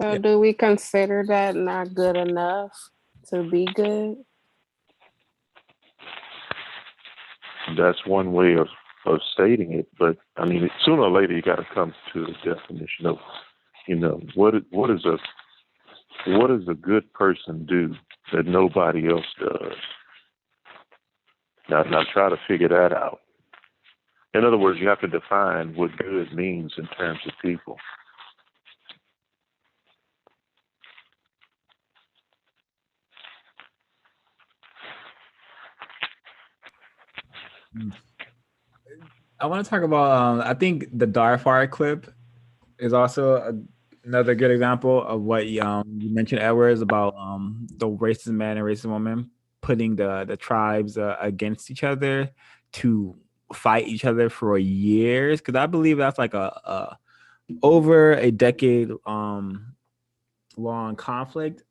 So do we consider that not good enough to be good? That's one way of stating it, but I mean, sooner or later you got to come to the definition of, what is a good person do that nobody else does. Now try to figure that out. In other words, you have to define what good means in terms of people. I want to talk about. I think the Darfur clip is also another good example of what you mentioned, Edwards, about the racist man and racist woman putting the tribes against each other to fight each other for years. Because I believe that's like a over a decade long conflict.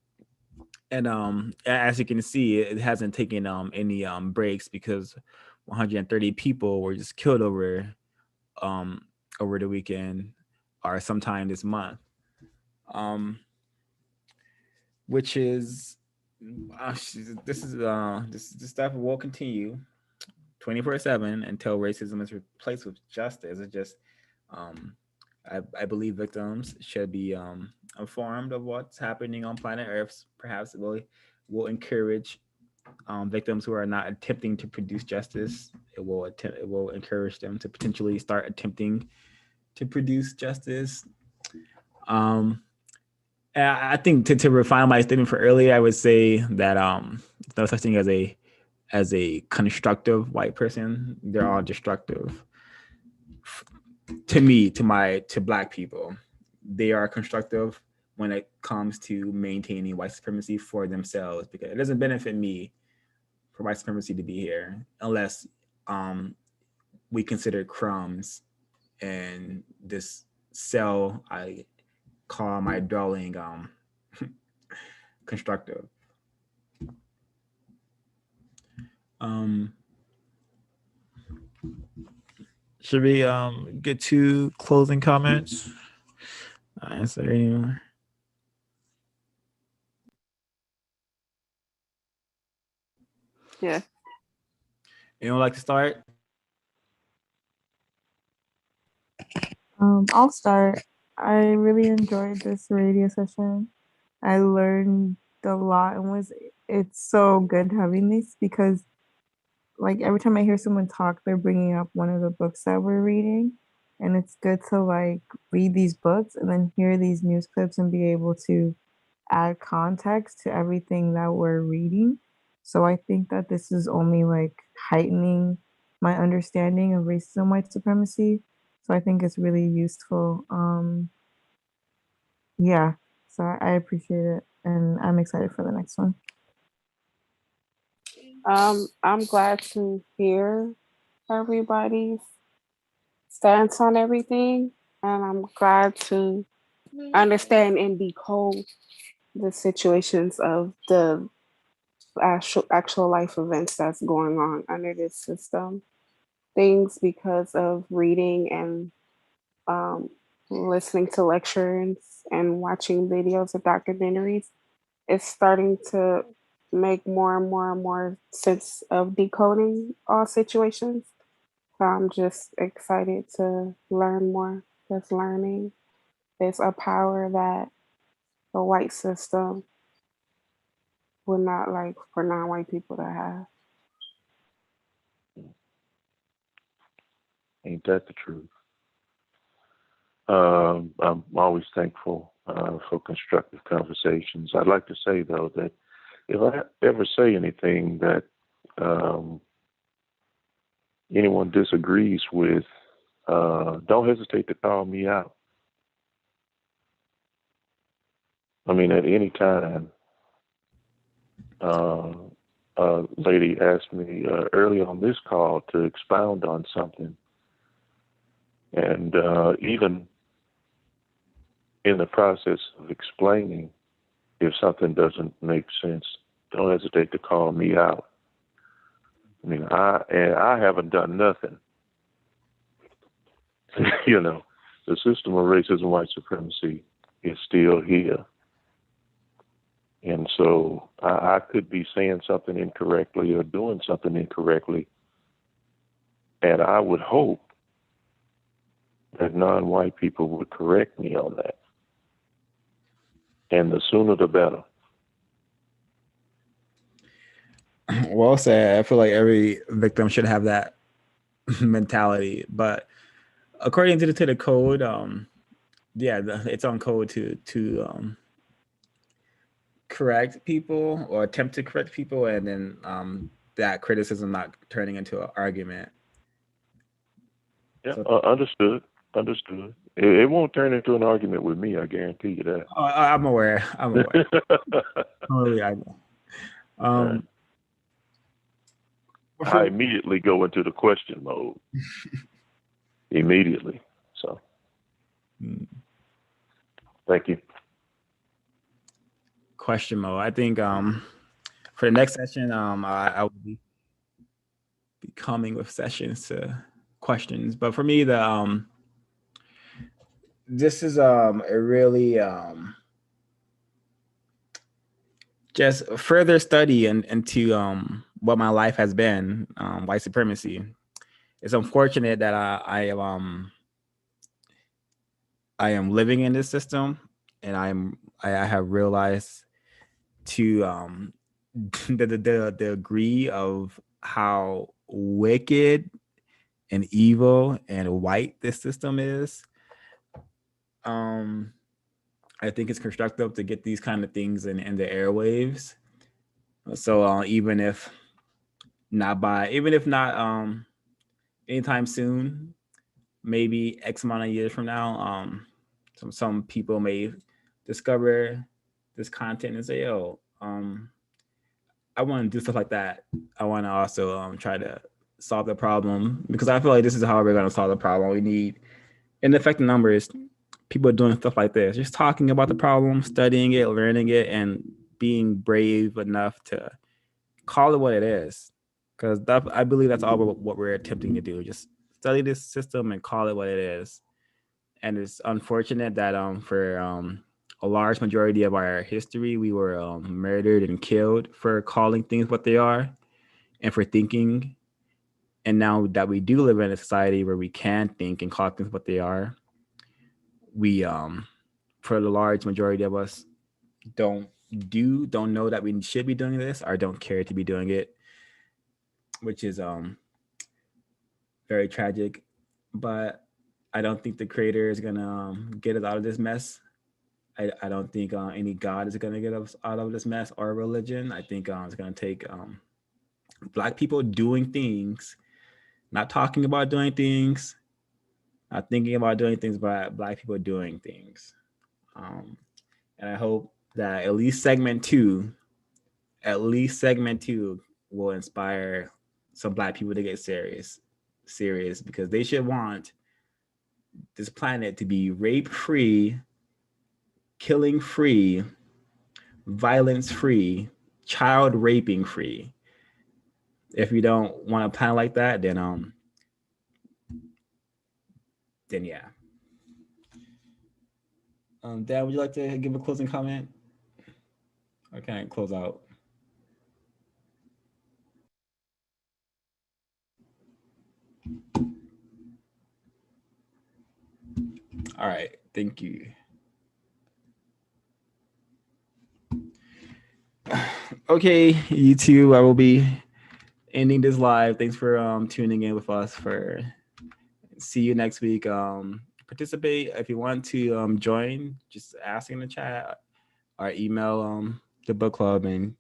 And as you can see, it hasn't taken any breaks, because 130 people were just killed over the weekend or sometime this month, which is this stuff will continue 24/7 until racism is replaced with justice. It's just I believe victims should be informed of what's happening on planet Earth. Perhaps it will encourage victims who are not attempting to produce justice. It will encourage them to potentially start attempting to produce justice. I think to refine my statement for earlier, I would say that there's no such thing as a constructive white person. They're all destructive. To me, to Black people, they are constructive when it comes to maintaining white supremacy for themselves, because it doesn't benefit me for white supremacy to be here unless we consider crumbs and this cell I call my dwelling constructive. Should we get to closing comments? Is there anyone? Yeah. Anyone like to start? I'll start. I really enjoyed this radio session. I learned a lot, and it's so good having this, because like every time I hear someone talk, they're bringing up one of the books that we're reading, and it's good to like read these books and then hear these news clips and be able to add context to everything that we're reading. So I think that this is only like heightening my understanding of racism, white supremacy. So I think it's really useful. Yeah, so I appreciate it, and I'm excited for the next one. I'm glad to hear everybody's stance on everything, and I'm glad to understand and decode the situations of the actual life events that's going on under this system. Things because of reading and listening to lectures and watching videos of documentaries, it's starting to make more and more and more sense of decoding all situations. So I'm just excited to learn more. Just learning is a power that the white system would not like for non-white people to have. Ain't that the truth? I'm always thankful for constructive conversations. I'd like to say, though, that if I ever say anything that anyone disagrees with, don't hesitate to call me out. I mean, at any time. A lady asked me early on this call to expound on something. And even in the process of explaining, if something doesn't make sense, don't hesitate to call me out. I mean, I haven't done nothing. The system of racism, white supremacy is still here. And so I could be saying something incorrectly or doing something incorrectly. And I would hope that non-white people would correct me on that. And the sooner the better. Well said. I feel like every victim should have that mentality. But according to the code, it's on code to correct people or attempt to correct people, and then that criticism not turning into an argument. Yeah, understood. It won't turn into an argument with me, I guarantee you that. Oh, I'm aware. Totally, I know. I immediately go into the question mode. Immediately. So, thank you. Question mode. I think for the next session, I will be coming with sessions to questions. But for me, this is a really just further study into what my life has been, white supremacy. It's unfortunate that I am living in this system, and I have realized to the degree of how wicked and evil and white this system is. I think it's constructive to get these kind of things in the airwaves. So even if not anytime soon, maybe X amount of years from now, some people may discover this content and say, "Oh, I want to do stuff like that. I want to also try to solve the problem," because I feel like this is how we're going to solve the problem. We need, in the effective numbers, people doing stuff like this, just talking about the problem, studying it, learning it, and being brave enough to call it what it is. Because I believe that's all what we're attempting to do. Just study this system and call it what it is. And it's unfortunate that for a large majority of our history, we were murdered and killed for calling things what they are and for thinking. And now that we do live in a society where we can think and call things what they are, we for the large majority of us don't know that we should be doing this or don't care to be doing it, which is very tragic. But I don't think the creator is gonna get us out of this mess. I don't think any God is gonna get us out of this mess, or religion. I think it's gonna take Black people doing things, not talking about doing things, not thinking about doing things, but Black people doing things. And I hope that at least segment two will inspire some Black people to get serious, because they should want this planet to be rape-free, killing-free, violence-free, child raping-free. If you don't want a planet like that, then yeah. Dad, would you like to give a closing comment? Or can I close out? All right, thank you. Okay, YouTube, I will be ending this live. Thanks for tuning in with us. See you next week. Participate if you want to join. Just ask in the chat or email the book club, and